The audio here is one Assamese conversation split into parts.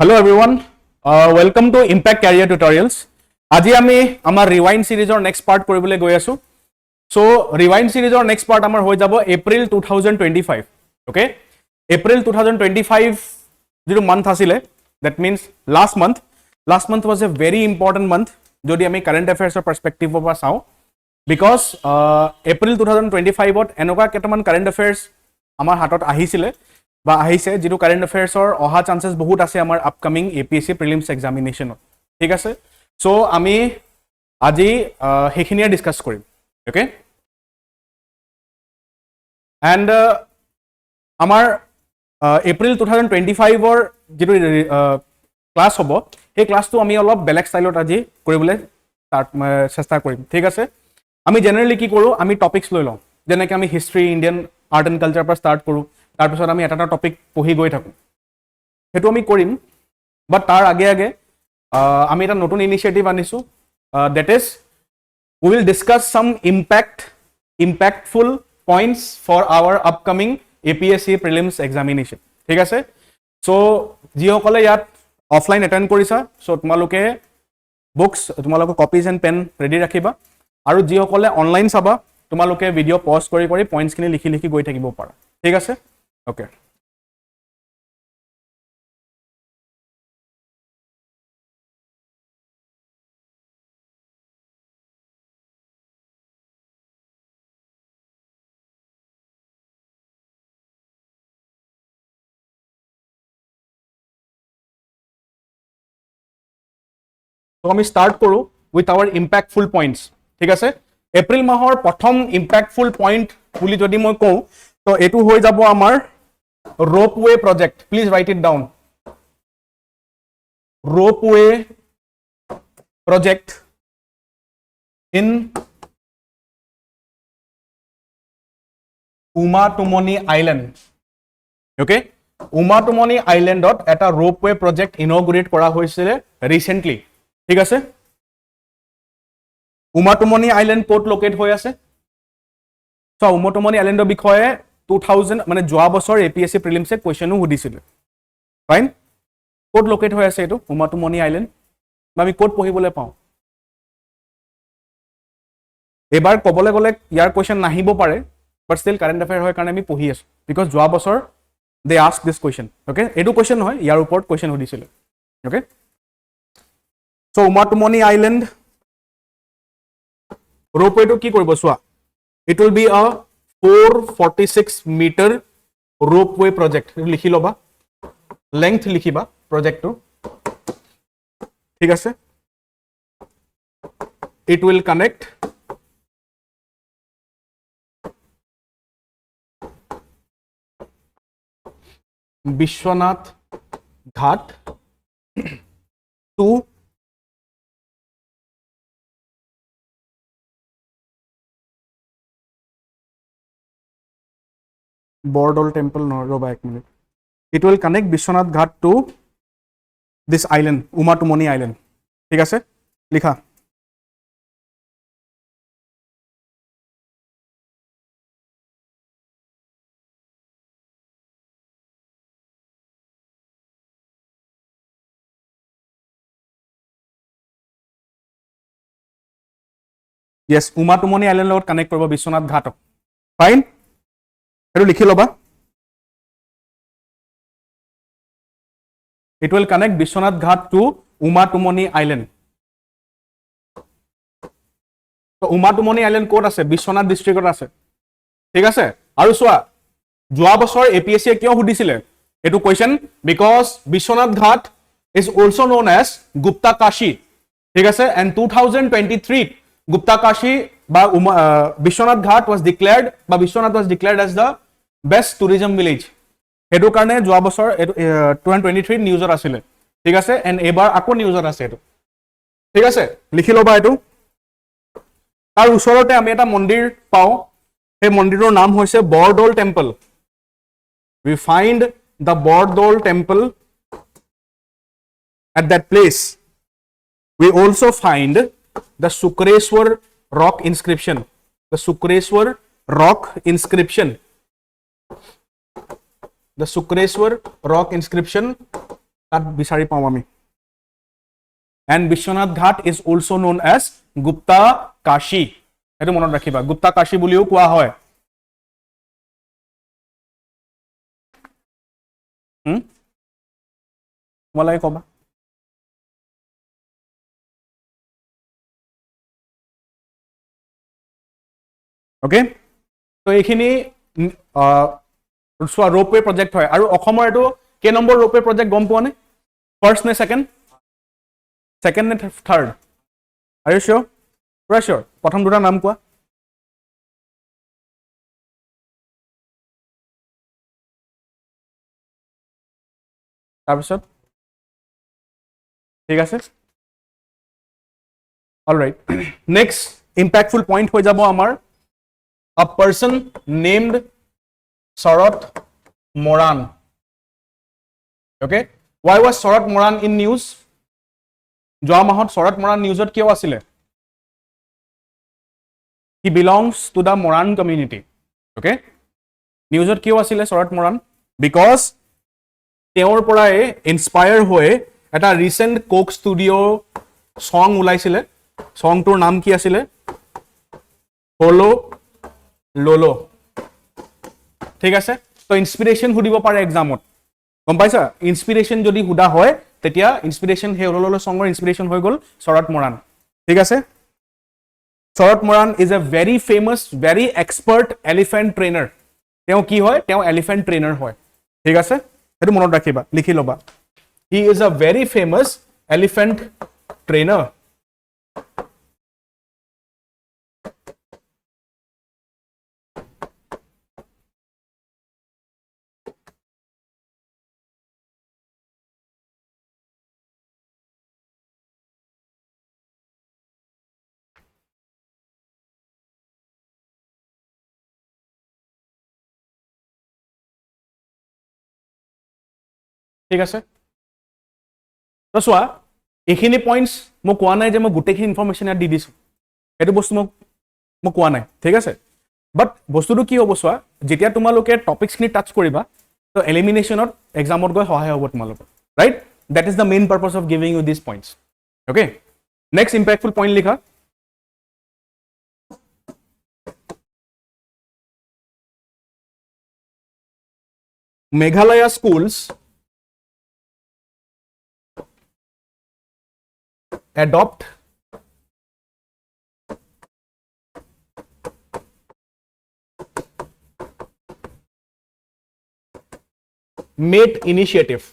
Hello everyone, welcome to Impact Career Tutorials. আজি আমি আমাৰ ৰিৱাইণ্ড সিৰিজৰ নেক্সট পাৰ্ট কৰিবলৈ গৈ আছো। সো ৰিৱাইণ্ড সিৰিজৰ নেক্সট পাৰ্ট আমাৰ হৈ যাব এপ্ৰিল 2025, ওকে? এপ্ৰিল 2025 যিটো মান্থ আছিলে, that means last month was a very important month যদি আমি কাৰেণ্ট এফেয়াৰ্ছৰ পাৰ্সপেক্টিভৰ পৰা চাওঁ, বিকজ এপ্ৰিল 2025ত এনেকুৱা কেইটামান কাৰেণ্ট এফেয়াৰ্ছ আমাৰ হাতত আহিছিলে বা আহিছে যেটো কাৰেণ্ট এফেয়াৰ্ছৰ অহা চান্সেছ বহুত আছে আমাৰ আপকামিং APSC Prelims এক্সামিনেশ্যনত, ঠিক আছে? সো আমি আজি হেখিনিয়ে ডিসকাস কৰিম, ওকে? এন্ড আমাৰ এপ্ৰিল 2025ৰ যেটো ক্লাস হ'ব, এই ক্লাসটো আমি অলপ বেলেগ ষ্টাইলত আজি কৰিবলৈ চেষ্টা কৰিম, ঠিক আছে? আমি জেনাৰেলি কি কৰো, আমি টপিকস লৈ লওঁ, যেনেকৈ আমি history, Indian art and culture পৰা ষ্টাৰ্ট কৰো, তাৰ পিছত আমি এটা টপিক পঢ়ি গৈ থাকো, হেতু আমি কৰিম। বাট তাৰ আগে আগে আমি এটা নতুন ইনিচিয়েটিভ আনিছো, that is we will discuss sum impactful points for our upcoming APSC Prelims examination, ঠিক আছে? সো যিসকলে ইয়াত অফলাইন এটেন্ড কৰিছা, সো তোমালোকে বুকস, তোমালোকে কপিজ এণ্ড পেন ৰেডি ৰাখিবা, আৰু যিসকলে অনলাইন চাবা তোমালোকে ভিডিঅ' পজ কৰি কৰি পইণ্টছখিনি লিখি লিখি গৈ থাকিব পাৰা, ঠিক আছে? Okay. So আমি start কৰো with our impactful points, ঠিক আছে? এপ্ৰিল মাহৰ প্ৰথম impactful point বুলি যদি মই কওঁ, তো এটো হৈ যাব আমাৰ ropeway project. Please write it down. Ropeway project in Umatumoni Island. Okay? Umatumoni Islandot এটা ropeway project inaugurate কৰা হৈছিলে recently, ঠিক আছে? Umatumoni Island ক'ত লোকেট হৈ আছে? So Umatumoni Islandৰ বিষয়ে 2000 মানে যোৱা বছৰ APSC Prelims এ কোৱেশ্চনো সুধিছিল, ফাইন? ক'ত লোকেট হৈ আছে এটো Umatumoni Island? আমি ক'ত পঢ়িবলৈ পাওঁ? এবাৰ ক'বলৈ গ'লে ইয়াৰ কোৱেশ্চন নাহিব পাৰে, বাট ষ্টিল কাৰেণ্ট এফেয়াৰ হয় কাৰণে আমি পঢ়ি আছো, বিকজ যোৱা বছৰ they asked this question, okay? এটো কোৱেশ্চন নহয়, ইয়াৰ ওপৰত কোৱেশ্চন সুধিছিল, okay? So Umatumoni Island ropeway to কি কৰিব চোৱা, it will be a 446 meter ropeway project. লিখি লবা, length লিখিবা project to, ঠিক আছে? It will connect Bishwanath Ghat to Bordol Temple, no, roba ek minute. It will connect Bishwanath Ghat to this island, Umatumoni Island. ঠিক আছে? লিখা। Yes, Umatumoni Island লগত কানেক্ট কৰিব বিশ্বনাথ ঘাটক, ফাইন? এটো লিখি লবা। It will connect Bishwanath Ghat to Umatumoni Island. So Umatumoni Island ক'ত আছে? বিশ্বনাথ ডিস্ট্ৰিক্টত আছে, ঠিক আছে? আৰু চোৱা, যোৱা বছৰ APSC কিয় সুধিছিলে এটো question? Because Biswanath Ghat is also known as Gupta Kashi, ঠিক আছে? And 2023 Gupta Kashi বা Bishwanath Ghat was declared as the best tourism village. হেতু কাৰণে যোৱা বছৰ 2023 নিউজত আছিল, ঠিক আছে? এন্ড এবাৰ আকৌ নিউজত আছে এটো, ঠিক আছে? লিখি লবা এটো। তাৰ ওচৰতে আমি এটা মন্দিৰ পাওঁ, সেই মন্দিৰৰ নাম হৈছে বৰদৌল temple. We find the Bordol temple at that place. We also find the Sukreshwar rock inscription. The Sukreshwar rock inscription. The Sukreshwar rock inscription তাত বিচাৰি পাওঁ আমি and Vishwanath Ghat is also known as Gupta Kashi এটো মনত ৰাখিবা গুপ্তা কাশী বুলিও কোৱা হয় তোমালোকে কবা ওকে তো এইখিনি সোৱা ৰোপৱে প্ৰজেক্ট হয় আৰু অসমৰ এটো কে নম্বৰ ৰোপৱে প্ৰজেক্ট গম পোৱা নে ফাৰ্ষ্ট নে সেকেন্ড নে থাৰ্ড আৰ ইউ শিওৰ পুৰা শিওৰ প্ৰথম দুটা নাম কোৱা তাৰপিছত ঠিক আছে অলৰাইট নেক্সট ইম্প্যাক্টফুল পইণ্ট হৈ যাব আমাৰ a person named Sarat Moran okay why was Sarat Moran in news যোৱা মাহত Sarat Moran নিউজত কিয় আছিল he belongs to the Moran community okay নিউজত কিয় আছিল Sarat Moran because তেওঁৰ পৰাই ইনস্পায়াৰ হৈ এটা ৰিসেন্ট কোক ষ্টুডিও সং ওলাইছিল সংটোৰ নাম কি আছিল হলো লোলো ঠিক আছে তো ইনস্পিৰেশন হুদিব পাৰে এক্সামত গম পাইছা ইনস্পিৰেশন যদি হুদা হয় তেতিয়া ইনস্পিৰেশন হে লোলো সংৰ ইনস্পিৰেশন হৈ গল Sarat Moran ঠিক আছে Sarat Moran is a very famous very expert elephant trainer তেওঁ কি হয় তেওঁ elephant trainer হয় ঠিক আছে এটো মনত ৰাখিবা লিখি লবা he is a very famous elephant trainer ঠিক আছে তো সোয়া এখিনি পয়েন্টস মই কোৱা নাই যে মই গুটেখিনি ইনফৰমেশন দি দিছো এটো বস্তু মই কোৱা নাই ঠিক আছে বাট বস্তুটো কি হ'ব সোয়া যেতিয়া তোমালোকে টপিকস খিনি টাচ কৰিবা তো এলিমিনেশনত এক্সামত গৈ সহায় হ'ব তোমালোক right that is the main purpose of giving you this points okay next impactful point লিখা Meghalaya schools adopt mate initiative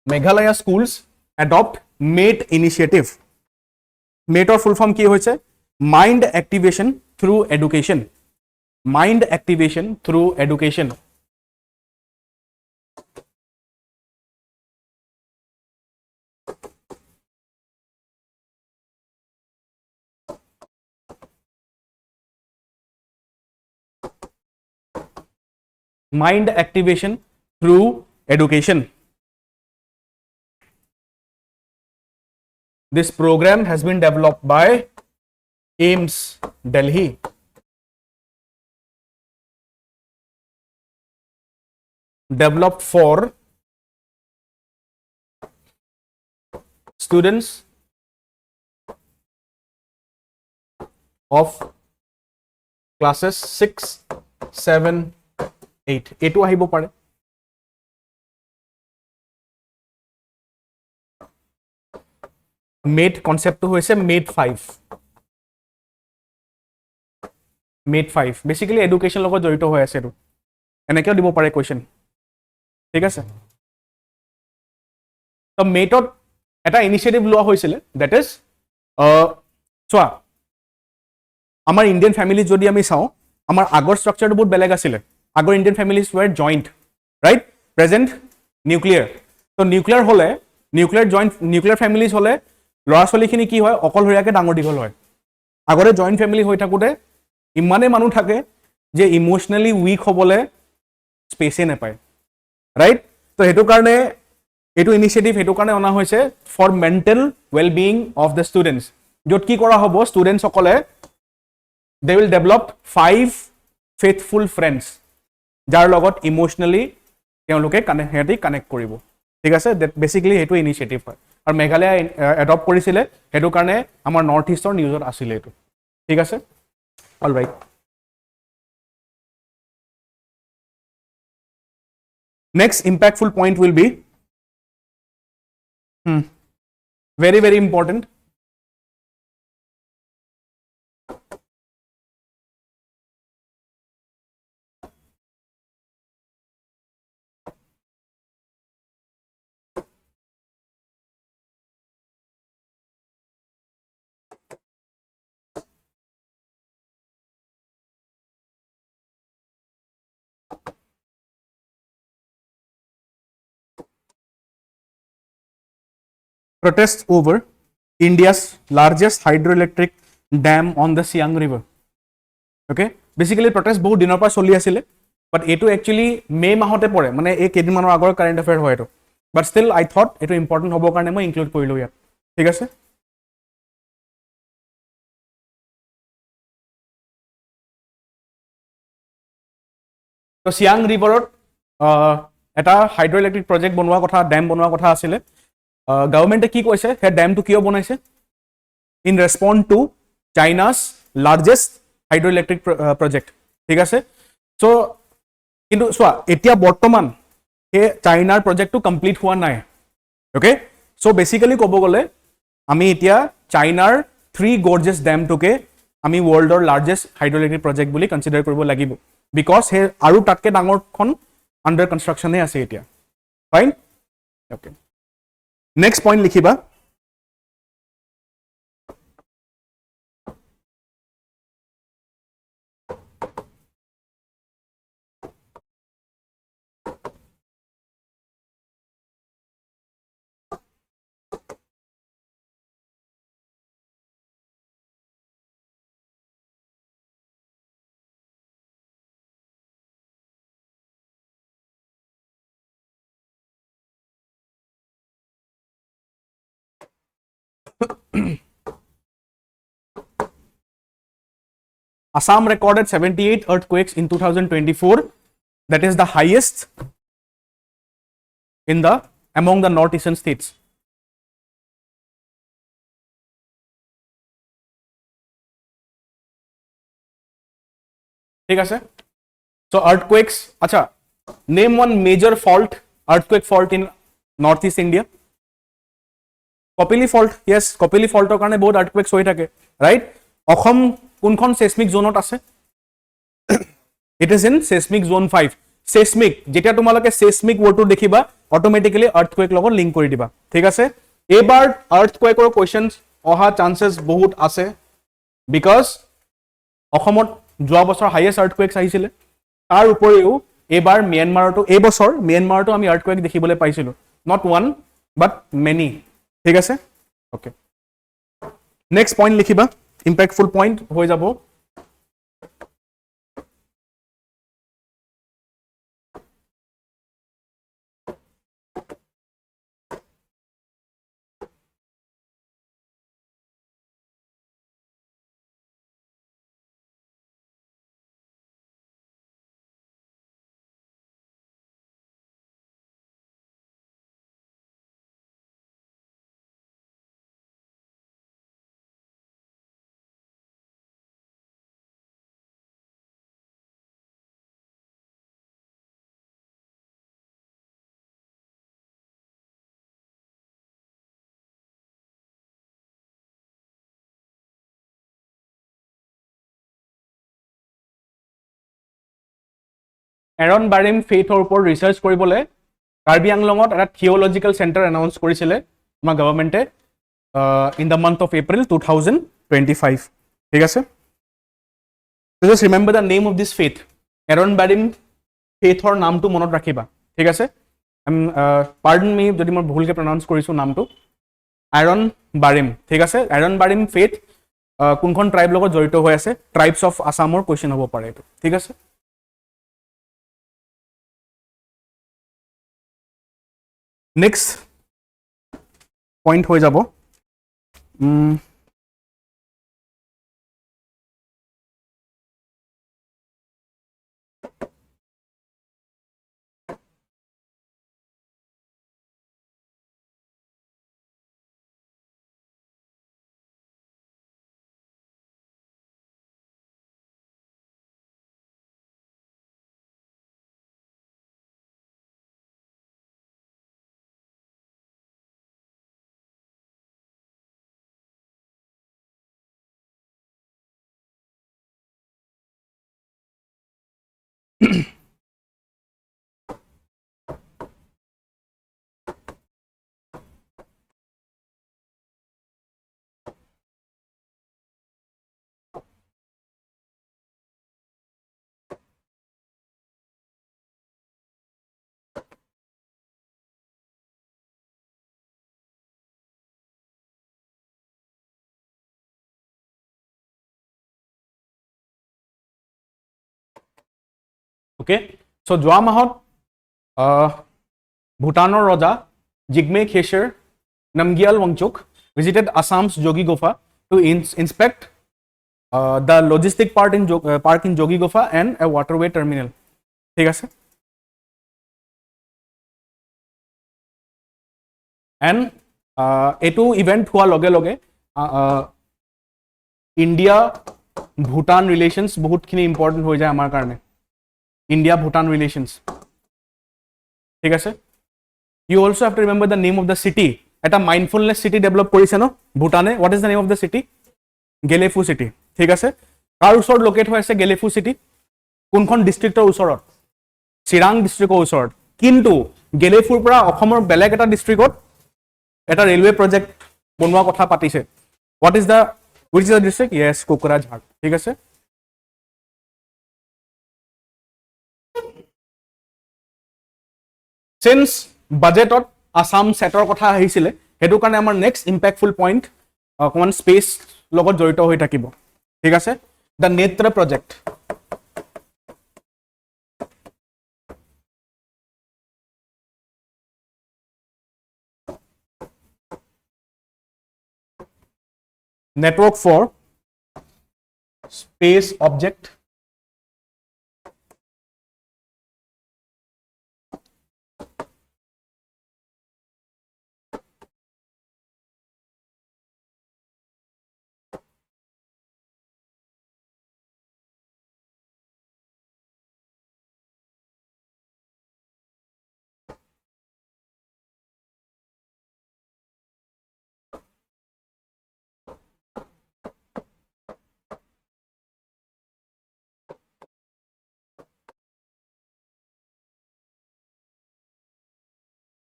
Meghalaya schools adopt mate initiative mate or full form ki hoyche mind activation through education mind activation through education mind activation through education this program has been developed by AIMS Delhi developed for students of classes 6 7 8 এটো আহিব পাৰে মেট কনসেপ্টটো হৈছে মেট 5 বেসিক্যালি এডুকেশন লগত জড়িত হৈ আছে এটো এনেকেও দিব পাৰে কোৱেশ্চন ঠিক আছে তো মেটত এটা ইনিশিয়েটিভ লোৱা হৈছিল দ্যাট ইজ সোয়া আমাৰ ইন্ডিয়ান ফ্যামিলি যদি আমি চাও আমাৰ আগৰ স্ট্ৰাকচাৰটো বহুত বেলেগ আছিল আগৰ Indian families war joint right present nuclear তো নিউক্লিয়াৰ হলে নিউক্লিয়াৰ জয়েন্ট নিউক্লিয়াৰ ফ্যামিলিজ হলে লৰা ছোৱালীখিনি কি হয় অকলহৰীয়াকে ডাঙৰ দীঘল হয় আগৰে জয়েন্ট ফ্যামিলি হৈ থাকোতে ইমানে মানুহ থাকে যে ইমোশনালি উইক হ'বলে স্পেসে নাপায় রাইট তো হেতু কাৰণে এটো ইনিশিয়েটিভ হেতু কাৰণে অনা হৈছে for mental well being of the students যত কি কৰা হ'ব ষ্টুডেন্টস সকলে they will develop 5 faithful friends যাৰ লগত ইমোশনালি তেওঁলোকে কানেক্ট কৰিব ঠিক আছে বেসিক্যালি সেইটো ইনিচিয়েটিভ হয় আৰু মেঘালয় এডপ্ট কৰিছিলে সেইটো কাৰণে আমাৰ নৰ্থ ইষ্টৰ নিউজত আছিলে এইটো ঠিক আছে all right next impactful point will be very very important protests over India's largest hydroelectric dam on the Siang River. Okay, basically protest বহুত দিনৰ পৰা চলি আছিলে but এইটো actually মে মাহতে পৰে মানে এই কেইদিনমানৰ আগৰ কাৰেণ্ট এফেয়াৰ হয় এইটো but still I thought এইটো ইম্পৰ্টেণ্ট হ'ব কাৰণে মই ইনক্লুড কৰিলোঁ ইয়াত ঠিক আছে তো চিয়াং ৰিভাৰত এটা হাইড্ৰইলেক্ট্ৰিক প্ৰজেক্ট বনোৱা কথা ডেম বনোৱা কথা আছিলে গভৰ্ণমেণ্টে কি কৈছে সেই ডেমটো কিয় বনাইছে in respond to China's largest hydroelectric project ঠিক আছে চ' কিন্তু চোৱা এতিয়া বৰ্তমান সেই চাইনাৰ প্ৰজেক্টটো কমপ্লিট হোৱা নাই অ'কে চ' বেচিকেলি ক'ব গ'লে আমি এতিয়া চাইনাৰ 3 গৰ্জেছ ডেমটোকে আমি ৱৰ্ল্ডৰ লাৰ্জেষ্ট হাইড্ৰইলেক্ট্ৰিক প্ৰজেক্ট বুলি কনচিডাৰ কৰিব লাগিব বিকজ সেই আৰু তাতকৈ ডাঙৰখন আণ্ডাৰ কনষ্ট্ৰাকশ্যনে আছে এতিয়া ফাইন অ'কে নেক্সট পইণ্ট লিখিবা Assam recorded 78 earthquakes in 2024. That is the highest in the among the northeastern states. ঠিক আছে so earthquakes acha name one major fault earthquake fault in northeast India Kopili fault yes Kopili fault or karone bahut earthquakes hoi thake right Assam কোনখন seismic zone আছে it is in seismic zone 5 seismic যেতিয়া তোমালোকে seismic wordটো দেখিবা অটোমেটিক্যালি earthquake লগত লিংক কৰি দিবা ঠিক আছে এবাৰ earthquakeৰ কোৱেশ্চনছ অহা চান্সেস বহুত আছে বিকজ অসমত যোৱা বছৰ হাইয়েষ্ট earthquakes আহিছিলে তাৰ উপৰিও এবাৰ মিয়ানমাৰটো এই বছৰ মিয়ানমাৰটো আমি earthquake দেখিবলৈ পাইছিলো not one but many ঠিক আছে ওকে নেক্সট পইণ্ট লিখিবা impactful point হৈ যাব এৰন বাৰিম ফেইথৰ ওপৰত ৰিচাৰ্চ কৰিবলৈ কাৰ্বি আংলঙত এটা থিঅলজিকেল চেণ্টাৰ এনাউন্স কৰিছিলে আমাৰ গভৰ্ণমেণ্টে in the month of April 2025 ঠিক আছে just remember the name of this faith এৰন বাৰিম ফেইথৰ নামটো মনত ৰাখিবা ঠিক আছে পাৰ্ডন মি যদি মই ভুলকৈ প্ৰনাউন্স কৰিছোঁ নামটো আইৰন বাৰিম ঠিক আছে আইৰন বাৰিম ফেইথ কোনখন ট্ৰাইব লগত জড়িত হৈ আছে ট্ৰাইবছ অফ আছামৰ কুৱেশ্যন হ'ব পাৰে এইটো ঠিক আছে নেক্সট পইণ্ট হৈ যাব ওকে সো যোৱা মাহত ভূটানৰ ৰজা Jigme Khesar Namgyal Wangchuk visited Assam's Jogi Gufa to inspect the logistic park in Jogi Gufa and a waterway terminal. ঠিক আছে and এইটো ইভেন্ট হোৱাৰ লগে লগে ইণ্ডিয়া ভূটান ৰিলেশ্যনছ বহুতখিনি ইম্পৰ্টেণ্ট হৈ যায় আমাৰ কাৰণে ইণ্ডিয়া ভূটান ৰিলেশ্যনছ ঠিক আছে you also have to remember the name of the city এটা মাইন্ডফুলনেস সিটি ডেভেলপ কৰিছে ন ভূটানে what is the name of the city Gelephu সিটি ঠিক আছে কাৰ ওচৰত লোকেট হৈ আছে গেলেফু সিটি কোনখন ডিস্ট্ৰিক্টৰ ওচৰত চিৰাং ডিস্ট্ৰিক্টৰ ওচৰত কিন্তু গেলেফুৰ পৰা অসমৰ বেলেগ এটা ডিস্ট্ৰিক্টত এটা ৰেলৱে প্ৰজেক্ট বনোৱা কথা পাতিছে what is the which is the district yes Kokrajhar ঠিক আছে since budgetot Assam setor কথা আহিছিলে হেতু কাৰণে আমাৰ নেক্সট ইম্প্যাক্টফুল পইণ্ট অকমান স্পেস লগত জড়িত হৈ থাকিব ঠিক আছে the নেত্র project network for space object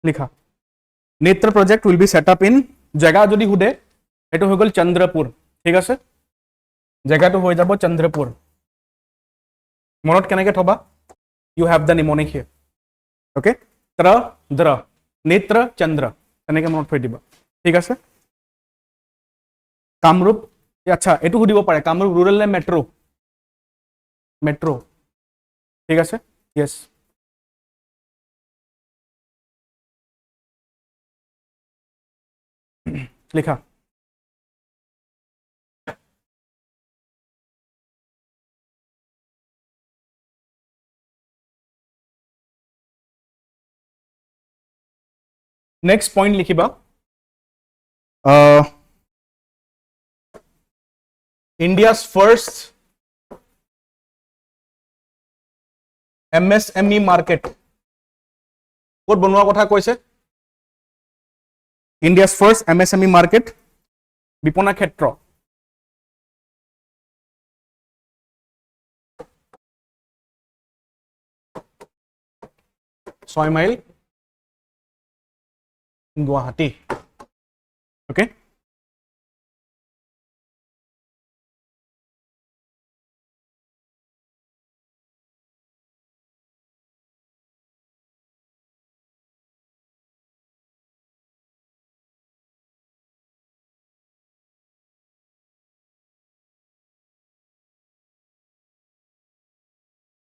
লিখা Netra project will be set up in জায়গা যদি হুদে এটো হৈ গল চন্দ্রপুর ঠিক আছে জায়গাটো হৈ যাব চন্দ্রপুর মনত কেনেকে থবা you have the mnemonic here okay ত্র দ্র নেত্র চন্দ্র কেনেকে মনত থৈ দিবা ঠিক আছে কামৰূপ আচ্ছা এটো হুদিব পাৰে কামৰূপ রুরাল নে মেট্রো মেট্রো ঠিক আছে ইয়েস লিখা নেক্সট পইণ্ট লিখিবা India's first MSME market ক'ত বনোৱা কথা কৈছে India's first MSME market বিপণা ক্ষেত্ৰ 6 মাইল গুৱাহাটী ওকে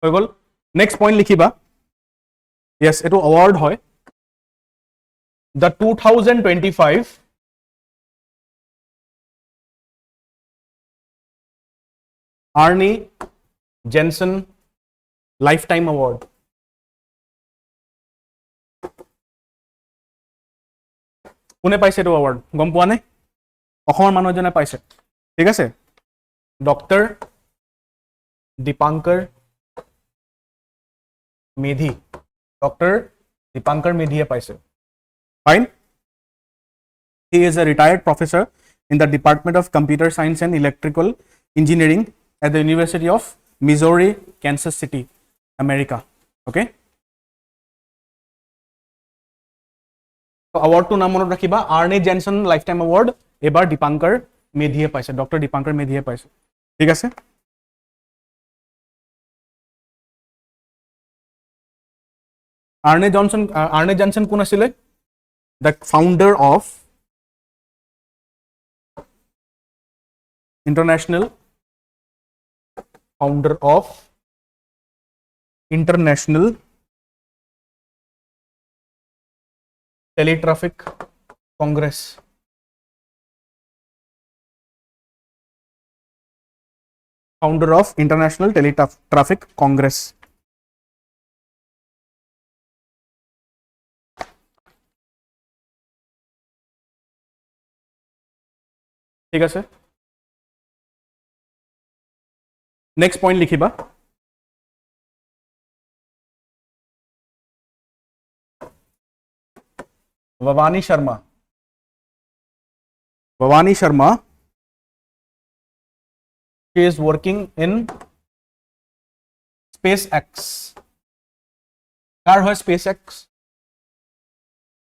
হৈ গল নেক্সট পইণ্ট লিখিবা yes এটো award হয় the 2025 Arnie Jensen Lifetime Award কোনে পাইছে এটো award গম পোৱা নে অসমৰ মানুহজনে পাইছে ঠিক আছে ডক্টৰ দীপাংকৰ মেধি ডক্টৰ দীপাংকৰ মেধিয়ে পাইছে fine he is a retired professor in the Department of Computer Science and Electrical Engineering at the University of Missouri Kansas City America. Okay. So award to naam monot rakhiba Arne Jensen Lifetime Award ebar Dipankar Medhiye paise, Dr. Dipankar Medhiye paise. ঠিক আছে? Arne Jensen কোন আছিলে? The founder of International Teletraffic Congress. Founder of International Teletraffic Congress. ঠিক আছে? Next point লিখিবা Bhavani Sharma. She is working in SpaceX. Car hoy SpaceX?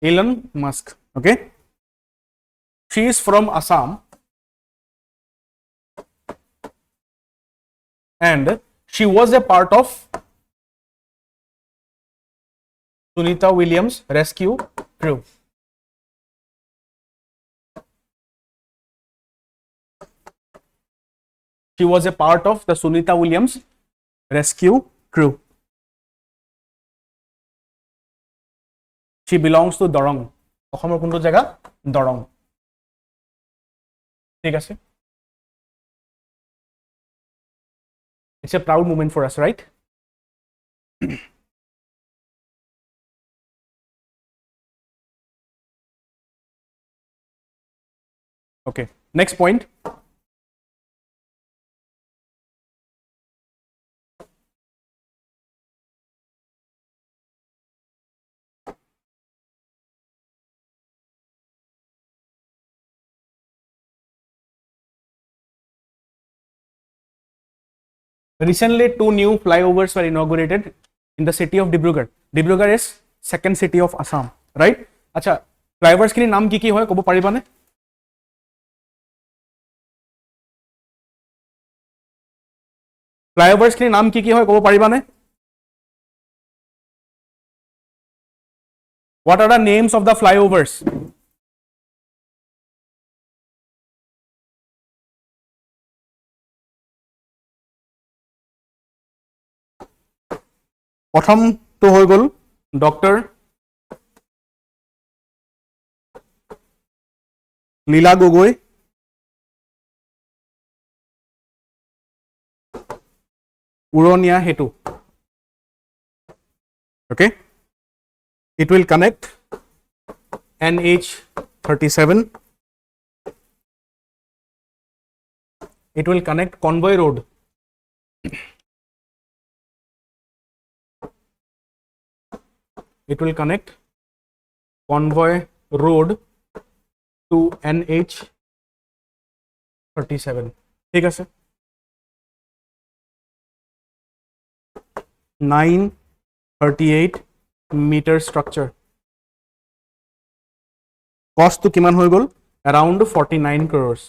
Elon Musk. Okay. She is from Assam. And she was a part of Sunita Williams rescue crew. She was a part of the Sunita Williams rescue crew. She belongs to Dorong. অসমৰ কোনটো জায়গা? Dorong. ঠিক আছে? It's a proud moment for us, right? Okay, next point. Recently, 2 new flyovers were inaugurated in the city of Dibrugarh. Dibrugarh is second city of Assam, right? Acha, flyovers kini naam ki hoy kobo pariba ne? Flyovers kini naam ki hoy kobo pariba ne? What are the names of the flyovers? প্ৰথমটো হৈ গ'ল ডক্টৰ লীলা গগৈ উৰণীয়া হেতু okay it will connect NH37 it will connect Convoy Road it will connect Convoy Road to NH37 ঠিক আছে 938 meter structure cost to কিমান হৈ গ'ল around 49 crores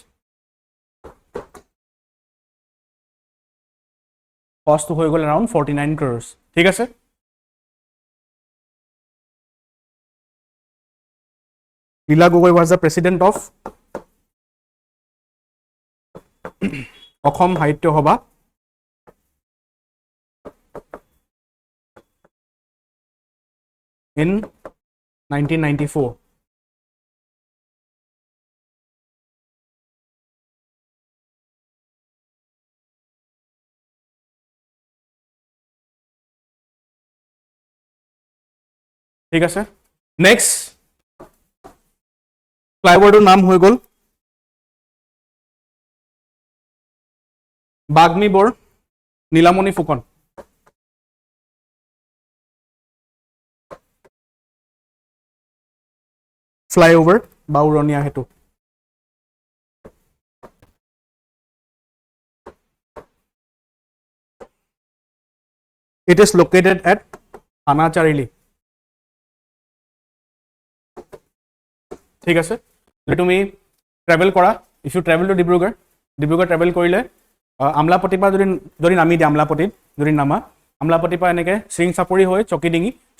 cost to হৈ গ'ল around 49 crores ঠিক আছে Leela Gogoi was the president of Assam Sahitya Sabha in 1994. ঠিক আছে নেক্সট ফ্লাইওভাৰটোৰ নাম হৈ গ'ল বাগ্মী বৰ নীলামণি ফুকন ফ্লাইওভাৰ বা উৰণীয়া হেতু It is located at Thanacharili. ঠিক আছে, যদি তুমি ট্ৰেভেল কৰা, if you travel to Dibrugarh travel কৰিলে আমলাপটিৰ পৰা যদি নামি দিয়ে, আমলাপটিত যদি নামা, আমলাপটিৰ পৰা এনেকৈ চিং চাপৰি হৈ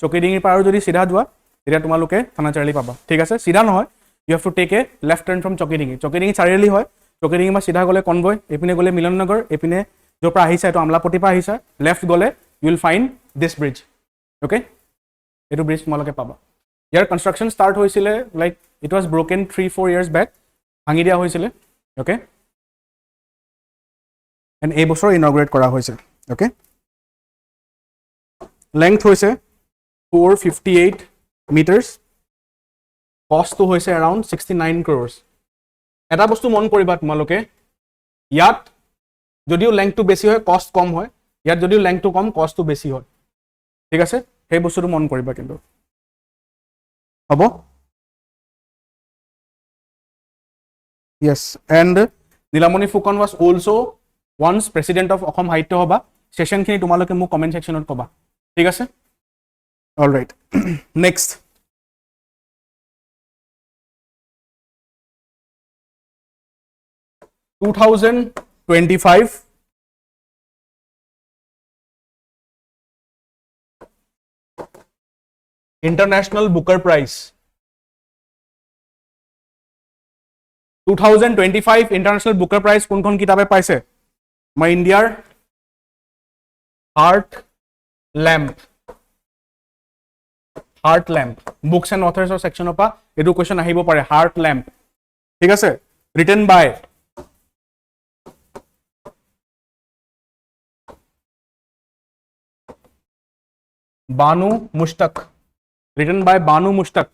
চকিডিঙিৰ পৰা আৰু যদি চিধা যোৱা তেতিয়া তোমালোকে থানাচাৰিআলি পাবা। ঠিক আছে, চিধা নহয়, you have to take a left turn from Chakidingi Chariali হয়, চকিডিঙি পৰা চিধা গ'লে কনভয়, এইপিনে গ'লে মিলন নগৰ, এইপিনে য'ৰ পৰা আহিছা এইটো আমলাপটিৰ পৰা আহিছা, লেফ্ট গ'লে you will find this bridge. Okay, এইটো ব্ৰিজ তোমালোকে পাবা। ইয়াৰ কনষ্ট্ৰাকশ্যন ষ্টাৰ্ট হৈছিলে like it was broken 3-4 years back, ভাঙি দিয়া হৈছিলে। অ'কে, এণ্ড এই বছৰ ইনগ্ৰেট কৰা হৈছে। অ'কে, লেংথ হৈছে 458 meters, কষ্টটো হৈছে এৰাউণ্ড 69 crores। এটা বস্তু মন কৰিবা তোমালোকে, ইয়াত যদিও লেংথটো বেছি হয় কষ্ট কম হয়, ইয়াত যদিও লেংথটো কম কষ্টটো বেছি হয়। ঠিক আছে, সেই বস্তুটো মন কৰিবা কিন্তু। হ'ব, yes, and Nilmoni Phukan was also' once president of Asom Sahitya Sabha. ছেশ্যনখিনি তোমালোকে মোক কমেণ্ট ছেকশ্যনত ক'বা। ঠিক আছে, all right. Next, (2025) International Booker Prize. 2025 International Booker Prize কোনখন কিতাপে পাইছে? আমাৰ ইণ্ডিয়াৰ হাৰ্ট লেম্প বুকছ এণ্ড অথাৰ্ছৰ ছেকশ্যনৰ পৰা এইটো কুৱেশ্যন আহিব পাৰে। হাৰ্ট লেম্প, ঠিক আছে, ৰিটেন বাই বানু মুস্তাক।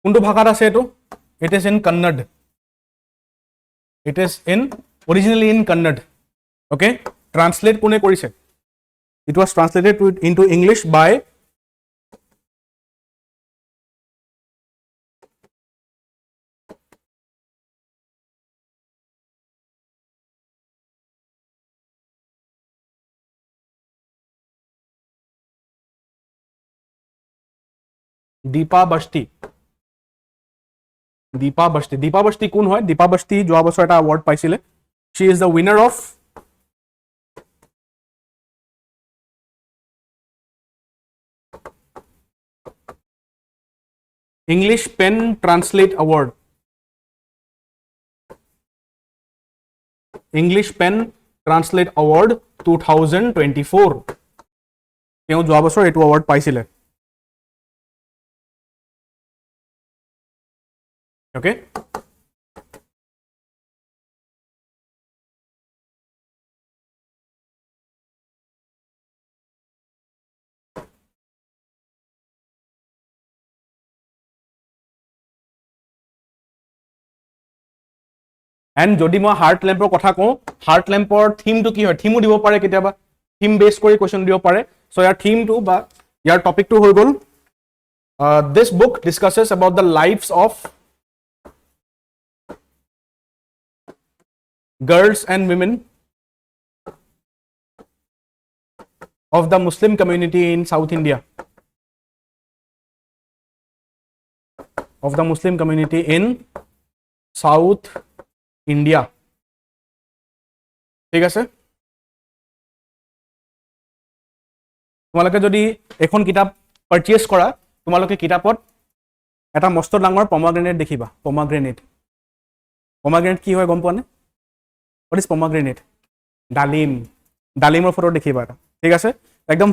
কোনটো ভাষাত আছে এইটো? It is in Kannada. Originally in Kannada. Okay, translate কোনে কৰিছে? It was translated into English by Deepa Bhasthi কোন হয়? দীপা বস্তি যোৱা বছৰ এটা এৱাৰ্ড পাইছিলে। She is the winner of English PEN translate award. English PEN translate award 2024। তেওঁ যোৱা বছৰ এইটো এৱাৰ্ড পাইছিলে। অ'কে, এণ্ড যদি মই হাৰ্ট লেম্পৰ কথা কওঁ, হাৰ্ট লেম্পৰ থিমটো কি হয়? থিমো দিব পাৰে কেতিয়াবা, থিম বেছ কৰি কুৱেশ্যন দিব পাৰে। চ' ইয়াৰ থিমটো বা ইয়াৰ টপিকটো হৈ গ'ল this book discusses about the lives of girls and women of the Muslim community in South India. ঠিক আছে, তোমালোকে যদি এখন কিতাপ পাৰচেজ কৰা, তোমালোকে কিতাপত এটা মস্ত ডাঙৰ পমাগ্ৰেনেট দেখিবা। পমাগ্ৰেনেট কি হয় গম পোৱা নে? What is pomegranate? ডালিমৰ ফটো দেখিবা এটা। ঠিক আছে, একদম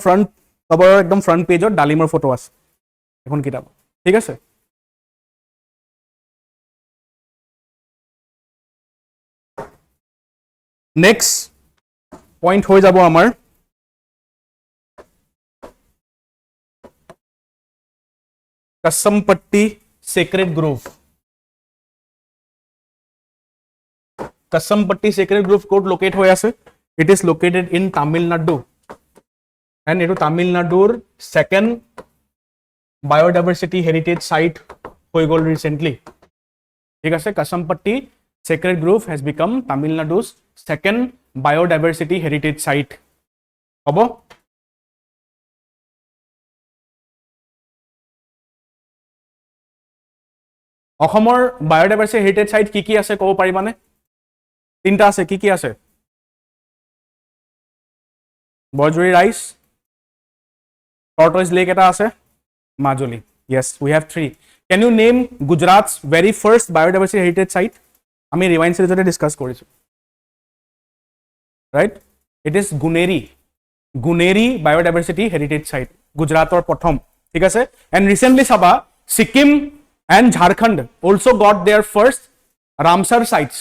ফ্ৰণ্ট পেজত ডালিমৰ ফটো আছে এখন কিতাপ। ঠিক আছে, নেক্সট পইণ্ট হৈ যাব আমাৰ Kasampatti sacred grove. Kasampatti Sacred Grove ক'ত লোকেট হৈ আছে? It is located in Tamil Nadu, and এইটো তামিলনাডুৰ ছেকেণ্ড বায়োডাইভাৰ্চিটি হেৰিটেজ সাইট হৈ গ'ল ৰিচেণ্টলি। ঠিক আছে, Kasampatti Sacred Grove has become Tamil Nadu's second biodiversity heritage site হ'ব অসমৰ biodiversity heritage site কি আছে ক'ব পাৰিবানে তিনটা আছে কি আছে বৰজুৰি ৰাইজ tortoise lake এটা আছে Majuli yes we have 3 can you name Gujarat's very first biodiversity heritage site আমি ৰিভাইন সিৰিজতে ডিসকাস কৰিছো right it is Guneri biodiversity heritage site Gujarator প্ৰথম ঠিক আছে and recently saba Sikkim and Jharkhand also got their first Ramsar sites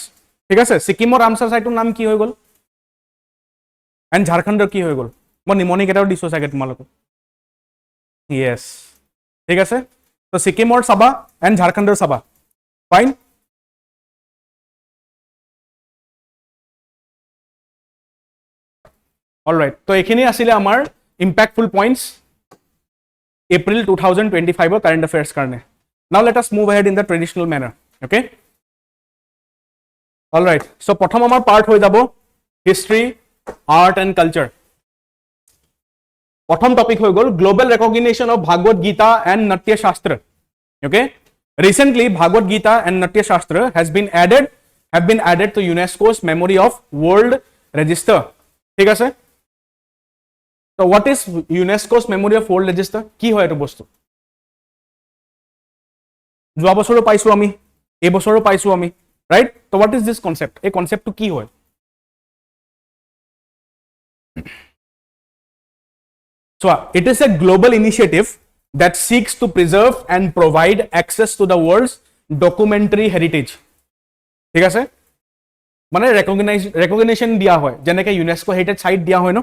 ঠিক আছে Sikkim or Ramsar site নাম কি হৈ গল and Jharkhand কি হৈ গল মই নিমনি কেটাও দিছো সাগে তোমালোক yes ঠিক আছে তো Sikkim or Saba and Jharkhand or Saba fine all right তো এখিনি আসলে আমার impactful points April 2025 or current affairs karne now let us move ahead in the traditional manner okay all right so prothom amar part hoy jabo history art and culture prothom topic hoy gol global recognition of Bhagavad Gita and Natya Shastra okay recently Bhagavad Gita and Natya Shastra have been added to UNESCO's memory of world register ঠিক আছে so what is UNESCO's memory of world register কি হয় এটো বস্তু যোৱা বছৰো পাইছো আমি এই বছৰো পাইছো আমি right so what is this concept এই কনসেপ্টটো কি হয় so it is a global initiative that seeks to preserve and provide access to the world's documentary heritage ঠিক আছে মানে recognition দিয়া হয় যেনেকে UNESCO heritage site দিয়া হয় ন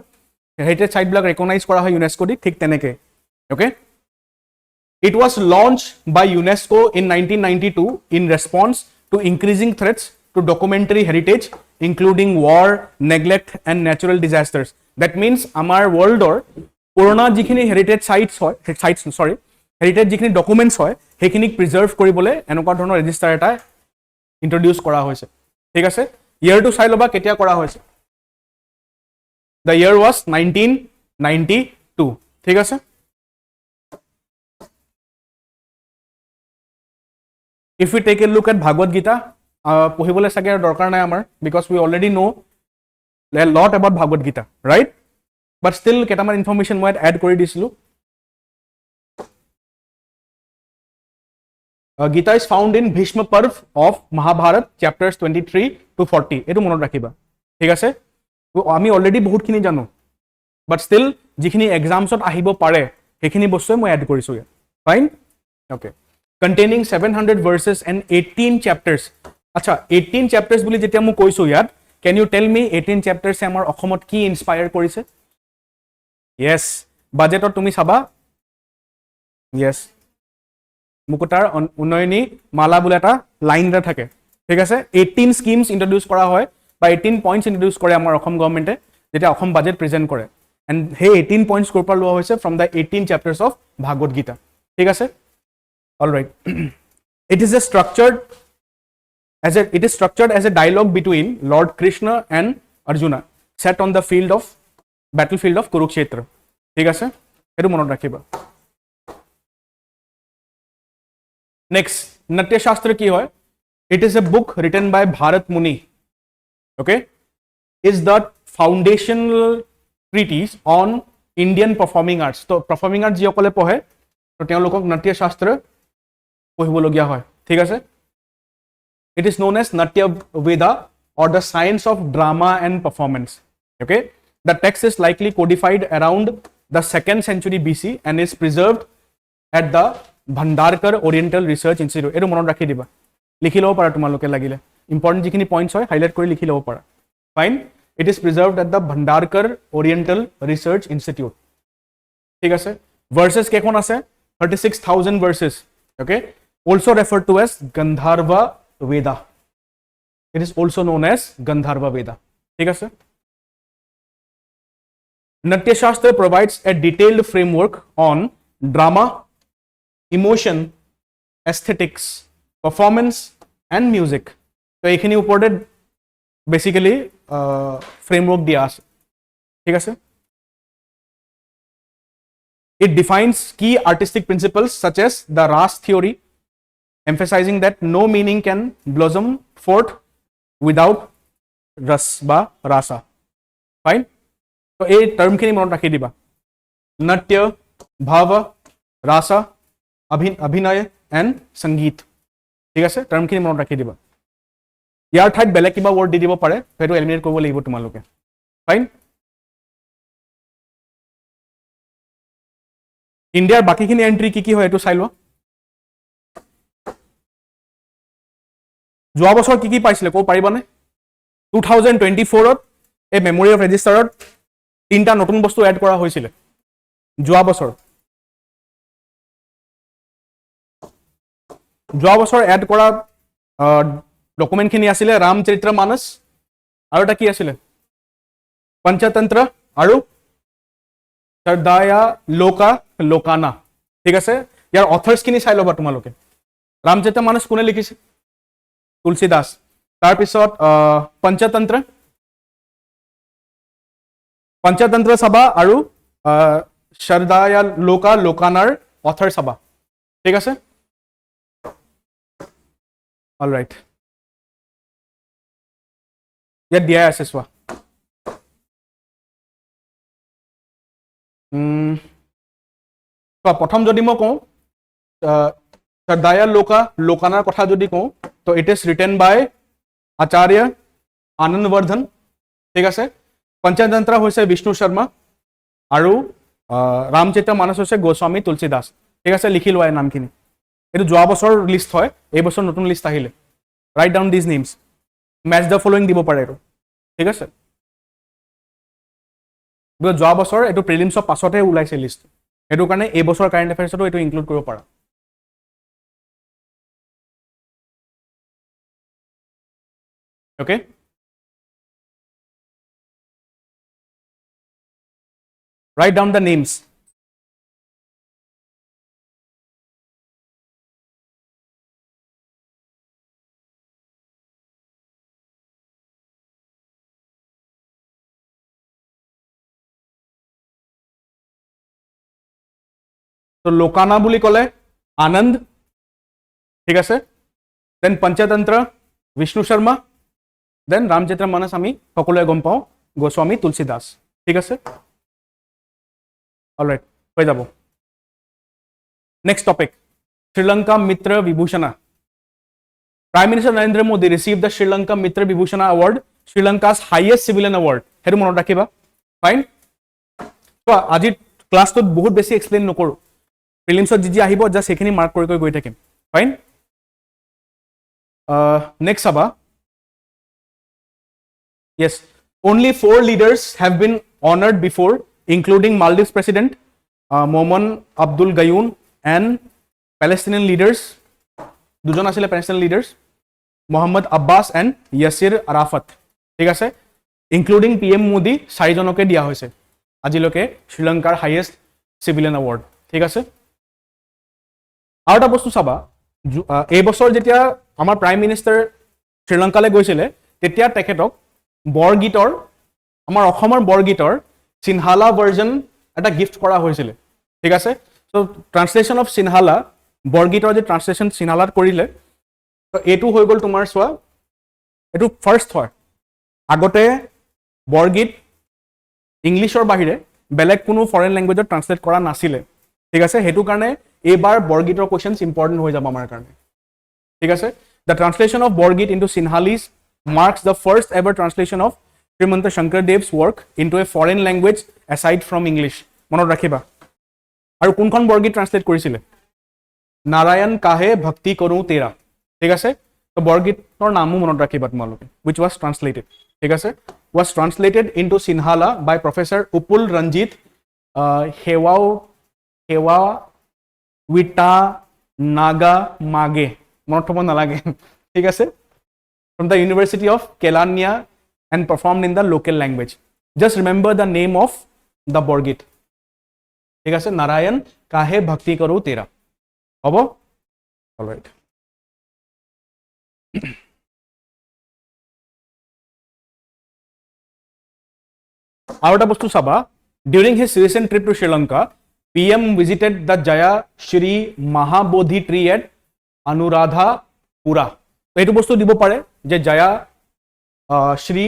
heritage site বিলাক recognize কৰা হয় UNESCO দি ঠিক তেনেকে okay it was launched by UNESCO in 1992 in response to increasing threats to documentary heritage including war neglect and natural disasters that means amar world or পুৰণা যিখিনি হেৰিটেজ হেৰিটেজ যিখিনি ডকুমেন্টস হয় হেখিনি প্ৰিজাৰ্ভ কৰিবলৈ এনেকুৱা ধৰণৰ ৰেজিষ্টাৰ এটা ইন্ট্ৰোডিউস কৰা হৈছে ঠিক আছে ইয়াৰটো চাই লবা কেতিয়া কৰা হৈছে the year was 1992 ঠিক আছে if we take a look at Bhagavad Gita পঢ়িবলৈ সাগে দৰকাৰ নাই আমাৰ because we already know a lot about Bhagavad Gita right but still কেটামান ইনফৰমেশন মই এড কৰি দিছিলো Gita is found in Bhishma Parv of Mahabharat chapters 23 to 40 এটো মনত ৰাখিবা ঠিক আছে তো আমি অলৰেডি বহুত খিনি জানো but still যিখিনি এক্সামছত আহিব পাৰে হেখিনি বস্তু মই এড কৰিছো fine okay containing 700 verses and 18 chapters acha 18 chapters বুলি যেতিয়া মই কৈছো ইয়াত can you tell me 18 chapters আমাৰ অসমত কি ইনস্পায়াৰ কৰিছে yes বাজেটত তুমি চাবা yes মুকুতাৰ উন্নয়নী মালা বুলে এটা লাইন এটা থাকে ঠিক আছে 18 স্কিমস ইন্ট্ৰোডিউস কৰা হয় বা 18 পইণ্টস ইন্ট্ৰোডিউস কৰে আমাৰ অসম গৱৰ্ণমেণ্টে যেতিয়া অসম বাজেট প্ৰেজেন্ট কৰে and হে 18 পইণ্টস কৰপা লোৱা হৈছে from the 18 chapters of Bhagavad Gita ঠিক আছে all right it is structured as a dialogue between Lord Krishna and Arjuna set on the battlefield of Kurukshetra ঠিক আছে এটো মনত ৰাখিবা next Natya Shastra কি হয় it is a book written by Bharat Muni okay is the foundational treatise on Indian performing arts তো performing arts যিসকলে পঢ়ে তো তেওঁলোকক Natya Shastra পঢ়িবলগীয়া হয় ঠিক আছে it is known as Natya Veda or the science of drama and performance okay the text is likely codified around the 2nd century BC and is preserved at the Bhandarkar Oriental Research Institute এটো মনত ৰাখি দিবা লিখি লও পাৰা তোমালোকে লাগিলে ইম্পৰ্টেন্ট যিখিনি পইণ্টস হয় হাইলাইট কৰি লিখি লও পাৰা fine it is preserved at the Bhandarkar Oriental Research Institute ঠিক আছে verses কেখন আছে 36000 verses okay also referred to as Gandharva Veda it is also known as Gandharva Veda ঠিক আছে Natya Shastra provides a detailed framework on drama emotion aesthetics performance and music তো এইখিনি ওপৰতে বেসিক্যালি ফ্রেমওয়ার্ক দিয়া আছে ঠিক আছে It defines key artistic principles such as the ras theory, emphasizing that no meaning can blossom forth without ras ba rasa. Fine? So, a term khini monot rakhi diba. Natya, bhava, rasa, abhinay and sangeet. ঠিক আছে term khini monot rakhi diba. ইয়াৰ ঠাইত বেলেগ কিবা word দি দিব পাৰে সেইটো এলিমিনেট কৰিব লাগিব তোমালোকে. Fine? ইণ্ডিয়াৰ বাকীখিনি এন্ট্ৰি কি হয় এইটো চাই লোৱা যোৱা বছৰ কি পাইছিলে কো পাৰিবানে 2024 ত এই মেমৰি অফ ৰেজিষ্টাৰত তিনটা নতুন বস্তু এড কৰা হৈছিল যোৱা বছৰ এড কৰা ডকুমেন্ট খিনি আছিল ৰামচৰিতমানস আৰু এটা কি আছিল পঞ্চতন্ত্ৰ আৰু সৰদায়া লোকা লোকানা ঠিক আছে ইয়াৰ অথৰ্স কিনি চাই লবা তোমালোকে ৰামচৰিতমানস কোনে লিখিছে তুলসীদাস তাৰ পিছত পঞ্চতন্ত্ৰ সভা আৰু সৰদায়া লোকা লোকানাৰ অথৰ সভা ঠিক আছে অল ৰাইট ইয়াত দিয়া আছে চোৱা প্ৰথম যদি মই কওঁ সৰদায়া লোকা লোকানাৰ কথা যদি কওঁ তো ইট ইজ ৰিটেন বাই আচাৰ্য আনন্দবৰ্ধন ঠিক আছে পঞ্চতন্ত্ৰ হৈছে বিষ্ণু শৰ্মা আৰু ৰামচৰিতমানস হৈছে গোস্বামী তুলসীদাস ঠিক আছে লিখি লোৱা এই নামখিনি এইটো যোৱা বছৰ লিষ্ট হয় এই বছৰ নতুন লিষ্ট আহিলে right down these names match the following দিব পাৰে আৰু ঠিক আছে যোৱা বছৰ এইটো প্ৰিলিমছৰ পাছতে ওলাইছে লিষ্ট সেইটো কাৰণে এই বছৰ কাৰেণ্ট এফেয়াৰ্ছতো এইটো ইনক্লুড কৰিব পাৰা okay write down the names তো লোকানা বুলি কলে আনন্দ ঠিক আছে দেন পঞ্চতন্ত্ৰ বিষ্ণু শৰ্মা দেন ৰামচৰিতমানস আমি সকলোৱে গম পাওঁ গোস্বামী তুলসীদাস ঠিক আছে অলৰাইট হৈ যাব next topic Sri Lanka Mitra Vibhushana prime minister Narendra Modi receive the Sri Lanka Mitra Vibhushana award Sri Lanka's highest civilian award সেইটো মনত ৰাখিবা ফাইন তো আজি ক্লাছটোত বহুত বেছি এক্সপ্লেইন নকৰো প্ৰিলিমছত যি আহিব জাষ্ট সেইখিনি মাৰ্ক কৰি গৈ থাকিম ফাইন নেক্সট চাবা yes only 4 leaders have been honored before including Maldives president Mohammad Abdul Gayoon and Palestinian leaders দুজন আছিল Palestinian leaders Mohammad Abbas and Yasser Arafat ঠিক আছে including PM Modi চাৰিজনকে দিয়া হৈছে আজিলৈকে শ্ৰীলংকাৰ হাইয়েষ্ট চিভিলিয়ান এৱাৰ্ড ঠিক আছে আৰু এটা বস্তু চাবা এই বছৰ যেতিয়া আমাৰ প্ৰাইম মিনিষ্টাৰ শ্ৰীলংকালৈ গৈছিলে তেতিয়া তেখেতক বৰগীতৰ আমাৰ অসমৰ বৰগীতৰ সিনহালা ভাৰ্জন এটা গিফট কৰা হৈছিল ঠিক আছে সো ট্ৰান্সলেচন অফ সিনহালা বৰগীতৰ যে ট্ৰান্সলেচন সিনহালাত কৰিলে তো এটো হৈ গল তোমাৰ সোৱা এটো ফাৰ্স্ট হয় আগতে বৰগীত ইংলিছৰ বাহিৰে বেলেগ কোনো ফৰেন ল্যাঙ্গুৱেজত ট্ৰান্সলেট কৰা নাছিলে ঠিক আছে হেতু কাৰণে এবাৰ বৰগীতৰ কোৱেশ্চনস ইম্পৰ্টেন্ট হৈ যাব আমাৰ কাৰণে ঠিক আছে the translation of Borgit into Sinhalese marks the first ever translation of Srimanta Shankaradev's work into a foreign language aside from English মনত ৰাখিবা আৰু কোনখন বৰগীত ট্ৰান্সলেট কৰিছিলে নাৰায়ণ কাহে ভক্তি কৰো তেৰা ঠিক আছে তো বৰগীতৰ নামও মনত ৰাখিবা তোমালোকে which was translated ঠিক আছে was translated into Sinhala by Professor Upul Ranjit hewa wita naga mage মনত থব নালাগে ঠিক আছে from the University of Kelania and performed in the local language just remember the name of the Borgit ঠিক আছে নারায়ণ কাহে ভক্তি কৰো তেৰা হ'ব all right আৰু এটা বস্তু চাবা, during his recent trip to Sri Lanka, PM visited the Jaya Shri Mahabodhi tree at Anuradhapura. এইটো বস্তু দিব পাৰে যে Jaya Shri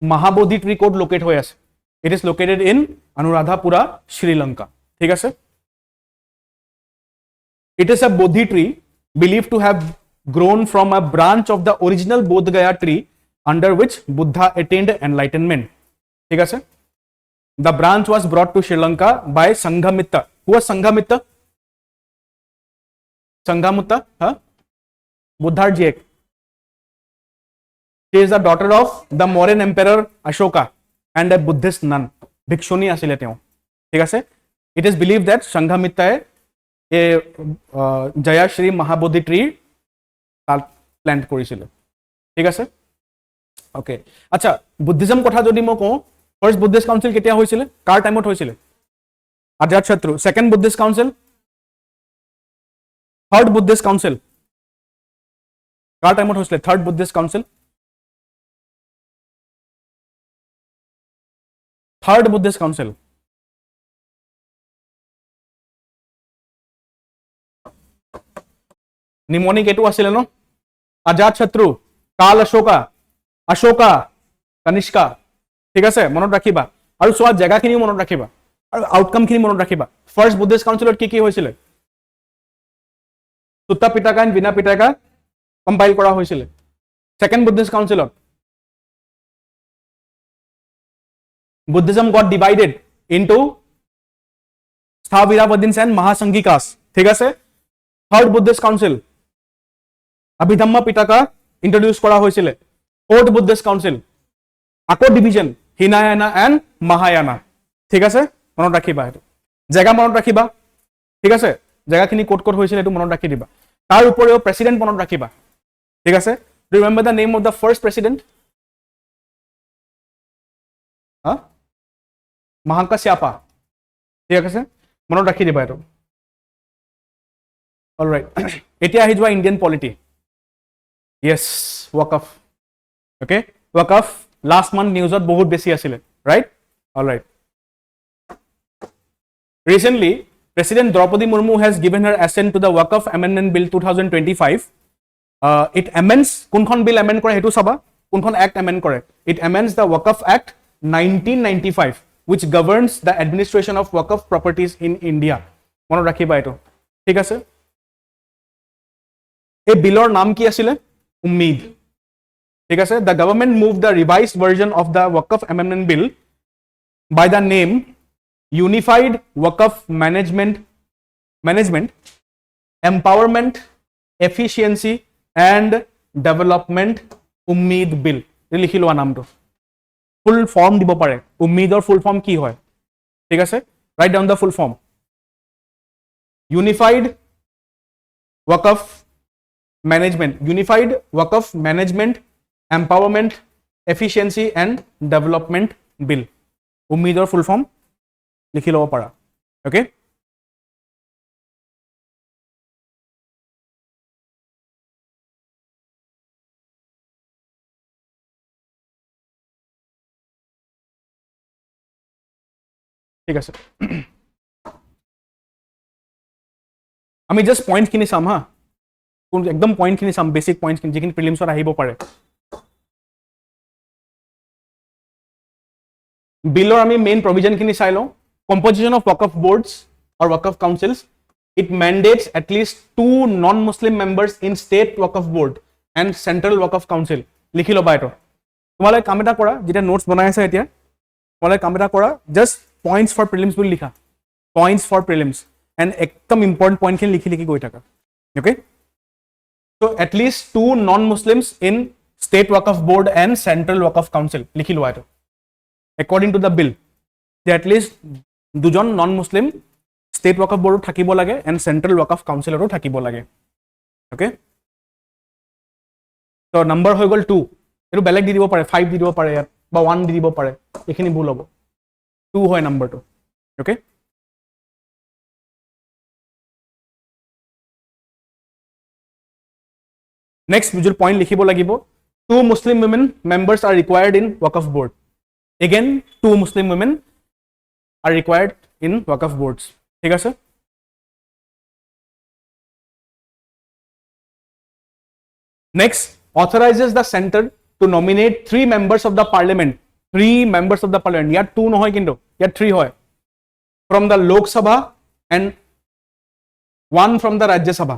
Mahabodhi tree ক'ত লোকেট হৈ আছে? It is located in Anuradhapura, Sri Lanka. ঠিক আছে? It is a Bodhi tree believed to have grown from a branch of the original Bodh Gaya tree under which Buddha attained enlightenment. ঠিক আছে? The branch was brought to Sri Lanka by Sanghamitra. Who was Sanghamitra? Sanghamitra? Huh? Buddha's Jek. She is the daughter of the Mauryan Emperor Ashoka and a Buddhist nun. Bhikshuni asile teo. ঠিক আছে? It is believed that Sanghamitra a Jaya Shri Mahabodhi tree plant কৰিছিল. ঠিক আছে? Okay. আচ্ছা, বুদ্ধিজম কথা যদি মই কওঁ, ফাৰ্স্ট বুদ্ধিষ্ট কাউন্সিল কেতিয়া হৈছিল? কাৰ টাইমত হৈছিল? Ajatashatru. Second Buddhist council, third Buddhist council কাৰ টাইমত হৈছিল? Third Buddhist council, third Buddhist council mnemonic এইটো আছিলে ন? আজাদ শত্ৰু, কাল অশোকা, অশোকা, কনিষ্কা. ঠিক আছে, মনত ৰাখিবা। আৰু চোৱা জেগাখিনি মনত ৰাখিবা আৰু আউটকামখিনি মনত ৰাখিবা। ফাৰ্স্ট বুদ্ধিষ্ট কাউন্সিলত কি কি হৈছিল? সুত্তা পিটাকা এণ্ড বিনা পিটাকা কম্পাইল কৰা হৈছিল। সেকেন্ড বুদ্ধিষ্ট কাউন্সিলত Buddhism got divided into Sthaviravadins and Mahasanghikas. ঠিক আছে। Third Buddhist council Abhidhamma Pitaka introduce কৰা হৈছিল। ফোর্থ বুদ্ধিষ্ট কাউন্সিল আকৌ ডিভিজন হিনায়ানা এণ্ড মহায়ানা। ঠিক আছে, মনত ৰাখিবা। এইটো জেগা মনত ৰাখিবা। ঠিক আছে, জেগাখিনি ক'ত ক'ত হৈছিল এইটো মনত ৰাখি দিবা। তাৰ উপৰিও প্ৰেসিডেন্ট মনত ৰাখিবা। ঠিক আছে, do you remember the name of the first president? Mahakashyapa. ঠিক আছে, মনত ৰাখি দিবা এইটো। অলৰাইট, এতিয়া আহি যোৱা Indian polity. Yes, waqf. Okay, waqf last month নিউজত বহুত বেছি আছিলে, right? Alright, recently President Draupadi Murmu has given her assent to the Waqf Amendment Bill 2025. It amends, কোনখন bill amend কৰে হেতু চাবা, কোনখন act amend কৰে? It amends the Waqf Act 1995 which governs the administration of Waqf properties in India. মনত ৰাখিবা এইটো। ঠিক আছে, এই বিলৰ নাম কি আছিলে? উম্মীদ। ঠিক আছে, the government moved the revised version of the Waqf Amendment Bill by the name Unified Waqf Management, Empowerment, Efficiency and Development Ummeed Bill. লিখি লোৱা নামটো। ফুল ফৰ্ম দিব পাৰে। উম্মীদৰ ফুল ফৰ্ম কি হয়? ঠিক আছে, right down the full form. Unified Waqf Management, Unified Waqf Management, Empowerment, Efficiency and Development Bill. উম্মীদৰ ফুল ফৰ্ম লিখি ল'ব পাৰা। অ'কে, ঠিক আছে, আমি জাষ্ট পইণ্টখিনি চাম হা, একদম পইণ্টখিনি চাম, বেছিক পইণ্টখিনি যিখিনি প্ৰিলিমছত আহিব পাৰে। বিলৰ আমি মেইন প্ৰভিজনখিনি চাই লওঁ। Composition of Waqf boards or Waqf councils. It mandates at least 2 non-Muslim members in state Waqf board and central Waqf council. লিখি ল'বা এইটো। তোমালোকে কাম এটা কৰা, যেতিয়া নোটছ বনাই আছে এতিয়া, তোমালোকে কাম এটা কৰা, জাষ্ট পইণ্টছ ফৰ প্ৰিলিমছ বুলি লিখা। পইণ্টছ ফৰ প্ৰিলিমছ এণ্ড একদম ইম্পৰ্টেণ্ট পইণ্টখিনি লিখি লিখি গৈ থাকা। Okay, so' at list 2 non-Muslims in state Waqf board and central Waqf council. লিখি লোৱা এইটো। According to the bill, at least 2জন নন মুছলিম ষ্টেট ৱাকফ বৰ্ডত থাকিব লাগে এণ্ড চেণ্ট্ৰেল ৱাকফ কাউন্সিলতো থাকিব লাগে। অ'কে, তো নম্বৰ হৈ গ'ল 2। এইটো বেলেগ দি দিব পাৰে, 5 দি দিব পাৰে ইয়াত, বা 1 দি দিব পাৰে, এইখিনি ভুল হ'ব। 2 হয় নম্বৰটো। অ'কে, নেক্সট যিটো পইণ্ট লিখিব লাগিব, 2 Muslim women members are required in Waqf board. again 2 Muslim women are required in Waqf boards. ঠিক আছে? Next, authorizes the center to nominate 3 members of the parliament. 3 members of the parliament. Yet 2 no hoy kinto. Yet 3 hoy. From the Lok Sabha and 1 from the Rajya Sabha.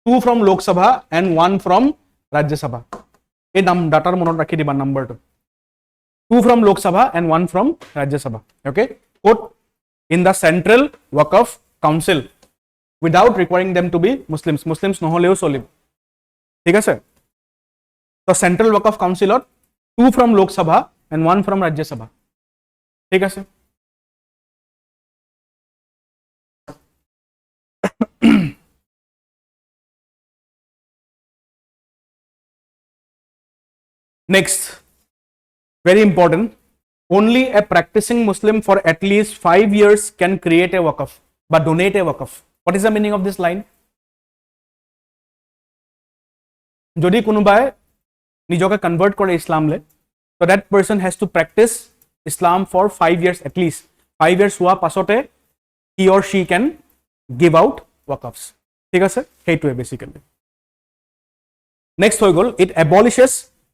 2 from Lok Sabha and 1 from Rajya Sabha. A data monot rakhi diba number 2. 2 from Lok Sabha and 1 from Rajya Sabha. Okay? Put in the Central Waqf Council without requiring them to be Muslims. Muslims no holeo solib. ঠিক আছে? So Central Waqf Council 2 from Lok Sabha and 1 from Rajya Sabha. ঠিক আছে? Next, very important, only a practicing Muslim for at least 5 years can create a waqf but donate a waqf. What is the meaning of this line? যদি কোনোবাই নিজকে কনভার্ট কৰে ইসলামলে, so that person has to practice Islam for 5 years at least. 5 years হোৱা পাছতে he or she can give out waqfs. ঠিক আছে? সেইটোৱে বেসিক্যালি. Next হৈ গ'ল, it abolishes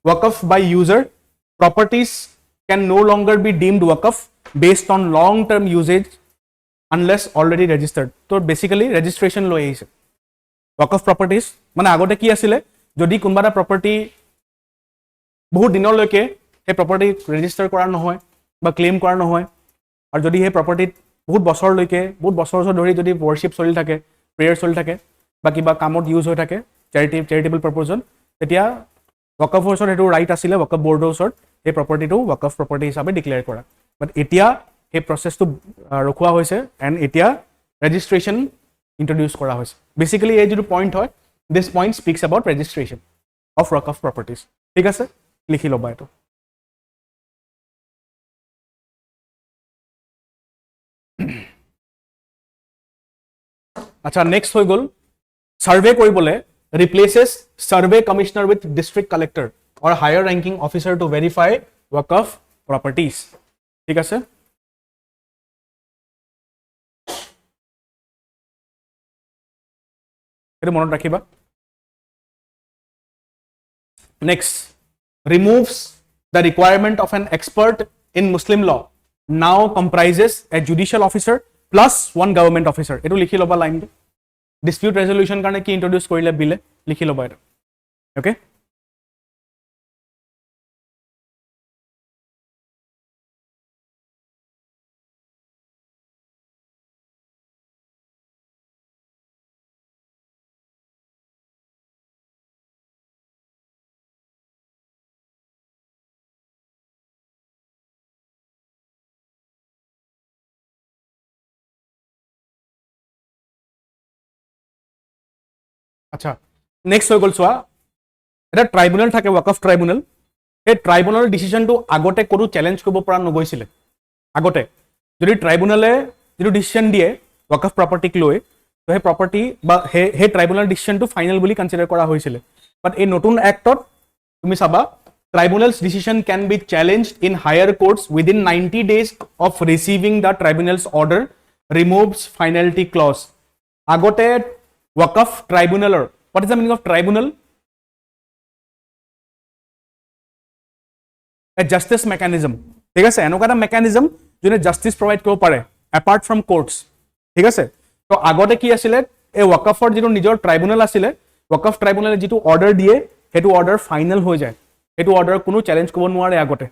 waqf by user. Properties can no longer be deemed waqf based on long term usage unless already registered. So basically registration লৈ আহিছে. Waqf properties মানে আগতে কি আছিল, যদি কোনোবা এটা প্ৰপাৰ্টি বহুত দিনলৈকে সেই প্ৰপাৰ্টি ৰেজিষ্টাৰ কৰা নহয় বা ক্লেইম কৰা নহয়, আৰু যদি সেই প্ৰপাৰ্টিত বহুত বছৰ ধৰি যদি ৱৰ্শ্বিপ চলি থাকে, প্ৰেয়াৰ চলি থাকে বা কিবা কামত ইউজ হৈ থাকে চেৰিটেবল পাৰপজত, তেতিয়া ৱকফৰ ওচৰত সেইটো ৰাইট আছিলে, ৱকফ বৰ্ডৰ ওচৰত সেই প্ৰপাৰ্টিটো ৱকফ প্ৰপাৰ্টি হিচাপে ডিক্লেয়াৰ কৰা। বাট এতিয়া সেই প্ৰচেছটো ৰখোৱা হৈছে এণ্ড এতিয়া ৰেজিষ্ট্ৰেশ্যন ইন্ট্ৰডিউচ কৰা হৈছে। বেচিকেলি এই যিটো পইণ্ট হয়, this point speaks about registration of Waqf properties. ঠিক আছে, লিখি ল'বা এইটো। আচ্ছা, নেক্সট হৈ গ'ল সাৰ্ভে কৰিবলৈ replaces survey commissioner with district collector or higher ranking officer to verify waqf properties. ঠিক আছে, এটো মনত ৰাখিবা। Next, removes the requirement of an expert in Muslim law, now comprises a judicial officer plus one government officer. এটো লিখি ল'বা লাইনটো। ডিসপিউট রেজলিউশন কাৰণে কি ইন্ট্ৰোডিউস কৰিলে বিলে, লিখি ল'বা এটা। ওকে, আচ্ছা নেক্সট হৈ গ'ল চোৱা, এটা ট্ৰাইব্যুনেল থাকে ৱকফ ট্ৰাইব্যুনেল। সেই ট্ৰাইব্যুনেলৰ ডিচিশ্যনটো আগতে কোনো চেলেঞ্জ কৰিব পৰা নগৈছিলে। আগতে যদি ট্ৰাইব্যুনেলে যিটো ডিচিশ্যন দিয়ে ৱকফ প্ৰপাৰ্টিক লৈ, তো সেই প্ৰপাৰ্টি বা সেই ট্ৰাইব্যুনেল ডিচিশ্যনটো ফাইনেল বুলি কনচিডাৰ কৰা হৈছিলে। বাট এই নতুন এক্টত তুমি চাবা, tribunal's decision can be challenged in higher courts within 90 days of receiving the tribunal's order, removes finality clause. আগতে Waqf ট্ৰাইব্যুনেলৰ, what is the meaning of tribunal? A justice mechanism. ঠিক আছে, এনেকুৱা এটা মেকানিজম যোনে জাষ্টিচ প্ৰভাইড কৰিব পাৰে এপাৰ্ট ফ্ৰম কোৰ্টছ। ঠিক আছে, তো আগতে কি আছিলে, এই ৱকফৰ যিটো নিজৰ ট্ৰাইব্যুনেল আছিলে, ৱকফ ট্ৰাইব্যুনেলে যিটো অৰ্ডাৰ দিয়ে সেইটো অৰ্ডাৰ ফাইনেল হৈ যায়, সেইটো অৰ্ডাৰ কোনো চেলেঞ্জ কৰিব নোৱাৰে আগতে।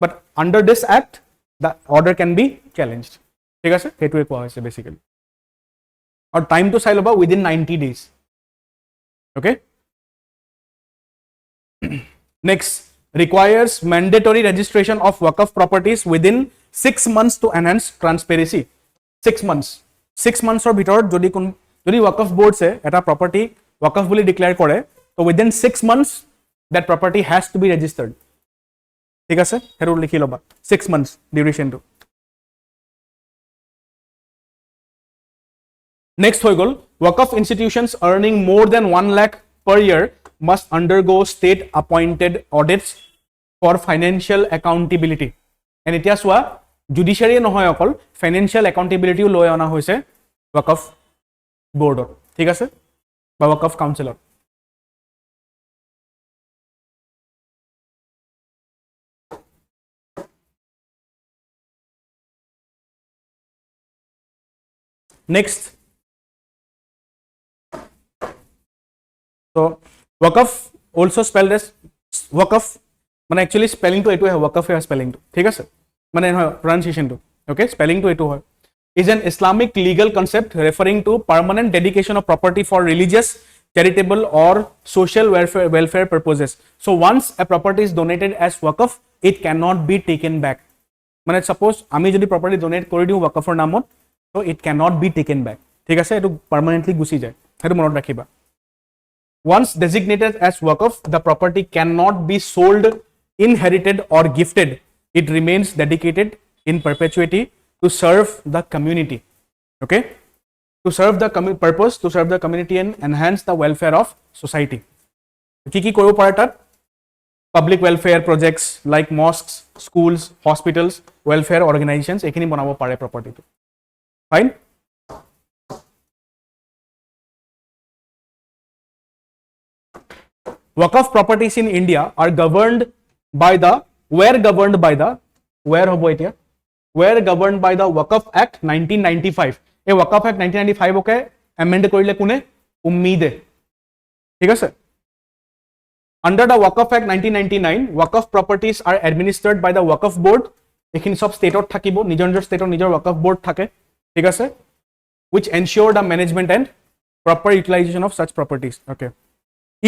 But under this act the order can be challenged. ঠিক আছে, সেইটোৱে কোৱা হৈছে বেচিকেলি। আৰু টাইমটো চাই ল'বা, within 90 days। Okay. Next, requires mandatory registration of waqf properties within 6 months to enhance transparency. 6 months. 6 months or ভিতৰত যদি waqf board se eta property waqf বুলি declare কৰে, so within 6 months that property has to be registered. ঠিক আছে, হেৰু লিখি ল'বা 6 months duration to. Next হৈ গ'ল, waqf institutions earning more than 1 lakh per year must undergo state appointed audits for financial accountability. And এতিয়া চোৱা জুডিচিয়াৰীয়ে নহয় অকল ফাইনেন্সিয়েল একাউণ্টেবিলিটিও লৈ অনা হৈছে ৱাকফ বৰ্ডত, ঠিক আছে, বা ৱাকফ কাউন্সিলত। Next, so waqf also spelled as waqf মানে actually spelling to etu hai waqf hai spelling to, ঠিক আছে, মানে নহয় pronunciation to, okay, spelling to etu হয়, is an Islamic legal concept referring to permanent dedication of property for religious, charitable or social welfare purposes. So once a property is donated as waqf, it cannot be taken back. মানে suppose আমি যদি property donate কৰি দিও waqfৰ নামত, so it cannot be taken back, ঠিক আছে, এটো permanently গুছি যায়, হেতু মনত ৰাখিবা। Once designated as waqf, the property cannot be sold, inherited or gifted. It remains dedicated in perpetuity to serve the community. Okay? To serve the purpose, to serve the community and enhance the welfare of society. Ki koribo pare tat? Public welfare projects like mosques, schools, hospitals, welfare organizations, ekhini banabo pare property to. Fine? Waqf properties in India are governed by the, were governed by the, where hobo etia, were governed by the Waqf Act 1995. A Waqf Act 1995 okay amend korile kune, ummide, ঠিক আছে। Under the Waqf Act 1999, Waqf properties are administered by the Waqf board, ekhini sob state ot thakibo, nijor nijor state ot nijor Waqf board thake, ঠিক আছে, which ensure the management and proper utilization of such properties, okay।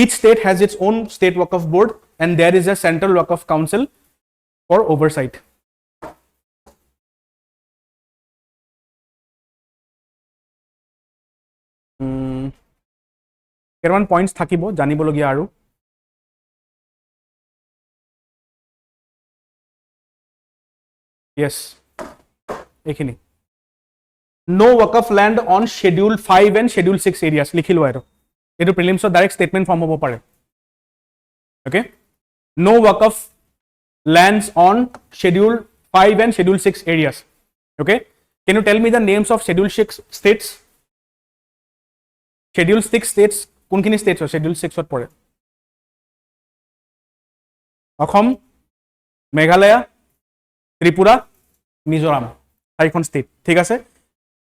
Each state has its own state waqf board and there is a central waqf council for oversight. Kerman points thakibo janibologia aru. Yes, ekhini no waqf land on schedule 5 and schedule 6 areas likhilo aru. Etu prelims direct statement form hobo pare, okay, no waqf lands on schedule 5 and schedule 6 areas, okay। Can you tell me the names of schedule 6 states? Schedule 6 states kunkhini states are schedule 6 ot pore? Assam, Meghalaya, Tripura, Mizoram, haikhon state, ঠিক আছে,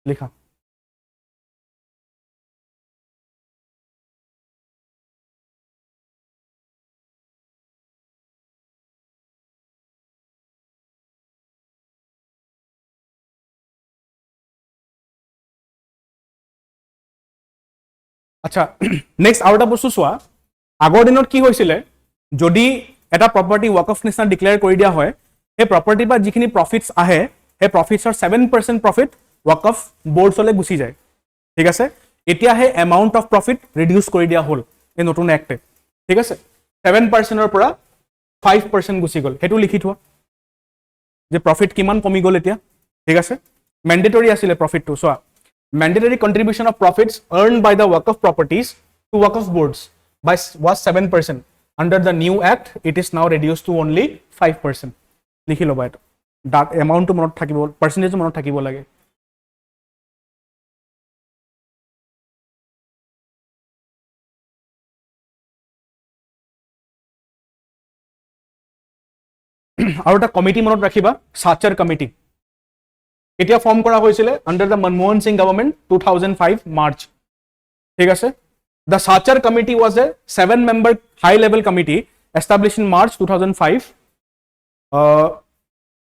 লিখা। আচ্ছা, নেক্সট আৰু এটা বস্তু চোৱা, আগৰ দিনত কি হৈছিলে, যদি এটা প্ৰপাৰ্টি ৱাকফ নিচিনা ডিক্লেয়াৰ কৰি দিয়া হয়, সেই প্ৰপাৰ্টিৰ পৰা যিখিনি প্ৰফিটছ আহে, সেই প্ৰফিটছৰ 7% প্ৰফিট ৱাকফ বৰ্ডছলৈ গুচি যায়, ঠিক আছে। এতিয়া সেই এমাউণ্ট অফ প্ৰফিট ৰিডিউচ কৰি দিয়া হ'ল এই নতুন এক্টে, ঠিক আছে, 7%ৰ পৰা 5% গুচি গ'ল, সেইটো লিখি থোৱা যে প্ৰফিট কিমান কমি গ'ল এতিয়া, ঠিক আছে। মেণ্ডেটৰী আছিলে প্ৰফিটটো, চোৱা, mandatory contribution of profits earned by the waqf properties to waqf boards was 7%. Under the new act, it is now reduced to only 5%. Likhi loba eto. That amount to monot thakibo, percentage to monot thakibo lage. Aru ta committee monot rakhiba, Sachar committee. এতিয়া ফৰ্ম কৰা হৈছিলে under the Manmohan Singh government 2005 March, ঠিক আছে। The Sachar committee was a 7-member high level committee established in March 2005.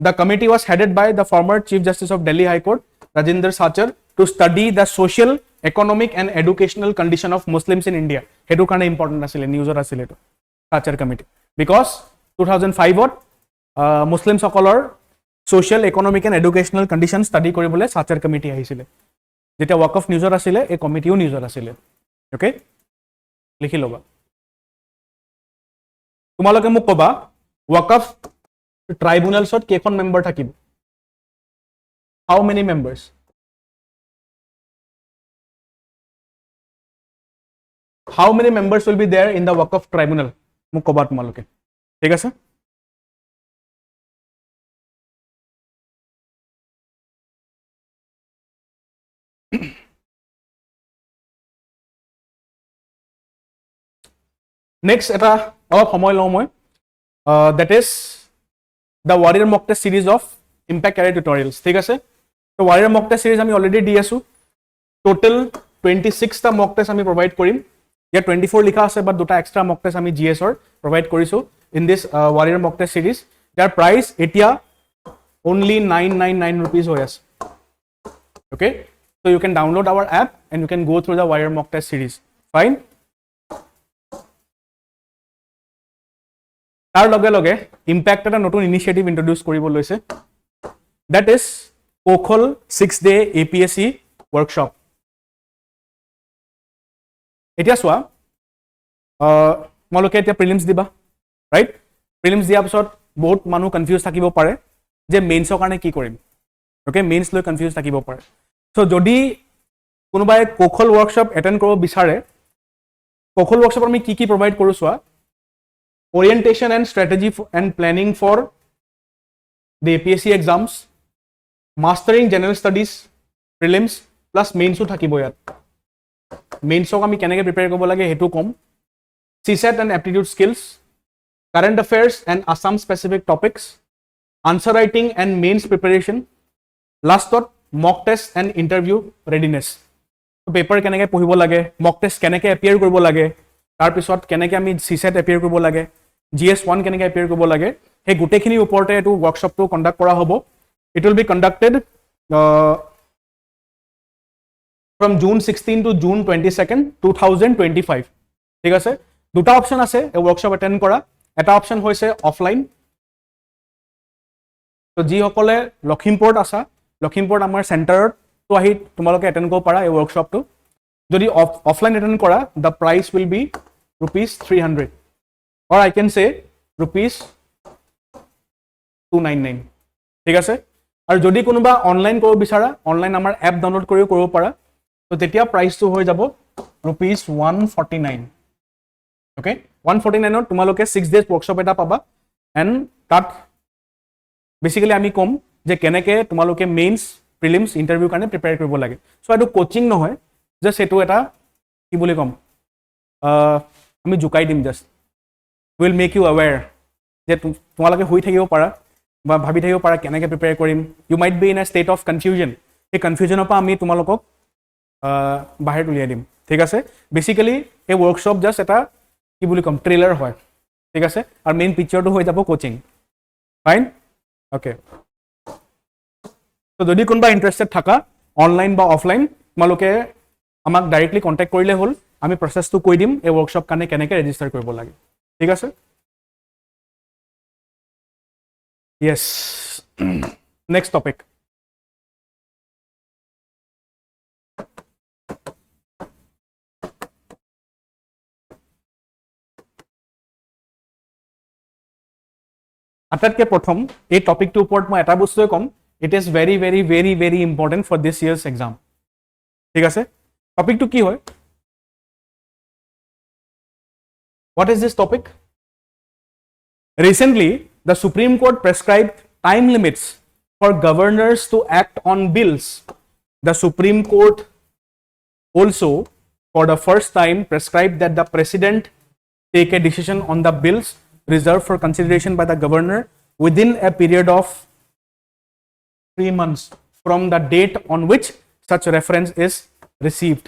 The committee was headed by the former Chief Justice of Delhi High Court, Rajinder Sachar, to study the social, economic and educational condition of Muslims in India. হেতু কাৰণে ইম্পৰ্টেণ্ট আছিলে, নিউজত আছিলে এইটো সাচাৰ কমিটি, বিকজ 2005ত মুছলিম সকলৰ social, economic and educational conditions study কৰিবলৈ সাচাৰ কমিটি আহিছিলে, যেতিয়া ৱাকফ নিউজত আছিলে এই কমিটিও নিউজত আছিলে, ওকে, লিখি ল'বা। তোমালোকে মোক ক'বা ৱাকফ ট্ৰাইব্যুনেলছত কেইখন মেম্বাৰ থাকিব, how many members? How many members will be there in the Waqf tribunal? মোক ক'বা তোমালোকে, ঠিক আছে। নেক্সট এটা অলপ সময় লওঁ মই, that is the warrior mock test series of impact career tutorials, ঠিক আছে? তো warrior mock test series আমি অলৰেডি দি আছো, টোটেল 26টা mock test আমি প্ৰভাইড কৰিম। ইয়াত 24 লিখা আছে, বাট দুটা এক্সট্ৰা mock test আমি GS-ৰ প্ৰভাইড কৰিছো in this warrior mock test series, যাৰ প্ৰাইচ এতিয়া only 999 rupees হৈ আছে। Okay, so you can download our app and you can go through the warrior mock test series, fine? তাৰ লগে লগে ইম্পেক্ট এটা নতুন ইনিচিয়েটিভ ইন্ট্ৰোডিউস কৰিব লৈছে, that is কোখল 6-day APSC workshop। এতিয়া চোৱা, তোমালোকে এতিয়া প্ৰিলিমছ দিবা, ৰাইট? প্ৰিলিমছ দিয়াৰ পিছত বহুত মানুহ কনফিউজ থাকিব পাৰে যে মেইনছৰ কাৰণে কি কৰিম। অ'কে, মেইনছ লৈ কনফিউজ থাকিব পাৰে। চ' যদি কোনোবাই কোখল ৱৰ্কশ্বপ এটেণ্ড কৰিব বিচাৰে, কোখল ৱৰ্কশ্বপত আমি কি কি প্ৰভাইড কৰোঁ চোৱা, orientation and strategy and planning for the APSC exams, mastering general studies prelims plus mains থাকিব ইয়াত। মেইনছক আমি কেনেকৈ প্ৰিপেয়াৰ কৰিব লাগে সেইটো কম, CSAT and aptitude skills, current affairs and Assam-specific topics, answer writing and mains preparation, lastত mock test and interview readiness। Paper কেনেকৈ পঢ়িব লাগে, mock test কেনেকৈ এপিয়াৰ কৰিব লাগে, তাৰপিছত কেনেকৈ আমি CSAT এপিয়াৰ কৰিব লাগে, GS1 কেনেকৈ এপিয়াৰ কৰিব লাগে, সেই গোটেইখিনিৰ ওপৰতে এইটো ৱৰ্কশ্বপটো কণ্ডাক্ট কৰা হ'ব। It will be conducted from June 16 to June 22nd, 2025, ঠিক আছে? দুটা অপশ্যন আছে এই ৱৰ্কশ্বপ এটেণ্ড কৰা। এটা অপশ্যন হৈছে অফলাইন, তো যিসকলে লখিমপুৰত আছা, লখিমপুৰত আমাৰ চেণ্টাৰতো আহি তোমালোকে এটেণ্ড কৰিব পাৰা এই ৱৰ্কশ্বপটো। যদি অফলাইন এটেণ্ড কৰা, the price will be ₹300 or I can say ₹299, ঠিক আছে? আৰু যদি কোনোবা অনলাইন কৰিব বিচাৰা, অনলাইন আমাৰ এপ ডাউনলোড কৰিও কৰিব পাৰা, তো তেতিয়া প্ৰাইচটো হৈ যাব ₹149। অ'কে, 149ত তোমালোকে 6 days ৱৰ্কশ্বপ এটা পাবা। এণ্ড তাত বেচিকেলি আমি ক'ম যে কেনেকৈ তোমালোকে মেইনছ প্ৰিলিমছ ইণ্টাৰভিউৰ কাৰণে প্ৰিপেয়াৰ কৰিব লাগে। চ' এইটো কোচিং নহয়, জাষ্ট এইটো এটা কি বুলি ক'ম, আমি জোকাই দিম, জাষ্ট উইল মেক ইউ আৱেৰ যে তোমালোকে শুই থাকিব পাৰা বা ভাবি থাকিব পাৰা কেনেকৈ প্ৰিপেয়াৰ কৰিম। You might be in a state of confusion, সেই কনফিউজনৰ পৰা আমি তোমালোকক বাহিৰত উলিয়াই দিম, ঠিক আছে? বেচিকেলি এই ৱৰ্কশ্বপ জাষ্ট এটা কি বুলি ক'ম, ট্ৰেইলাৰ হয়, ঠিক আছে? আৰু মেইন পিকচাৰটো হৈ যাব কোচিং, ফাইন? অ'কে, তো যদি কোনোবা ইণ্টাৰেষ্টেড থাকা অনলাইন বা অফলাইন, তোমালোকে আমাক ডাইৰেক্টলি কণ্টেক্ট কৰিলে হ'ল, আমি প্ৰচেছটো কৈ দিম এই ৱৰ্কশ্বপ কাৰণে কেনেকৈ ৰেজিষ্টাৰ কৰিব লাগে, ঠিক আছে? Yes, next topic. আটাইতকৈ প্ৰথম এই টপিকটোৰ ওপৰত মই এটা বস্তুৱে ক'ম, it is very very very very important for this years exam, ঠিক আছে? টপিকটো কি হয়? What is this topic? Recently, the Supreme Court prescribed time limits for governors to act on bills. The Supreme Court also, for the first time, prescribed that the President take a decision on the bills reserved for consideration by the governor within a period of 3 months from the date on which such reference is received.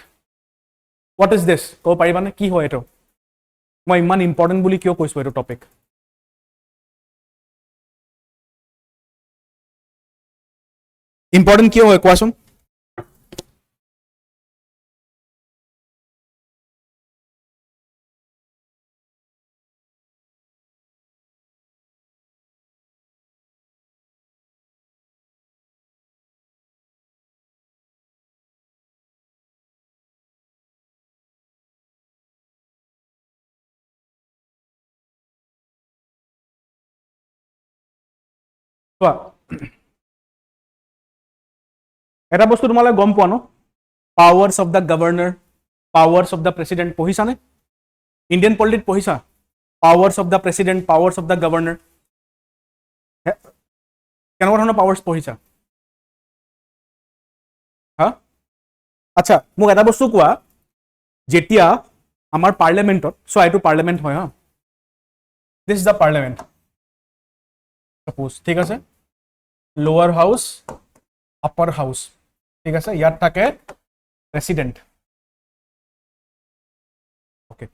What is this? ক'ব পাৰিবানে কি হয় এইটো? মই ইমান ইম্পৰ্টেণ্ট বুলি কিয় কৈছোঁ এইটো টপিক? ইম্পৰ্টেণ্ট কিয় হয় কোৱাচোন? চোৱা, এটা বস্তু তোমালোকে গম পোৱা ন, powers of the governor, powers of the president পঢ়িছানে? ইণ্ডিয়ান পলিটিত পঢ়িছা? Powers of the president, powers of the governor, কেনেকুৱা ধৰণৰ পাৱাৰ্ছ পঢ়িছা? হা? আচ্ছা মোক এটা বস্তু কোৱা যেতিয়া আমাৰ পাৰ্লিয়ামেন্টত সো এইটো পাৰ্লিয়ামেন্ট হয় হা this is the parliament suppose ঠিক আছে লোৱাৰ হাউস আপাৰ হাউস ঠিক আছে ইয়াত থাকে প্ৰেসিডেন্ট ওকে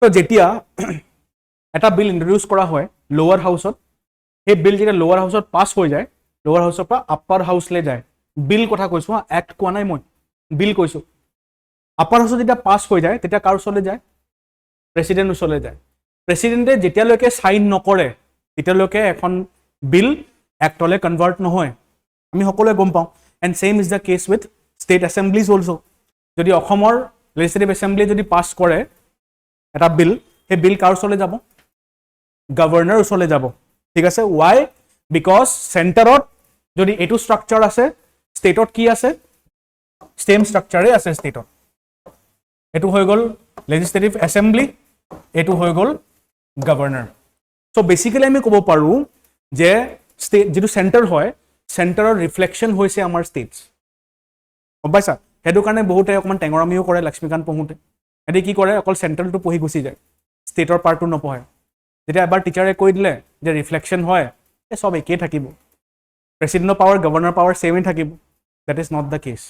তো যেতিয়া এটা বিল ইন্ট্ৰোডিউস কৰা হয় লোৱাৰ হাউসত সেই বিল যেতিয়া লোৱাৰ হাউসত পাস হৈ যায় লোৱাৰ হাউসৰ পৰা আপাৰ হাউসলৈ যায় বিল কথা কৈছো হা এক্ট কোৱা নাই মই বিল কৈছো আপাৰ হাউসত যেতিয়া পাস হৈ যায় তেতিয়া কাৰ ওচৰলৈ যায় প্ৰেসিডেন্ট ওচৰলৈ যায় প্ৰেসিডেন্টে যেতিয়ালৈকে সাইন নকৰে তেতিয়ালৈকে এখন বিল এক্টলে কনভাৰ্ট নহয় আমি সকলোৱে গম পাওঁ and same is the case with state assemblies also যদি অসমৰ লেজিসলেটিভ এছেম্বলি যদি পাস কৰে এটা বিল সেই বিল কাৰ ওচৰলৈ যাব গভৰ্ণৰ ওচৰলৈ যাব ঠিক আছে ওয়াই বিকজ সেন্টাৰত যদি এটো স্ট্ৰাকচাৰ আছে ষ্টেটত কি আছে সেম স্ট্ৰাকচাৰে আছে ষ্টেটত এটো হৈ গল লেজিসলেটিভ এছেম্বলি এটো হৈ গল গভৰ্ণৰ সো বেসিক্যালি আমি ক'ব পাৰো যে ষ্টেট যেটো সেন্টাৰ হয় সেন্টাৰৰ ৰিফ্লেকশন হৈছে আমাৰ ষ্টেটছ গম পাইছা হেতু কাৰণে বহুতে অকমান টেঙৰামিও কৰে লক্ষ্মীকান্ত পঢ়োতে এদি কি কৰে অকল সেন্ট্ৰেলটো পঢ়ি গুচি যায় ষ্টেটৰ পাৰ্টটো নপঢ়ে যেতিয়া এবাৰ টিচাৰে কৈ দিলে যে ৰিফ্লেকশন হয় এ সব একেই থাকিব প্ৰেসিডেন্টৰ পাৱাৰ গভৰ্ণৰ পাৱাৰ সেমই থাকিব that is not the case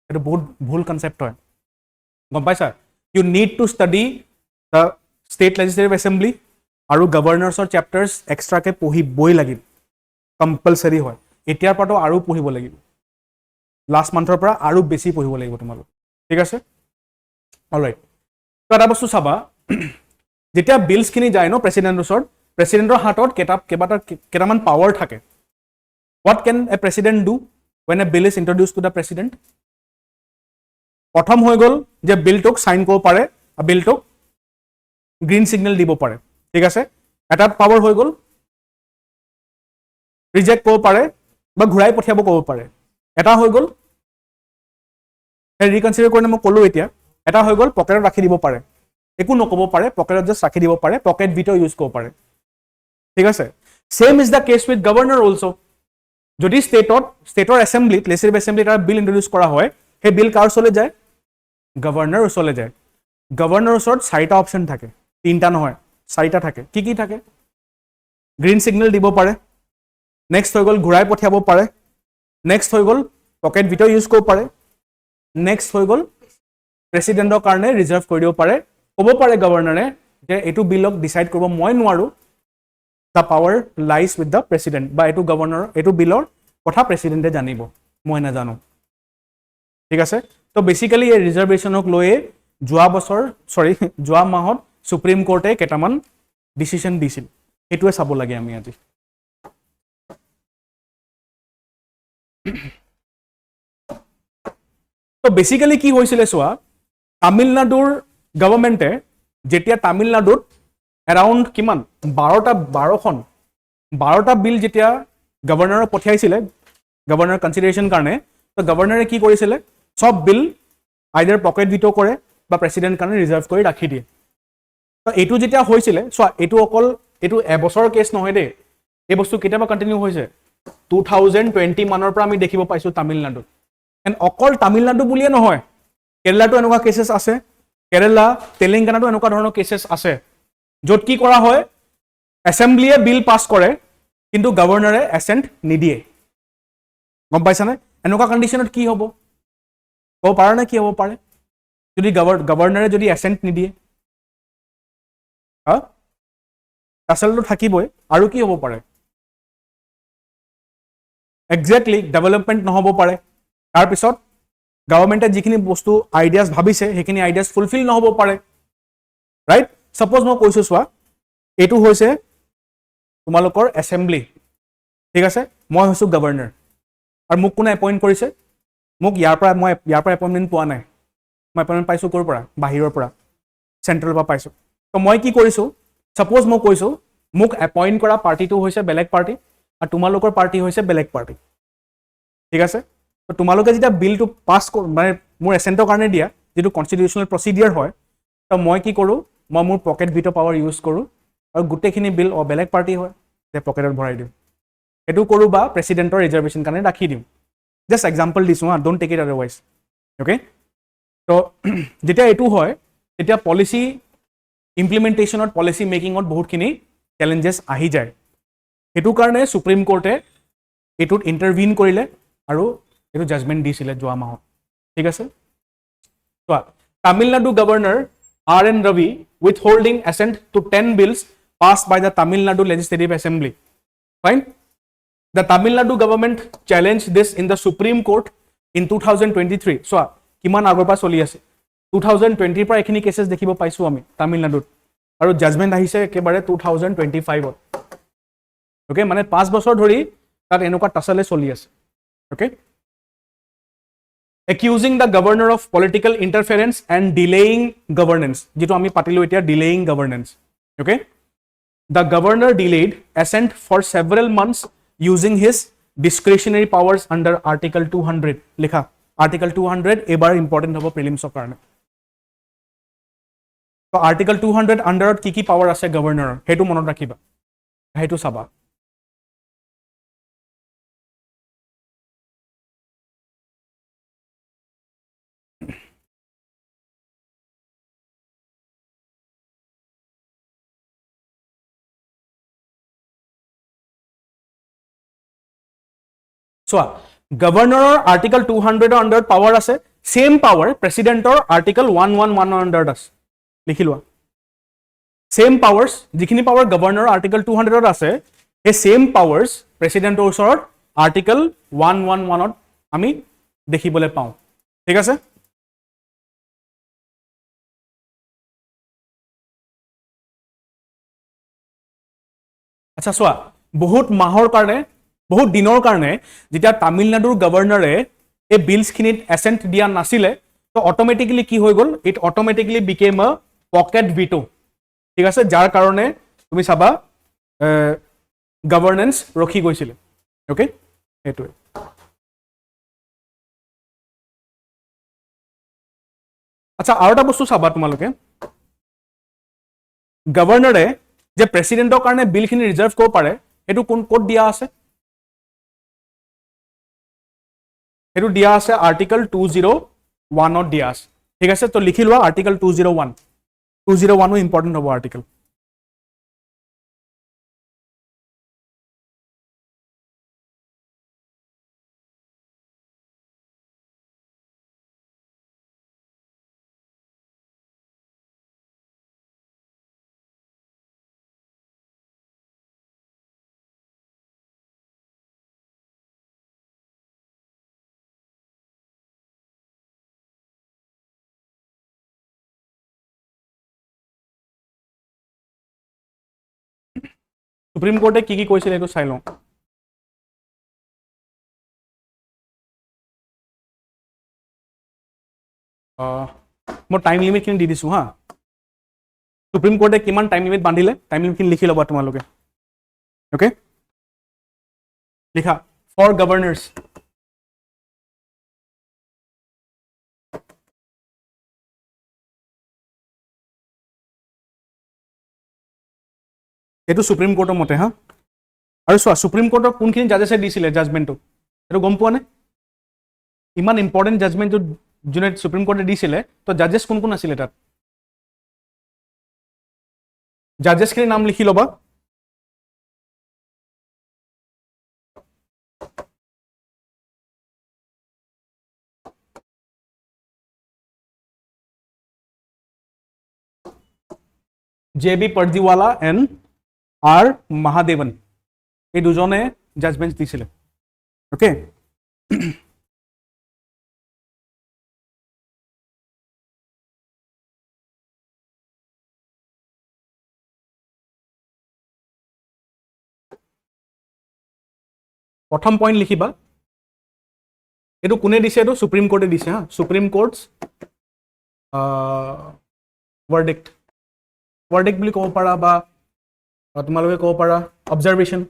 এটো বহুত ভুল কনসেপ্ট হয় গম পাইছা you need to study the state legislative assembly আৰু গভৰ্ণৰ্ছৰ চেপ্টাৰ্ছ এক্সট্ৰাকে পঢ়িবই লাগিব কম্পালসৰি হয় এতিয়াৰ পৰাটো আৰু পঢ়িব লাগিব লাষ্ট মান্থৰ পৰা আৰু বেছি পঢ়িব লাগিব তোমালোক ঠিক আছে অলৰাইট তো এটা বস্তু চাবা যেতিয়া বিলছ খিনি যায় ন প্ৰেসিডেন্টৰ ওচৰত প্ৰেসিডেন্টৰ হাতত কেটামান পাৱাৰ থাকে what can a president do when a bill is introduced to the president প্ৰথম হৈ গল যে বিলটোক সাইন কৰিব পাৰে আৰু বিলটোক গ্ৰীন সিগন্যাল দিব পাৰে ঠিক আছে এটা পাৱাৰ হৈ গল ৰিজেক্ট কৰিব পাৰে বা ঘূৰাই পঠিয়াব ক'ব পাৰে এটা হৈ গল ৰিকনসিডাৰ কৰি মই ক'লো এতিয়া এটা হৈ গল পকেটত ৰাখি দিব পাৰে একো নক'ব পাৰে পকেটত জাস্ট ৰাখি দিব পাৰে পকেট ভিটো ইউজ কৰিব পাৰে ঠিক আছে same is the case with governor also যদি ষ্টেটৰ এছেম্বলিত লেজিসলেটিভ এছেম্বলিত এটা বিল ইন্ট্ৰোডিউস কৰা হয় সেই বিল কাৰ ওচৰলৈ যায় গভৰ্ণৰ ওচৰলৈ যায় গভৰ্ণৰ ওচৰত চাৰিটা অপচন থাকে তিনটা নহয় চাৰিটা থাকে কি থাকে গ্ৰীন সিগন্যাল দিব পাৰে নেক্সট হৈ গল ঘূৰাই পঠিয়াব পাৰে নেক্সট হৈ গল পকেট ভিটো ইউজ কৰিব পাৰে নেক্সট হৈ গল প্ৰেসিডেন্টৰ কাৰণে ৰিজাৰ্ভ কৰি দিব পাৰে ক'ব পাৰে গভৰ্ণৰে যে এইটো বিলক ডিসাইড কৰিব মই নোৱাৰো the power lies with the president বা এটো গভৰ্ণৰ এটো বিলৰ কথা প্ৰেসিডেন্টে জানিব মই না জানো ঠিক আছে তো বেসিক্যালি এই ৰিজাৰ্ভেশনক লৈ যোৱা মাহত সুপ্ৰিম কোৰ্টে কেটামান ডিসিশন দিছিল এটোৱে চাব লাগে আমি আজি তো বেসিক্যালি কি হৈছিল সোৱা তামিলনাডুৰ গভৰ্ণমেন্টে যেতিয়া তামিলনাডুত এৰাউণ্ড কিমান 12টা বিল যেতিয়া গভৰ্ণৰক পঠিয়াইছিলে গভৰ্ণৰ কনসিডাৰেশন কাৰণে তো গভৰ্ণৰে কি কৰিছিলে সব বিল আইদাৰ পকেট ভিটো কৰে বা প্ৰেসিডেন্ট কাৰণে ৰিজাৰ্ভ কৰি ৰাখি দিয়ে তো এইটো যেতিয়া হৈছিলে সো এইটো এবছৰৰ কেছ নহয় দে এই বস্তু কেতিয়াবা কন্টিনিউ হৈছে 2020 মানৰ পৰা আমি দেখিব পাইছো তামিলনাডুত এণ্ড অকল তামিলনাডু বুলিয়ে নহয় কেৰালাটো এনেকুৱা কেसेছ আছে কেৰালা তেলেংগানাটো এনেকুৱা ধৰণৰ কেছেছ আছে য'ত কি কৰা হয় এছেম্বলিয়ে বিল পাছ কৰে কিন্তু গভৰ্ণৰে এছেন্ট নিদিয়ে গম পাইছানে এনেকুৱা কণ্ডিশ্যনত কি হ'ব ক'ব পাৰা নে কি হ'ব পাৰে যদি গভৰ্ণৰে যদি এছেন্ট নিদিয়ে আচলটো থাকিবই আৰু কি হ'ব পাৰে এক্স্যাক্টলি ডেভেলপমেন্ট নহ'ব পাৰে তাৰ পিছত গভৰ্ণমেন্টে যিখিনি বস্তু আইডিয়াছ ভাবিছে সেইখিনি আইডিয়াছ ফুলফিল নহ'ব পাৰে ৰাইট সাপোজ মই কৈছো চোৱা এটো হৈছে তোমালোকৰ এছেম্বলি ঠিক আছে মই হৈছো গভৰ্ণৰ আৰু মোক কোনে এপইন্ট কৰিছে মোক ইয়াৰ পৰা এপইন্টমেন্ট পোৱা নাই মই এপইন্টমেন্ট পাইছো ক'ৰ পৰা বাহিৰৰ পৰা সেন্ট্ৰেলৰ পৰা পাইছো তো মই কি কৰিছো সাপোজ মই কৈছো মোক এপইন্ট কৰা পাৰ্টিটো হৈছে বেলেগ পাৰ্টি আৰু তোমালোকৰ পাৰ্টি হৈছে বেলেগ পাৰ্টি ঠিক আছে তো তোমালোকে যেতিয়া বিলটো পাস মানে মোৰ এছেন্টৰ কাৰণে দিয়া যেটো কনস্টিটিউশনাল প্ৰসিডিউৰ হয় তো মই কি কৰো মই মোৰ পকেট ভিটো পাৱাৰ ইউজ কৰো আৰু গুটেখিনি বিল বেলেগ পাৰ্টি হয় যে পকেটত ভৰাই দিওঁ এটো কৰো বা প্ৰেসিডেন্টৰ ৰিজাৰ্ভেশন কাৰণে ৰাখি দিওঁ জাস্ট এক্সাম্পল দিছো don't take it otherwise okay তো যেতিয়া এইটো হয় তেতিয়া পলিচি ইমপ্লিমেণ্টেশ্যনত পলিচি মেকিঙত বহুতখিনি চেলেঞ্জেছ আহি যায় সেইটো কাৰণে সুপ্ৰিম কোৰ্টে এইটোত ইণ্টাৰভিন কৰিলে আৰু এইটো জাজমেণ্ট দিছিলে যোৱা মাহত ঠিক আছে চোৱা Tamil Nadu governor R.N. Ravi withholding assent to 10 bills passed by the Tamil Nadu Legislative Assembly. Fine. The Tamil Nadu government challenged this in the Supreme Court in 2023. So, kiman agor pa choli ase. 2020 পৰা এখিনি কেसेस দেখিব পাইছো আমি তামিলনাডুত আৰু জাজমেন্ট আহিছে একেবাৰে 2025 ত ওকে মানে 5 বছৰ ধৰি তাত এনেকুৱা টাছলে চলি আছে okay accusing the governor of political interference and delaying governance যেটো আমি পাতিলো এতিয়া delaying governance okay the governor delayed assent for several months using his discretionary powers under article 200 লিখা article 200 এবাৰ ইম্পৰ্টেন্ট হ'ব প্ৰিলিমছৰ কাৰণে তো article 200 আন্ডাৰত কি পাৱাৰ আছে গভৰ্ণৰৰ হেতু মনত ৰাখিবা হেতু চাবা চোৱা গভৰ্ণৰৰ আৰ্টিকল 200 আন্ডাৰত পাৱাৰ আছে সেম পাৱাৰ প্ৰেসিডেন্টৰ আৰ্টিকল 111 আন্ডাৰত আছে লিখি লোৱা সেম পাৱাৰ্স যিখিনি পাৱাৰ গভৰ্ণৰৰ আৰ্টিকল 200 আছে এই সেম পাৱাৰ্স প্ৰেসিডেন্টৰ ওচৰত আৰ্টিকল 111 ত আমি দেখিবলৈ পাওঁ ঠিক আছে আচ্ছা চোৱা বহুত মাহৰ কাৰণে বহুত দিনৰ কাৰণে যেতিয়া তামিলনাডুৰ গভৰ্ণৰে এই বিলছখিনিত এসেন্ট দিয়া নাছিলে তো অটোমেটিক্যালি কি হৈ গল it automatically became a pocket veto ঠিক আছে যাৰ কাৰণে তুমি চাবা গভৰ্নেন্স ৰখি গৈছিল ওকে এটোৱে আচ্ছা আৰু এটা বস্তু চাবা তোমালোকে গভৰ্ণৰে যে প্ৰেসিডেন্টৰ কাৰণে বিলখিনি ৰিজাৰ্ভ কৰিব পাৰে এটো কোন কোড দিয়া আছে এটো দিয়া আছে আৰ্টিকল 201 ত দিয়া আছে ঠিক আছে তো লিখি লোৱা আৰ্টিকল 201 ও ইম্পৰ্টেন্ট হ'ব আৰ্টিকল সুপ্ৰিম কোৰ্টে কি কৈছিল এটো চাই লওঁ মই টাইম লিমিট খিনি দি দিছো হা সুপ্ৰিম কোৰ্টে কিমান টাইম লিমিট বান্ধিলে টাইম লিমিট খিনি লিখি ল'বা তোমালোকে ওকে লিখা ফৰ গভৰ্ণৰ্ছ এটো সুপ্ৰিম কোৰ্টৰ মতে হা আৰু চোৱা সুপ্ৰিম কোৰ্টৰ কোনখিনি জাজেছে দিছিলে জাজমেন্টটো এটো গম পোৱা নে ইমান ইম্পৰ্টেন্ট জাজমেন্টটো যোনে সুপ্ৰিম কোৰ্টে দিছিলে তো জাজেছ কোন কোন আছিলে তাত জাজেছখিনিৰ নাম লিখি ল'বা JB Pardiwala and R Mahadevan এই দুজনে জাজমেন্ট দিছিলে ওকে প্ৰথম পইণ্ট লিখিবা এটো কোনে দিছে এটো সুপ্ৰিম কোৰ্টে দিছে হা সুপ্ৰিম কোৰ্টছ ভাৰ্ডিক্ট ভাৰ্ডিক্ট বুলি ক'ব পাৰা বা তোমালোকে ক'ব পাৰা অবজাৰভেশ্যন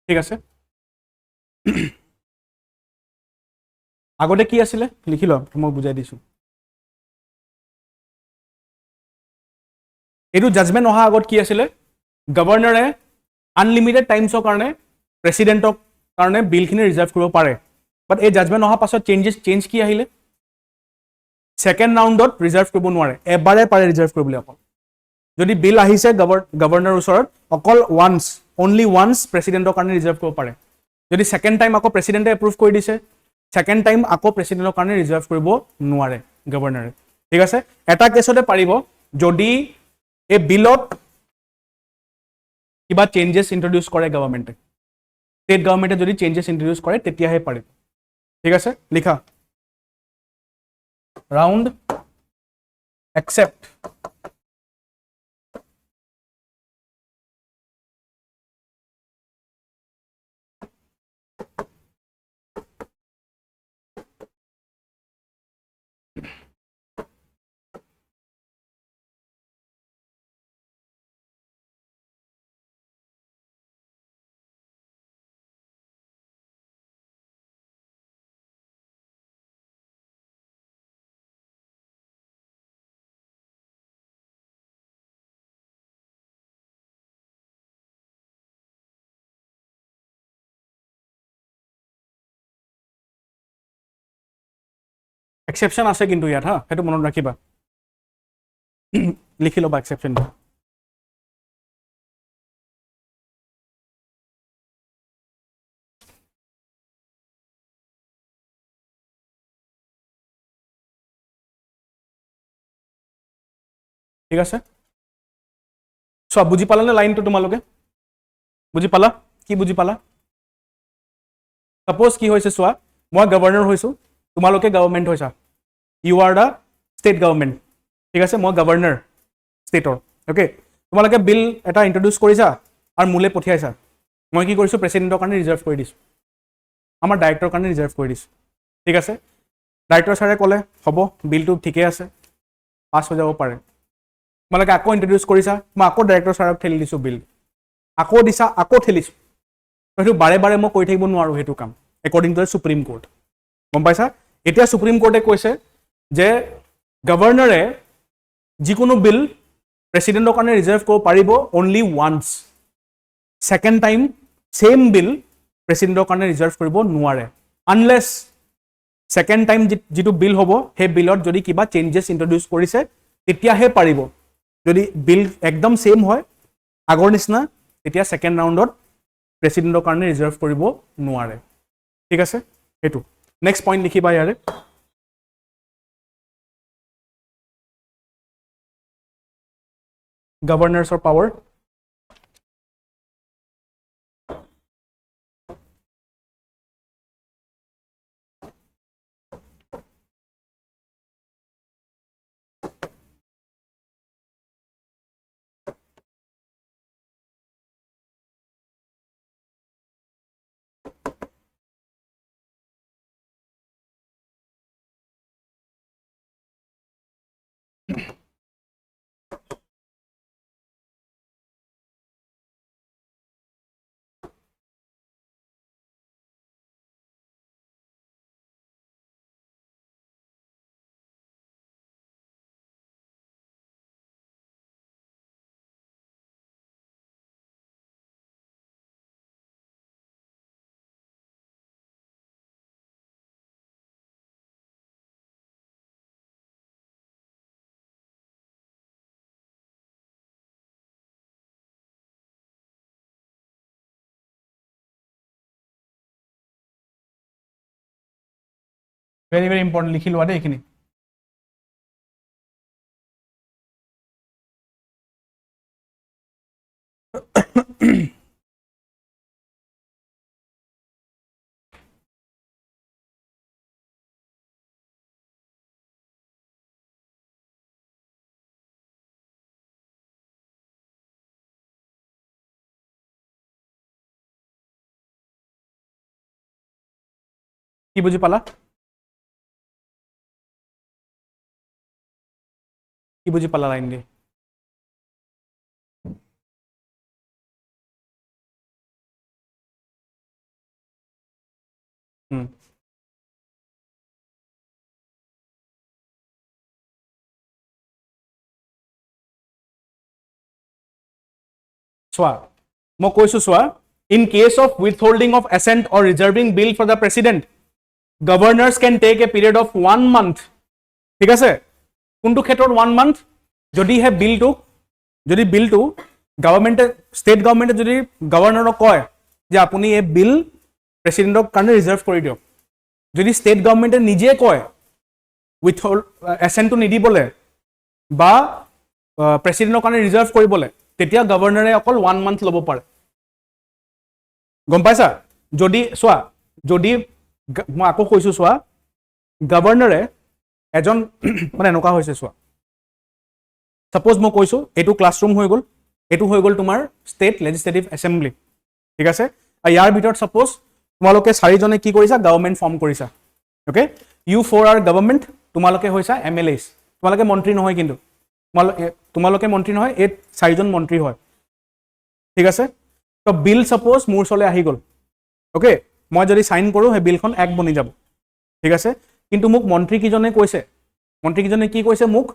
ঠিক আছে আগতে কি আছিলে লিখি ল মই বুজাই দিছো এইটো জাজমেন্ট অহা আগত কি আছিলে গভৰ্ণৰে আনলিমিটেড টাইমছৰ কাৰণে প্ৰেসিডেন্টক কাৰণে বিলখিনি ৰিজাৰ্ভ কৰিব পাৰে বাট এই জাজমেন্ট অহা পাছত চেঞ্জ কি আহিলে সেকেন্ড ৰাউণ্ডত ৰিজাৰ্ভ কৰিব নোৱাৰে এবাৰে পাৰে ৰিজাৰ্ভ কৰিবলৈ অকল যদি বিল আহিছে গভৰ্ণৰ ওচৰত অকল ওয়ান্স অনলি ওয়ান্স প্ৰেসিডেন্টৰ কাৰণে ৰিজাৰ্ভ কৰিব পাৰে যদি সেকেন্ড টাইম আকৌ প্ৰেসিডেন্টে এপ্ৰুভ কৰি দিছে সেকেন্ড টাইম আকৌ প্ৰেসিডেন্টৰ কাৰণে ৰিজাৰ্ভ কৰিব নোৱাৰে গভৰ্ণৰে ঠিক আছে এটা কেছতে পাৰিব যদি এই বিলত কিবা চেঞ্জেছ ইন্ট্ৰোডিউস কৰে গভৰ্ণমেন্টে স্টেট গভৰ্ণমেন্টে যদি চেঞ্জেছ ইন্ট্ৰোডিউস কৰে তেতিয়াহে পাৰিব ঠিক আছে লিখা ৰাউণ্ড একসেপ্ট এক্সেপশন আছে কিন্তু ইয়াত হা সেইটো মনত ৰাখিবা লিখি ল'বা এক্সেপশন ঠিক আছে সব বুজি পালানে লাইনটো তোমালোকে বুজি পালা কি বুজি পালা সাপোজ কি হৈছে চোৱা মই গভৰ্ণৰ হৈছো তোমালোকে গভৰ্ণমেন্ট হৈছা ইউ আৰ দা ষ্টেট গভৰ্ণমেন্ট ঠিক আছে মই গভৰ্ণৰ ষ্টেটৰ ওকে তোমালোকে বিল এটা ইন্ট্ৰোডিউস কৰিছা আৰু মুলে পঠিয়াইছা মই কি কৰিছো প্ৰেসিডেন্টৰ কাৰণে ৰিজাৰ্ভ কৰি দিছো আমাৰ ডাইৰেক্টৰৰ কাৰণে ৰিজাৰ্ভ কৰি দিছো ঠিক আছে ডাইৰেক্টৰ ছাৰে ক'লে হ'ব বিলটো ঠিকে আছে পাছ হৈ যাব পাৰে তোমালোকে আকৌ ইন্ট্ৰোডিউস কৰিছা মই আকৌ ডাইৰেক্টৰ ছাৰক ঠেলি দিছো বিল আকৌ দিছা আকৌ ঠেলিছো সেইটো বাৰে বাৰে মই কৰি থাকিব নোৱাৰো সেইটো কাম একৰ্ডিং টু সুপ্ৰিম কোৰ্ট গম পাইছা এতিয়া সুপ্ৰিম কোৰ্টে কৈছে যে গভৰ্ণৰে যিকোনো বিল প্ৰেসিডেন্টৰ কাৰণে ৰিজাৰ্ভ কৰিব পাৰিব only once second time same bill প্ৰেসিডেন্টৰ কাৰণে ৰিজাৰ্ভ কৰিব নোৱাৰে আনলেছ সেকেন্ড টাইম যিটো বিল হ'ব সেই বিলত যদি কিবা চেঞ্জেছ ইন্ট্ৰোডিউস কৰিছে তেতিয়াহে পাৰিব যদি বিল একদম সেম হয় আগৰ নিচিনা তেতিয়া সেকেন্ড ৰাউণ্ডত প্ৰেসিডেন্টৰ কাৰণে ৰিজাৰ্ভ কৰিব নোৱাৰে ঠিক আছে হেতু নেক্সট পইণ্ট লিখিবা ইয়াৰে গভৰ্ণৰ্ছৰ পাৱাৰ ভেৰি ভেৰি ইম্পৰ্টেণ্ট লিখি লোৱা দেই এইখিনি কি বুজি পালা কি বুজি পালা লাইন দি চোৱা মই কৈছো চোৱা in case of withholding of assent or reserving bill for the president governors can take a period of 1 month ঠিক আছে কোনটো ক্ষেত্ৰত 1 month যদি হে বিলটো গভৰ্ণমেণ্টে ষ্টেট গভৰ্ণমেণ্টে যদি গভৰ্ণৰক কয় যে আপুনি এই বিল প্ৰেসিডেন্টৰ কাৰণে ৰিজাৰ্ভ কৰি দিয়ক যদি ষ্টেট গভৰ্ণমেণ্টে নিজে কয় উইথহোল্ড এসেন্টটো নিদিবলে বা প্ৰেসিডেন্টৰ কাৰণে ৰিজাৰ্ভ কৰিবলে তেতিয়া গভৰ্ণৰে অকল 1 month ল'ব পাৰে গম পাইছা যদি সোৱা যদি মই আকৌ কৈছো সোৱা গভৰ্ণৰে এজন মানে এনেকুৱা হৈছে সোৱা সাপোজ মই কৈছো এটো ক্লাছৰুম হৈ গল এটো হৈ গল তোমাৰ ষ্টেট লেজিসলেটিভ এসেম্বলি ঠিক আছে আৰু ইয়াৰ ভিতৰত সাপোজ তোমালোকে চাৰিজনে কি কৰিছা গভৰ্ণমেণ্ট ফৰ্ম কৰিছা okay you four are government তোমালোকে হৈছা এমএলএছ তোমালোকে মন্ত্ৰী নহয় কিন্তু তোমালোকে মন্ত্ৰী নহয় এই চাৰিজন মন্ত্ৰী হয় ঠিক আছে তো বিল সাপোজ মোৰ চলে আহি গল ওকে মই যদি সাইন কৰো হে বিলখন এক বনি যাব ঠিক আছে কিন্তু মোক মন্ত্ৰী কিজনে কি কৈছে মোক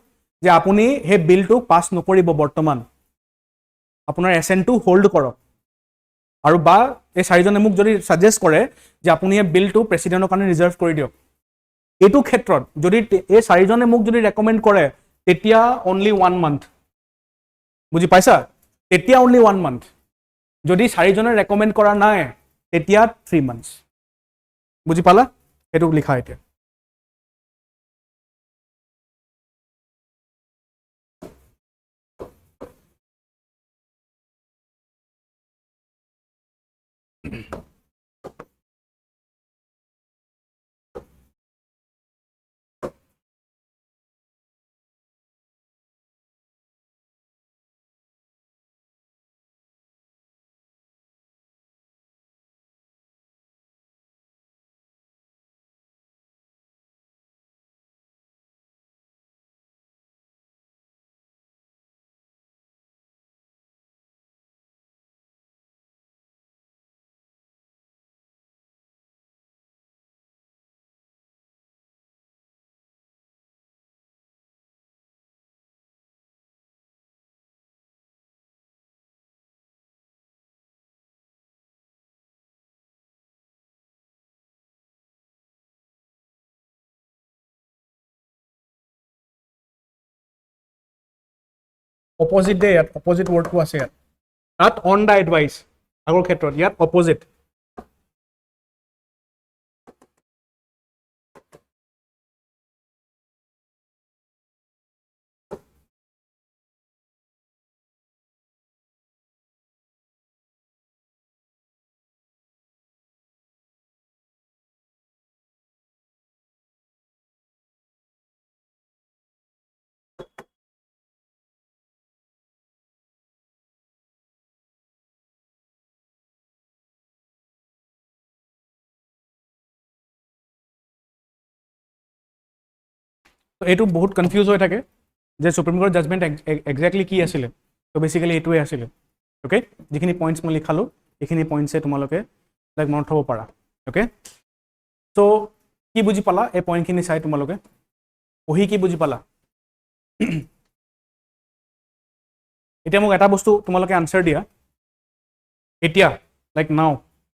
যে আপুনি হে বিলটো পাস নকৰিব বৰ্তমান আপোনাৰ এসেন্টটো হোল্ড কৰক আৰু বা এই চাৰিজনে মোক যদি সাজেষ্ট কৰে যে আপুনি এই বিলটো প্ৰেসিডেন্টৰ কাৰণে ৰিজাৰ্ভ কৰি দিয়ক এটো ক্ষেত্ৰত যদি এই চাৰিজনে মোক যদি ৰেকমেন্ড কৰে তেতিয়া only 1 month বুজি পাইছা তেতিয়া only 1 month যদি চাৰিজনে ৰেকমেন্ড কৰা নাই তেতিয়া 3 months বুজি পালা এটো লিখা এতিয়া opposite day at opposite word to আছে at on the advice আগৰ ক্ষেত্ৰত ইয়াত opposite এটো বহুত কনফিউজ হৈ থাকে যে সুপ্ৰিম কোৰ্ট জাজমেন্ট এক্স্যাক্টলি কি আছিল তো বেসিক্যালি এটোই আছিল ওকে যিখিনি পয়েন্টস মই লিখালো এইখিনি পয়েন্টসে তোমালোকে লাইক মনত থব পাৰা ওকে সো কি বুজি পালা এই পয়েন্টখিনি চাই তোমালোকে ওহি কি বুজি পালা এতিয়া মোক এটা বস্তু তোমালোকে আনসাৰ দিয়া এতিয়া like now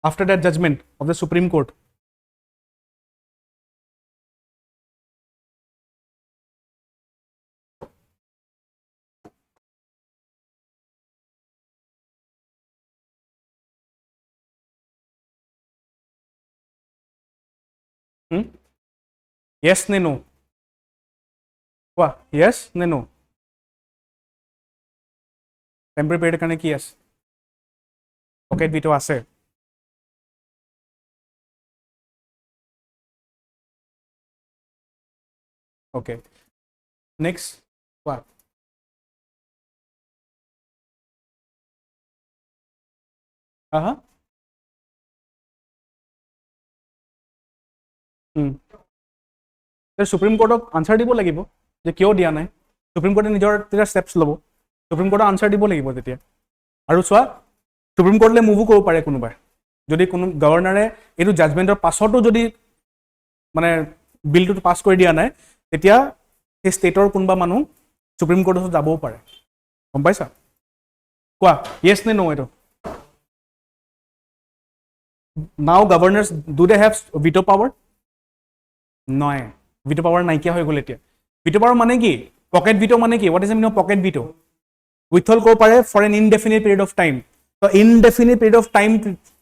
after that judgement of the Supreme Court yes নে no কোৱা yes নে no টেম্পৰেৰী পিৰিয়ড কাৰণে কি আছে পকেট ভিটো আছে ওকে নেক্সট কোৱা আহা সুপ্ৰিম কোৰ্টক আনসাৰ দিব লাগিব যে কিয় দিয়া নাই সুপ্ৰিম কোৰ্টে নিজৰ তেতিয়া ষ্টেপছ ল'ব সুপ্ৰিম কোৰ্টক আনসাৰ দিব লাগিব তেতিয়া আৰু চোৱা সুপ্ৰিম কোৰ্টলে মুভো কৰিব পাৰে কোনোবাই যদি কোনো গভৰ্ণৰে এইটো জাজমেণ্টৰ পাছতো যদি মানে বিলটো পাছ কৰি দিয়া নাই তেতিয়া সেই ষ্টেটৰ কোনোবা মানুহ সুপ্ৰিম কোৰ্টত যাবও পাৰে গম পাইছা কোৱা য়েছ নে নো এইটো নাও গভৰ্ণৰ্ছ ডু দে হেভ ভিটো পাৱাৰ নহয় ভিটো পাৱাৰ নাইকিয়া হৈ গ'ল এতিয়া ভিটো পাৱাৰ মানে কি পকেট ভিটো মানে কি what is mean of pocket veto withhold কৰিব পাৰে for an indefinite period of time তো ইনডেফিনিট পিৰিয়ড অফ টাইম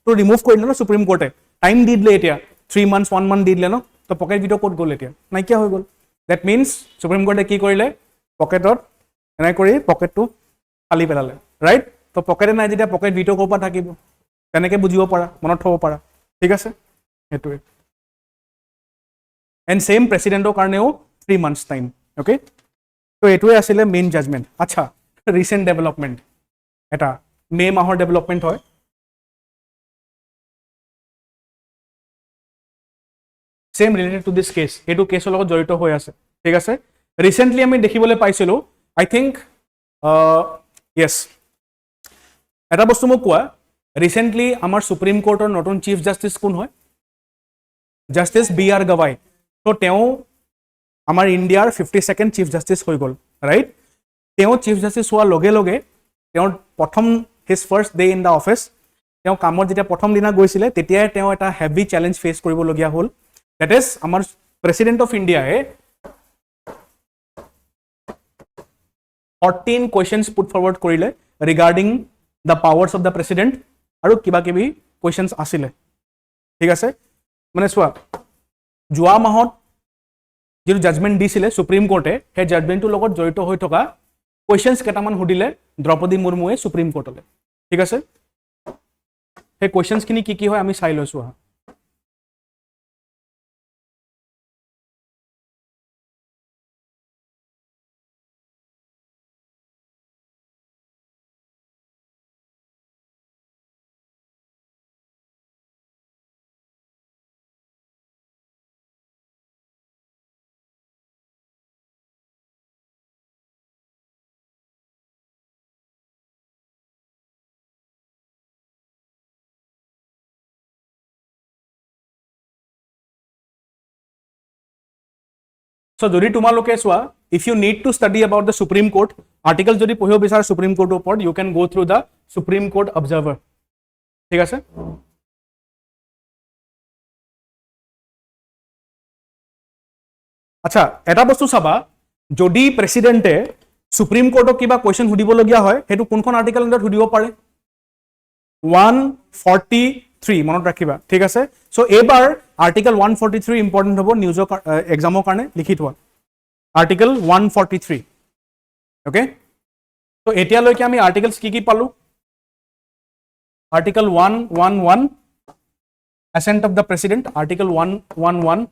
তো ৰিমুভ কৰি দিলে ন সুপ্ৰিম কোৰ্টে টাইম দি দিলে এতিয়া 3 months 1 month দি দিলে ন তো পকেট ভিটো ক'ত গ'ল এতিয়া নাইকিয়া হৈ গ'ল দ্যাট মিনছ সুপ্ৰিম কোৰ্টে কি কৰিলে পকেটত এনে কৰি পকেটটো খালি পেলালে ৰাইট তো পকেটে নাই যেতিয়া পকেট ভিটো ক'ৰ পৰা থাকিব তেনেকৈ বুজিব পাৰা মনত থ'ব পাৰা ঠিক আছে সেইটোৱে এণ্ড ছেইম প্ৰেচিডেণ্টৰ কাৰণেও 3 months টাইম অ'কে তো এইটোৱে আছিলে মেইন জাজমেণ্ট আচ্ছা ৰিচেণ্ট ডেভেলপমেণ্ট এটা মে মাহৰ ডেভেলপমেণ্ট হয় same related to this case এইটো কেছৰ লগত জড়িত হৈ আছে ঠিক আছে ৰিসেন্টলি আমি দেখিবলৈ পাইছিলো আই থিংক yes এটা বস্তু মোক কোৱা ৰিসেন্টলি আমাৰ সুপ্ৰিম কোৰ্টৰ নতুন চিফ জাস্টিস কোন হয় জাস্টিস বি.আৰ. গৱাই তো তেওঁ আমাৰ ইণ্ডিয়াৰ 52nd চিফ জাস্টিস হৈ গ'ল ৰাইট তেওঁ চিফ জাস্টিস হোৱাৰ লগে লগে তেওঁৰ প্ৰথম his first day in the office তেওঁ কামত যেতিয়া প্ৰথম দিনা গৈছিলে তেতিয়াই তেওঁ এটা হেভি চ্যালেঞ্জ ফেস কৰিবলগীয়া হ'ল that is our president of India 14 questions put forward korile regarding the powers of the president aru kiba kibi questions asile thik ase mane swa jua mahot jiru judgment disile supreme court e he judgment to logot joito hoi thoka questions ketaman hudile Draupadi Murmu e supreme court le thik ase he questions kini ki hoy ami sai loisu ha So, যদি তোমালোকে চোৱা if you need to study about the Supreme Court article যদি পঢ়িব বিচাৰা Supreme Court ওপৰত you can go through the Supreme Court Observer ঠিক আছে আচ্ছা এটা বস্তু চাবা যদি প্ৰেসিডেন্টে সুপ্ৰিম কোৰ্টক কিবা কোৱেশ্চন সুধিবলগীয়া হয় হেতু কোনখন আৰ্টিকেল আন্ডাৰত সুধিব পাৰে 143 মনত ৰাখিবা ঠিক আছে সো এবাৰ আৰ্টিকেল 143 ইম্পৰ্টেন্ট হ'ব নিউজৰ এক্সামৰ কাৰণে লিখি থোৱা আৰ্টিকেল 143 ওকে সো এতিয়ালৈকে আমি আৰ্টিকেলস কি পালো article 111 assent of the president article 111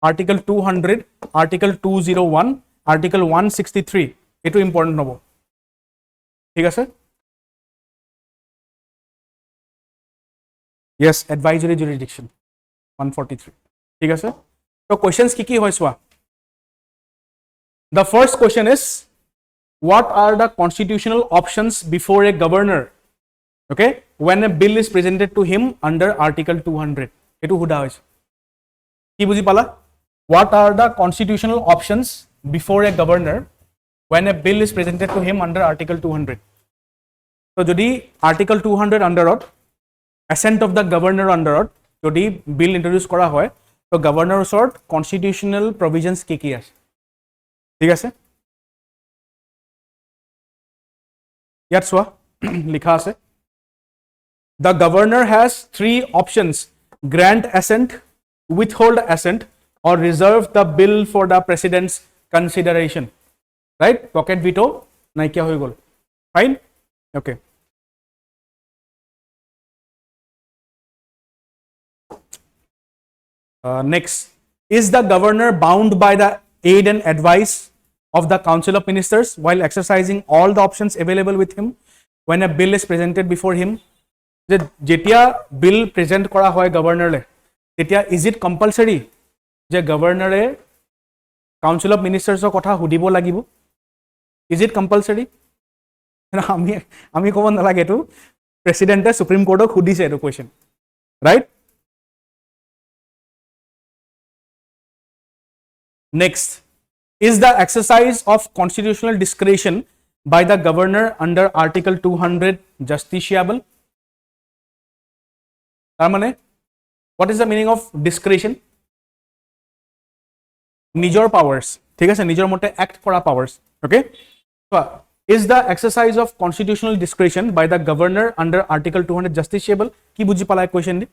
article 200 article 201 article 163 এটো ইম্পৰ্টেন্ট হ'ব ঠিক আছে yes advisory jurisdiction 143 ঠিক আছে তো কোশ্চেনস কি হয় সোয়া the first question is what are the constitutional options before a governor okay when a bill is presented to him under article 200 etu huda hoise ki buji pala what are the constitutional options before a governor when a bill is presented to him under article 200 so jodi article 200 underot assent of the governor underot jodi bill introduce kora hoy to governor sort constitutional provisions ki ase ঠিক আছে ইয়াত সোয়া লিখা আছে the governor has 3 options grant assent withhold assent or reserve the bill for the president's consideration right pocket veto naikia hoy gol fine okay next is the governor bound by the aid and advice of the council of ministers while exercising all the options available with him when a bill is presented before him je jetia bill present kora hoy governor le tetia is it compulsory je governor e council of ministers er kotha hudibo lagibo is it compulsory ami kobo na lage to president e supreme court ok hudise eto question right? Next, is the exercise of constitutional discretion by the governor under Article 200 justiciable? Tarmane, what is the meaning of discretion? Nijor powers, ঠিক আছে, নিজৰ মতে act কৰা powers, okay? So, is the exercise of constitutional discretion by the governor under Article 200 justiciable? কি বুজি পালা question দি?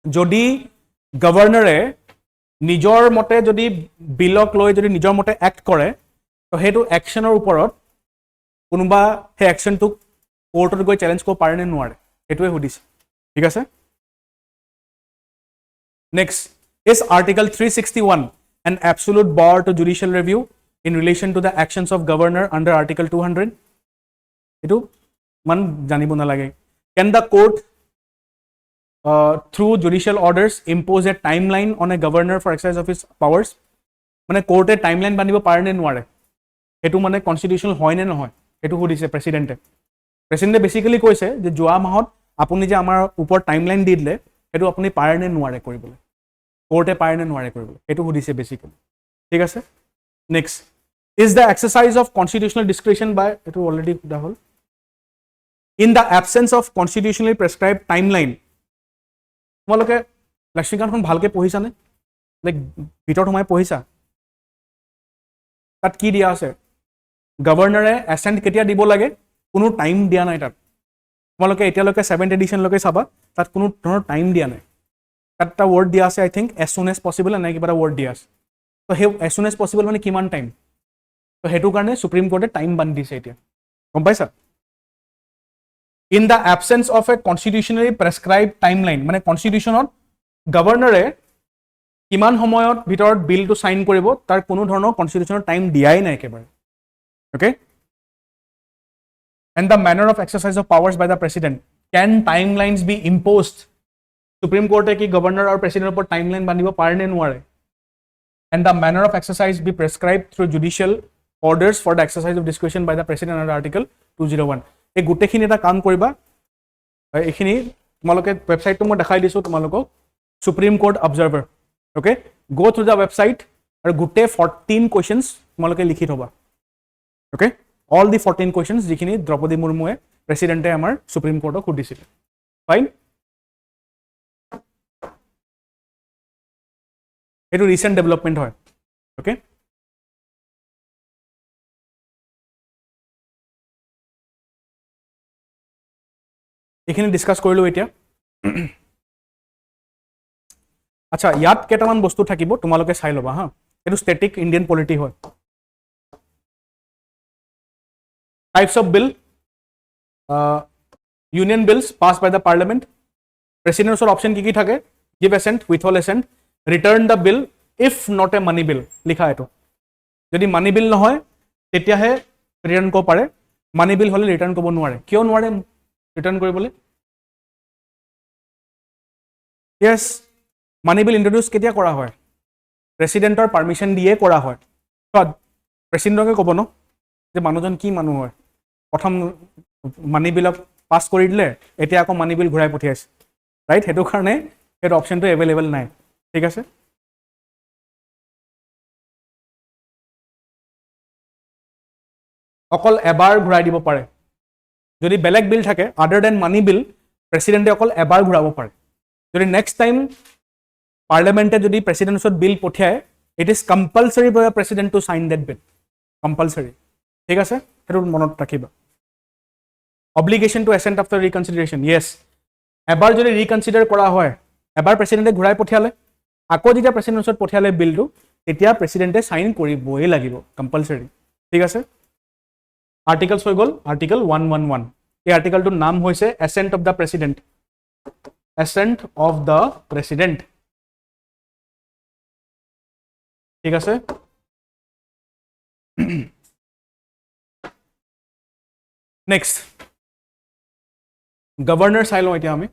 যদি গভৰ্ণৰে নিজৰ মতে যদি বিলক লৈ যদি নিজৰ মতে এক্ট কৰে তো হেতু একশনৰ ওপৰত কোনোবা হে একশনটোক কোৰ্টত গৈ চ্যালেঞ্জ কৰিব পাৰে নে নোৱাৰে এটোৱে সুধিছে ঠিক আছে next is article 361 an absolute bar to judicial review in relation to the actions of governor under article 200 etu man janibo na lage can the court through judicial orders impose a timeline on a governor for exercise of his powers mane court e timeline banibo pare ne nware etu mane constitutional hoy ne nohoy etu hudise president basically koise je joa mahot apuni je amar upor timeline di dile etu apuni pare ne nware koribole court e pare ne nware koribole etu hudise basically ঠিক আছে next is the exercise of constitutional discretion by etu already the whole in the absence of constitutionally prescribed timeline তোমালোকে লক্ষ্মীকান্তখন ভালকে পঢ়িছা নে লাইক ভিতৰত সোমাই পঢ়িছা তাত কি দিয়া আছে গভৰ্ণৰে এসেন্ট কেতিয়া দিব লাগে কোনো টাইম দিয়া নাই তাত তোমালোকে এতিয়ালৈকে 7th এডিশন লৈকে চাবা তাত কোনো ধৰণৰ টাইম দিয়া নাই তাত এটা ৱৰ্ড দিয়া আছে আই think as soon as possible এনে কিবা এটা ৱৰ্ড দিয়া আছে তো হে as soon as possible মানে কিমান টাইম তো হেতু কাৰণে সুপ্ৰিম কোৰ্টে টাইম বান্ধি দিছে এতিয়া গম পাইছা in the absence of a constitutionally prescribed timeline মানে কনস্টিটিউশনত গভৰ্ণৰে কিমান সময়ত ভিতৰত বিলটো সাইন কৰিব তাৰ কোনো ধৰণৰ কনস্টিটিউশনৰ টাইম দিয়াই নাই একেবাৰে okay and the manner of exercise of powers by the president can timelines be imposed supreme court ki governor or president upor timeline banibo pare ne nware and the manner of exercise be prescribed through judicial orders for the exercise of discretion by the president under article 201 এই গুটেখিনি এটা কাম কৰিবা এইখিনি তোমালোকে ওয়েবসাইটটো মই দেখাই দিছো তোমালোকক সুপ্ৰিম কোৰ্ট অবজাৰ্ভাৰ ওকে গো থ্ৰু দা ওয়েবসাইট আৰু গুটে 14 কোৱেশ্চনছ তোমালোকে লিখি থবা ওকে অল দি 14 কোৱেশ্চনছ যিখিনি দ্ৰৌপদী মুৰ্মুৱে প্ৰেসিডেন্টে আমাৰ সুপ্ৰিম কোৰ্টক সুধিছিল ফাইন এটো ৰিসেন্ট ডেভেলপমেন্ট হয় ওকে এখানে ডিসকাস কৰিলো এতিয়া আচ্ছা ইয়াত কেটামান বস্তু থাকিব তোমালোকে চাই লবা হা এটো স্ট্যাটিক ইন্ডিয়ান পলিটি হয় types of bill union bills pass by the parliament প্ৰেসিডেন্টৰ অপশন কি থাকে give assent withhold assent return the bill if not a money bill লিখা এটো যদি মানি বিল নহয় তেতিয়াহে ৰিটাৰ্ন কৰিব পাৰে মানি বিল হলে ৰিটাৰ্ন কৰিব নোৱাৰে কিয় নোৱাৰে ৰিটাৰ্ন কৰিবলৈ yes মানি বিল ইন্ট্ৰোডিউস কেতিয়া কৰা হয় প্ৰেসিডেন্টৰ পাৰমিশন দিয়ে কৰা হয় তো প্ৰেসিডেন্টকে ক'ব ন যে মানুহজন কি মানুহ হয় প্ৰথম মানি বিল পাস কৰি দিলে এতিয়া আকৌ মানি বিল ঘূৰাই পঠিয়াইছে ৰাইট হেতু কাৰণে এই অপশনটো अवेलेबल নাই ঠিক আছে অকল এবাৰ ঘূৰাই দিব পাৰে যদি বেলেগ বিল থাকে আদাৰ দেন মানি বিল প্ৰেসিডেন্টে অকল এবাৰ ঘূৰাব পাৰে যদি নেক্সট টাইম পার্লামেন্টে যদি প্রেসিডেন্টসত বিল পঠিয়ায় it is compulsory for the president to sign that bill compulsory ঠিক আছে হেতু মনত ৰাখিবা obligation to assent after reconsideration yes এবাৰ যদি ৰিকনসিডাৰ কৰা হয় এবাৰ প্ৰেসিডেন্টে ঘূৰাই পঠিয়ালে আকৌ যেতিয়া প্ৰেসিডেন্টসত পঠিয়ালে বিলটো তেতিয়া প্ৰেসিডেন্টে সাইন কৰিবই লাগিব কম্পালসৰি ঠিক আছে আৰ্টিকেলস হৈ গল আৰ্টিকেল 111 এই আৰ্টিকেলটোৰ নাম হৈছে accent of the president assent of the president ঠিক আছে next governor চাই লওঁ এতিয়া আমি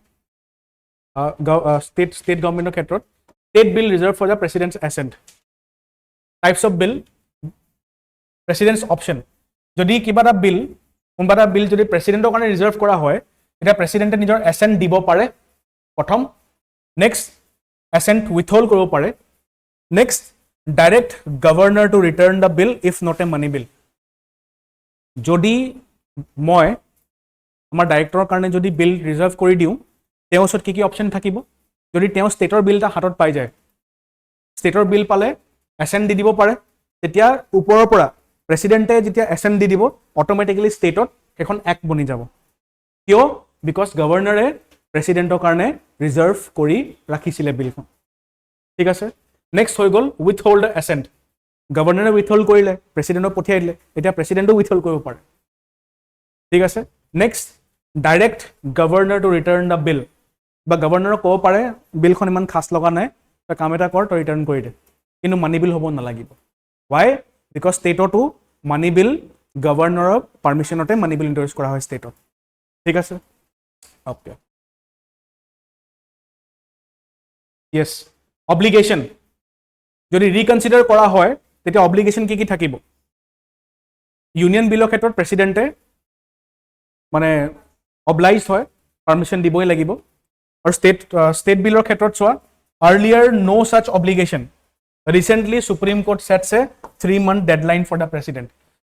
state government ক্ষেত্ৰত state bill reserved for the president's assent types of bill president's option যদি কিবা এটা bill কোনোবা এটা বিল যদি প্ৰেচিডেণ্টৰ কাৰণে ৰিজাৰ্ভ কৰা হয় তেতিয়া প্ৰেচিডেণ্টে নিজৰ এছেণ্ট দিব পাৰে প্ৰথম নেক্সট এছেণ্ট উইথহল্ড কৰিব পাৰে next direct governor to return the bill if not a money bill যদি মই আমাৰ ডাইৰেক্টৰৰ কাৰণে যদি বিল ৰিজাৰ্ভ কৰি দিওঁ তেওঁৰ ওচৰত কি অপশ্যন থাকিব যদি তেওঁ ষ্টেটৰ বিল এটা হাতত পাই যায় ষ্টেটৰ বিল পালে এছেণ্ট দি দিব পাৰে তেতিয়া ওপৰৰ পৰা প্ৰেচিডেণ্টে যেতিয়া এছেণ্ট দি দিব অট'মেটিকেলি ষ্টেটত সেইখন এক্ট বনি যাব কিয় বিকজ গভৰ্ণৰে প্ৰেচিডেণ্টৰ কাৰণে ৰিজাৰ্ভ কৰি ৰাখিছিলে বিলখন ঠিক আছে নেক্সট হৈ গ'ল উইথহল্ড দ্য এছেণ্ট গভৰ্ণৰে উইথহল্ড কৰিলে প্ৰেচিডেণ্টক পঠিয়াই দিলে এতিয়া প্ৰেচিডেণ্টেও উইথহল্ড কৰিব পাৰে ঠিক আছে next direct governor to return the bill বা গভৰ্ণৰক ক'ব পাৰে বিলখন ইমান খাচ লগা নাই তই কাম এটা কৰ তই ৰিটাৰ্ণ কৰি দে কিন্তু মানি বিল হ'ব নালাগিব ৱাই বিকজ ষ্টেটতো মানি বিল গভৰ্ণৰৰ পাৰ্মিশ্যনতে মানি বিল ইণ্ট্ৰডিউচ কৰা হয় ষ্টেটত ঠিক আছে অ'কে য়েছ অব্লিগেশ্যন যদি ৰিকনচিডাৰ কৰা হয় তেতিয়া অব্লিগেশ্যন কি থাকিব ইউনিয়ন বিলৰ ক্ষেত্ৰত প্ৰেচিডেণ্টে মানে অব্লাইজ হয় পাৰ্মিশ্যন দিবই লাগিব আৰু ষ্টেট বিলৰ ক্ষেত্ৰত চোৱা earlier no' such obligation recently Supreme Court sets a 3-month deadline for the president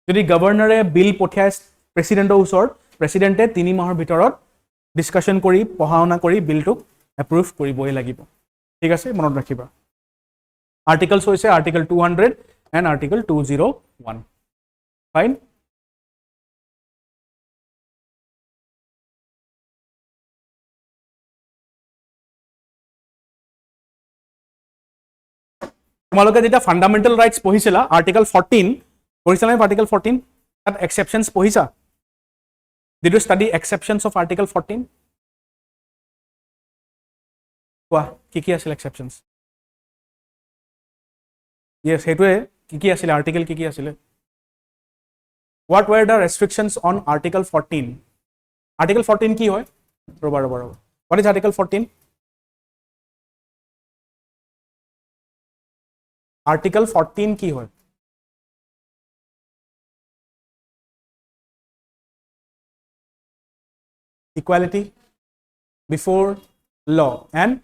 যদি গভৰ্ণৰে বিল পঠিয়াই প্ৰেচিডেণ্টৰ ওচৰত প্ৰেচিডেণ্টে 3 মাহৰ ভিতৰত ডিছকাশ্যন কৰি পঢ়া শুনা কৰি বিলটোক এপ্ৰুভ কৰিবই লাগিব ঠিক আছে মনত ৰাখিবা আৰ্টিকলছ হৈছে আৰ্টিকল 200 এণ্ড আৰ্টিকল 201 ফাইন তোমালোকে যেতিয়া ফাণ্ডামেণ্টেল ৰাইটছ পঢ়িছিলা আৰ্টিকল 14 পঢ়িছিলা নে আৰ্টিকল 14 তাত এক্সেপশ্যনছ পঢ়িছা did you study exceptions of article 14 কোৱা কি আছিল এক্সেপশ্যনছ য়েছ সেইটোৱে কি আছিলে আৰ্টিকল কি আছিলে what ৱেৰ the restrictions on article 14 article 14 কি হয় ৰ'বা হোৱাট ইজ আৰ্টিকল 14 আৰ্টিকল 14 কি হয় ইকুৱেলিটি বিফোৰ ল and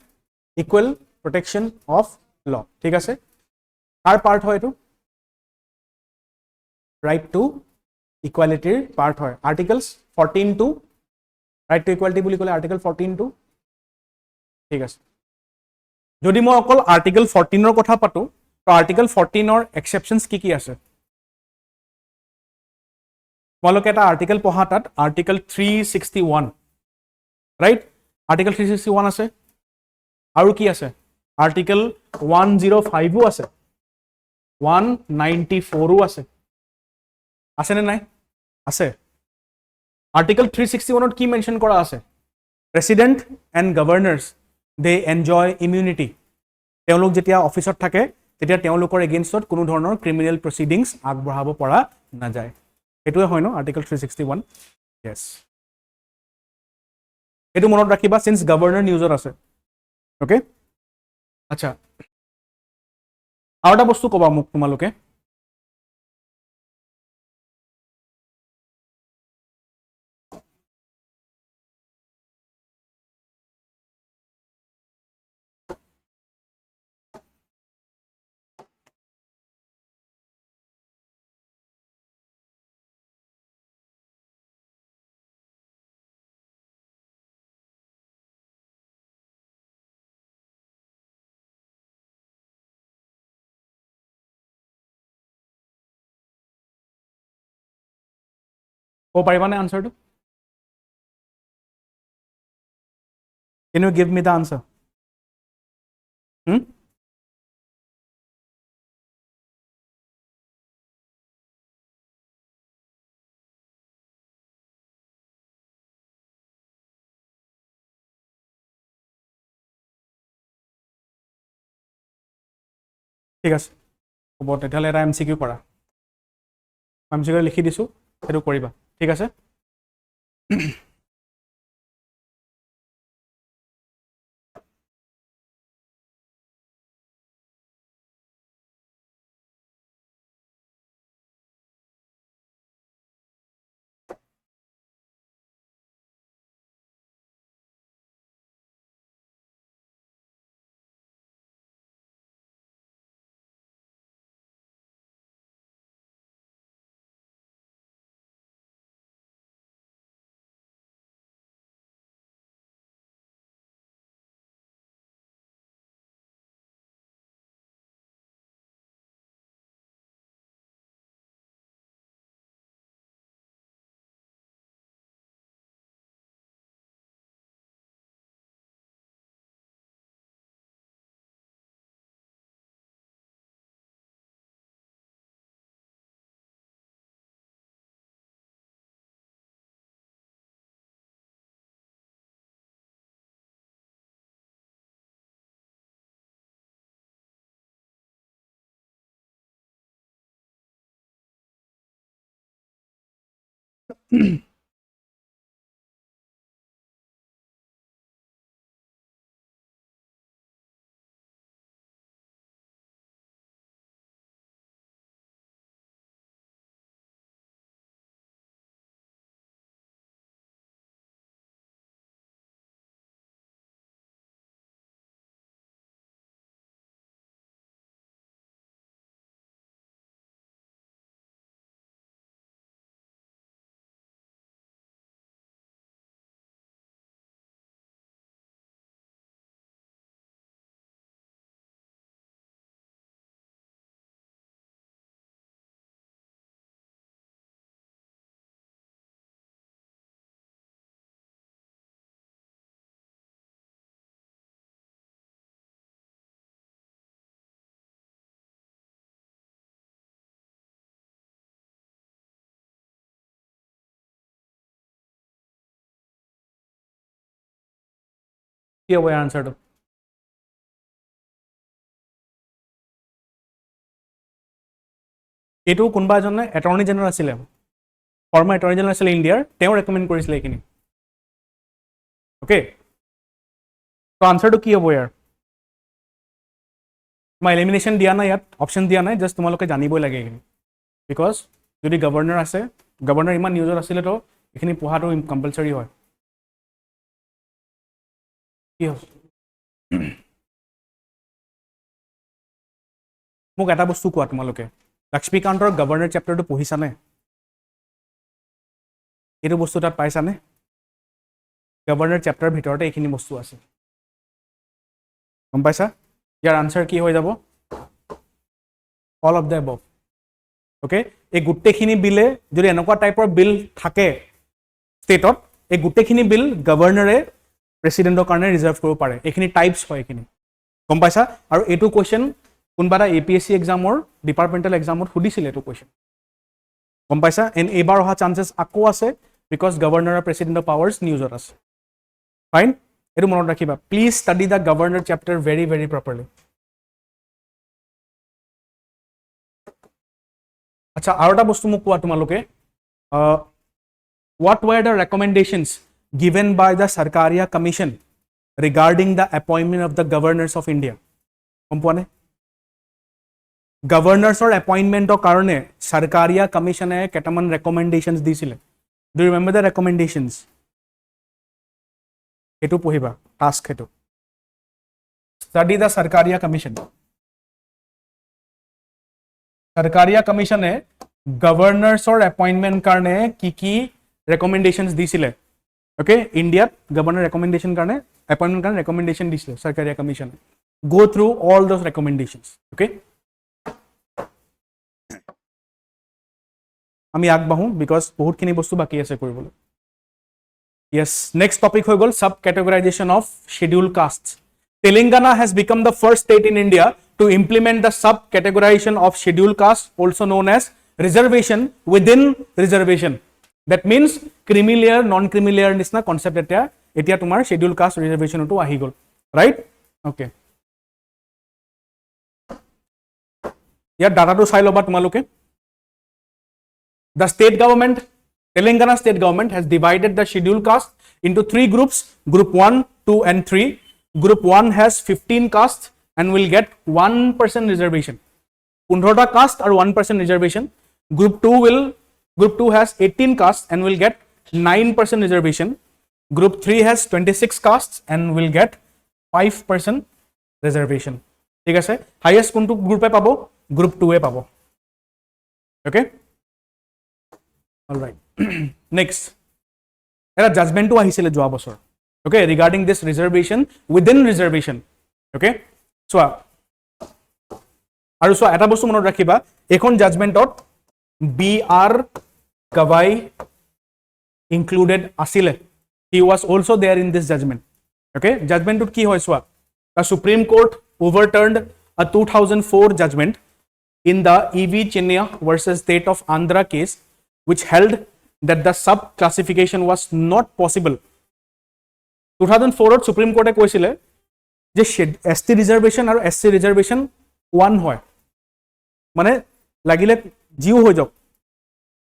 equal protection of law ঠিক আছে কাৰ পাৰ্ট হয় এইটো ৰাইট টু ইকুৱেলিটিৰ পাৰ্ট হয় articles 14 to right to equality বুলি ক'লে আৰ্টিকল 14 টু ঠিক আছে যদি মই অকল আৰ্টিকল 14ৰ কথা পাতো তো আৰ্টিকল 14ৰ এক্সেপশ্যনছ কি আছে তোমালোকে এটা আৰ্টিকল পঢ়া তাত আৰ্টিকল 361 ৰাইট আৰ্টিকল 361 আছে আৰু কি আছে আৰ্টিকল 105ও আছে 194ও আছে আছেনে নাই আছে আৰ্টিকল 361ত কি মেনশ্যন কৰা আছে president and governors they enjoy immunity তেওঁলোক যেতিয়া অফিচত থাকে তেতিয়া তেওঁলোকৰ এগেইনষ্টত কোনো ধৰণৰ ক্ৰিমিনেল প্ৰচিডিংছ আগবঢ়াব পৰা নাযায় এইটোৱে হয় ন আৰ্টিকল 361 য়েছ এইটো মনত ৰাখিবা সিন্স গভৰ্ণৰ নিউজত আছে অ'কে আচ্ছা আৰু এটা বস্তু ক'বা মোক তোমালোকে ক'ব পাৰিবানে আনচাৰটো can you give me the answer ঠিক আছে হ'ব তেতিয়াহ'লে এটা MCQ কৰা MCQ লিখি দিছোঁ সেইটো কৰিবা ঠিক আছে কি হ'ব ইয়াৰ আনসাৰটো এইটো কোনবা এজনে এটৰ্নি জেনেৰেল আছিলে ফৰ্মাৰ এটৰ্নি জেনেৰেল আছিলে ইণ্ডিয়াৰ তেওঁ ৰেকমেণ্ড কৰিছিলে এইখিনি ওকে তো আনসাৰটো কি হ'ব ইয়াৰ মই এলিমিনেশ্যন দিয়া নাই ইয়াত অপশ্যন দিয়া নাই জাষ্ট তোমালোকে জানিবই লাগে এইখিনি বিকজ যদি গভৰ্ণৰ আছে গভৰ্ণৰ ইমান নিউজত আছিলে তো এইখিনি পঢ়াটো কম্পালচৰি হয় কি হ'ল মোক এটা বস্তু কোৱা তোমালোকে লক্ষ্মীকান্তৰ গভৰ্ণৰ চেপ্টাৰটো পঢ়িছানে এইটো বস্তু তাত পাইছানে গভৰ্ণৰ চেপ্টাৰৰ ভিতৰতে এইখিনি বস্তু আছে গম পাইছা ইয়াৰ আনসাৰ কি হৈ যাব all of the above okay এই গোটেইখিনি বিলে যদি এনেকুৱা টাইপৰ বিল থাকে ষ্টেটত এই গোটেইখিনি বিল গভৰ্ণৰে প্ৰেচিডেণ্টৰ কাৰণে ৰিজাৰ্ভ কৰিব পাৰে এইখিনি টাইপছ হয় এইখিনি গম পাইছা আৰু এইটো কুৱেশ্যন কোনোবা এটা APSC এক্সামৰ ডিপাৰ্টমেণ্টেল এক্সামত সুধিছিলে এইটো কুৱেশ্যন গম পাইছা এণ্ড এইবাৰ অহা চান্সেছ আকৌ আছে বিকজ গভৰ্ণৰ আৰু প্ৰেচিডেণ্টৰ পাৱাৰ্ছ নিউজত আছে ফাইন এইটো মনত ৰাখিবা please study the governor chapter very very properly আচ্ছা আৰু এটা বস্তু মোক কোৱা তোমালোকে what were the recommendations given by the Sarkaria Commission regarding the appointment of the governors of India গম পোৱা নে গভৰ্ণৰ্ছৰ এপইণ্টমেণ্টৰ কাৰণে Sarkaria Commission কেইটামান ৰেকমেণ্ডেশ্যনছ দিছিলে do you remember the recommendations এটো পঢ়িবা টাস্ক হেতু study the Sarkaria Commission Sarkaria Commission গভৰ্ণৰ্ছৰ এপইণ্টমেণ্ট কাৰণে কি recommendations দিছিলে ওকে ইণ্ডিয়াত গভৰ্ণৰ ৰেকমেণ্ডেশ্যন কাৰণে এপইণ্টমেণ্ট কাৰণে ৰেকমেণ্ডেশ্যন দিছিলে Sarkaria Commission go through all those recommendations okay আমি আগবাঢ়ো বিকজ বহুতখিনি বস্তু বাকি আছে কৰিবলৈ yes next topic হৈ গ'ল sub categorization of scheduled castes Telangana has become the first state in India to implement the sub categorization of scheduled castes also known as reservation within reservation that means creamy layer non creamy layer nisna concept এতিয়া তোমাৰ scheduled caste reservation to আহি গ'ল right okay ইয়াৰ ডাটাটো চাই লবা তোমালোকে the state government Telangana state government has divided the scheduled caste into 3 groups group 1 2 and 3 group 1 has 15 castes and will get 1% reservation 15 ta caste or 1% reservation group 2 has 18 castes and will get 9% reservation group 3 has 26 castes and will get 5% reservation ঠিক আছে highest কোনটো গ্রুপে পাবো group 2 এ পাবো okay all right next এটা জাজমেন্টও আহিছিলে যোৱা বছৰ okay regarding this reservation within reservation okay so আৰু so এটা বস্তু মনত ৰাখিবা এখন জাজমেন্টত BR Gavai included asile he was also there in this judgment okay judgment কি হয় সোয়া the Supreme Court overturned a 2004 judgment in the EV Chinnaya versus State of Andhra case which held that the sub classification was not possible 2004 to Supreme Court কৈছিলে যে ST reservation আৰু SC reservation one হয় মানে লাগিলে জিও হৈ যাওক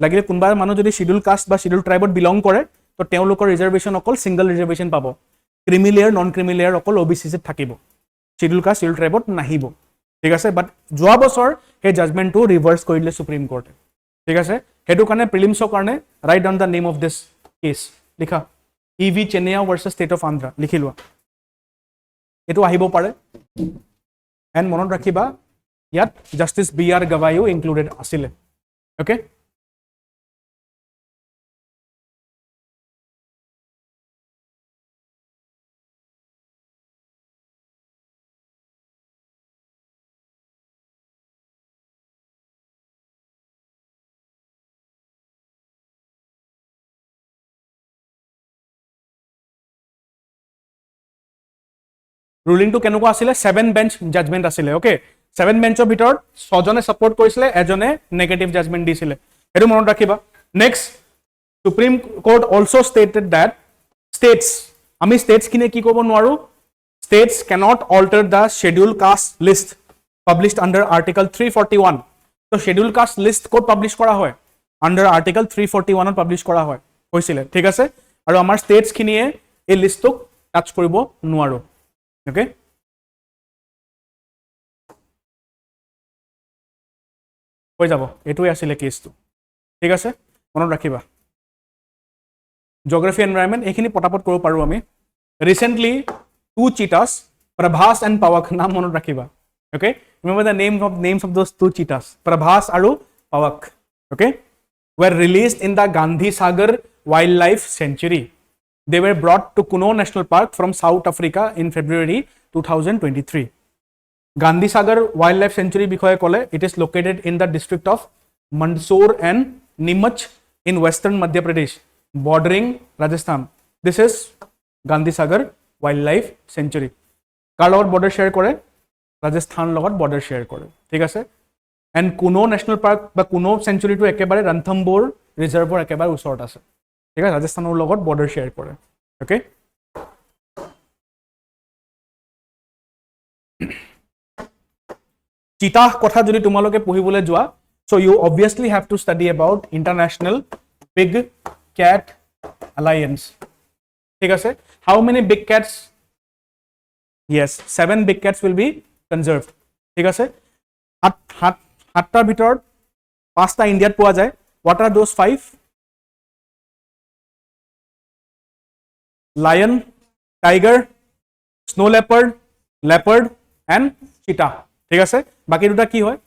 লাগিলে কোনোবা মানুহ যদি শিডিউল কাষ্ট বা শিডিউল ট্ৰাইবত বিলং কৰে তো তেওঁলোকৰ ৰিজাৰ্ভেশ্যন অকল সিংগল ৰিজাৰ্ভেশ্যন পাব creamy layer non creamy layer অকল OBCত থাকিব শিডিউল কাষ্ট শিডিউল ট্ৰাইবত নাহিব ঠিক আছে বাট যোৱা বছৰ সেই জাজমেণ্টটো ৰিভাৰ্স কৰি দিলে সুপ্ৰিম কোৰ্টে ঠিক আছে হেতু কাৰণে প্ৰিলিমছৰ কাৰণে right down the name of this case লিখা EV Chinnaiah versus state of Andhra লিখি লোৱা এটো আহিব পাৰে এণ্ড মনত ৰাখিবা ইয়াত জাষ্টিস BR গৱাইও ইনক্লুডেড আছিলে ওকে ৰুলিংটো কেনেকুৱা আছিলে 7 বেঞ্চ জাজমেণ্ট আছিলে ওকে 7 বেঞ্চৰ ভিতৰত 6 জনে সাপোৰ্ট কৰিছিলে এজনে নেগেটিভ জাজমেণ্ট দিছিলে এটো মনত ৰাখিবা next supreme court also stated that states আমি states কিনে কি কৰিব নোৱাৰো states cannot alter the schedule caste list published under article 341 so schedule caste list ক'ত পাবলিশ কৰা হয় under article 341 ত পাবলিশ কৰা হয় হৈছিলে ঠিক আছে আৰু আমাৰ states খিনিয়ে এই লিষ্টক টাচ কৰিব নোৱাৰো ওকে হৈ যাব এটোই আছিল কেছটো ঠিক আছে মনত ৰাখিবা জিওগ্ৰাফি এনভায়ৰনমেন্ট এখিনি পটাপট কৰিব পাৰো আমি recently two cheetahs Prabhas and Pavak নাম মনত ৰাখিবা okay remember the names of those two cheetahs Prabhas আৰু Pavak okay were released in the Gandhi Sagar Wildlife Sanctuary. They were brought to Kuno National Park from South Africa in February 2023. Gandhi Sagar Wildlife Sanctuary বিষয়ে ক'লে it is located in the district of Mandsaur and Nimach in western Madhya Pradesh bordering Rajasthan. This is Gandhi Sagar Wildlife Sanctuary. কাৰ লগত border share কৰে Rajasthan লগত border share কৰে ঠিক আছে and Kuno National Park বা Kuno Sanctuary to একেবাৰে Ranthambore Reservoir একেবাৰে ওচৰত আছে ঠিক আছে ৰাজস্থানৰ লগত border share কৰে ওকে চিতা কথা যদি তোমালোকে পঢ়িবলৈ যোৱা so you obviously have to study about International Big Cat Alliance ঠিক আছে how many big cats yes 7 big cats will be conserved ঠিক আছে সাতটাৰ ভিতৰত পাঁচটা ইণ্ডিয়াত পোৱা যায় what are those 5 lion tiger snow leopard and cheetah ঠিক আছে বাকি দুটা কি হয়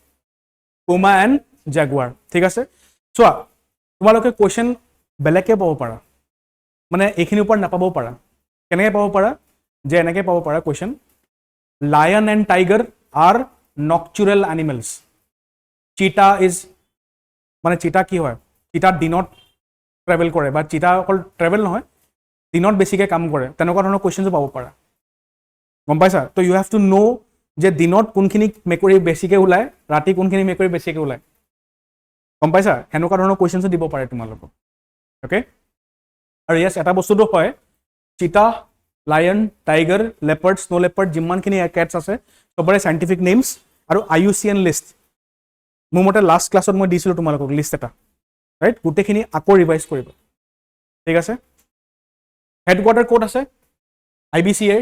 puma and jaguar ঠিক আছে চোৱা তোমালোকে কোৱেশ্চন বেলেগে পাব পাৰা মানে এইখিনি ওপৰত নাপাবও পাৰা কেনেকৈ পাব পাৰা যে এনেকৈ পাব পাৰা question lion and tiger are nocturnal animals cheetah is মানে cheetah কি হয় cheetah দিনত ট্ৰেভেল কৰে বা cheetah অকল ট্ৰেভেল নহয় দিনত বেছিকৈ কাম কৰে তেনেকুৱা ধৰণৰ কোৱেশ্চনও পাব পাৰা গম পাইছা তো ইউ হেভ টু নো যে দিনত কোনখিনি মেকুৰী বেছিকৈ ওলায় ৰাতি কোনখিনি মেকুৰী বেছিকৈ ওলায় গম পাইছা হেনেকুৱা ধৰণৰ কোৱেশ্চনও দিব পাৰে তোমালোকক ওকে আৰু ইয়াছ এটা বস্তুটো হয় cheetah lion tiger leopard snow leopard যিমানখিনি ক্যাটছ আছে সবৰে সাইন্টিফিক নেমছ আৰু IUCN লিষ্ট মোৰ মতে লাষ্ট ক্লাছত মই দিছিলো তোমালোকক লিষ্ট এটা ৰাইট গোটেইখিনি আকৌ ৰিভাইজ কৰিবা ঠিক আছে হেডকোৱাৰ্টাৰ ক'ত আছে IBCA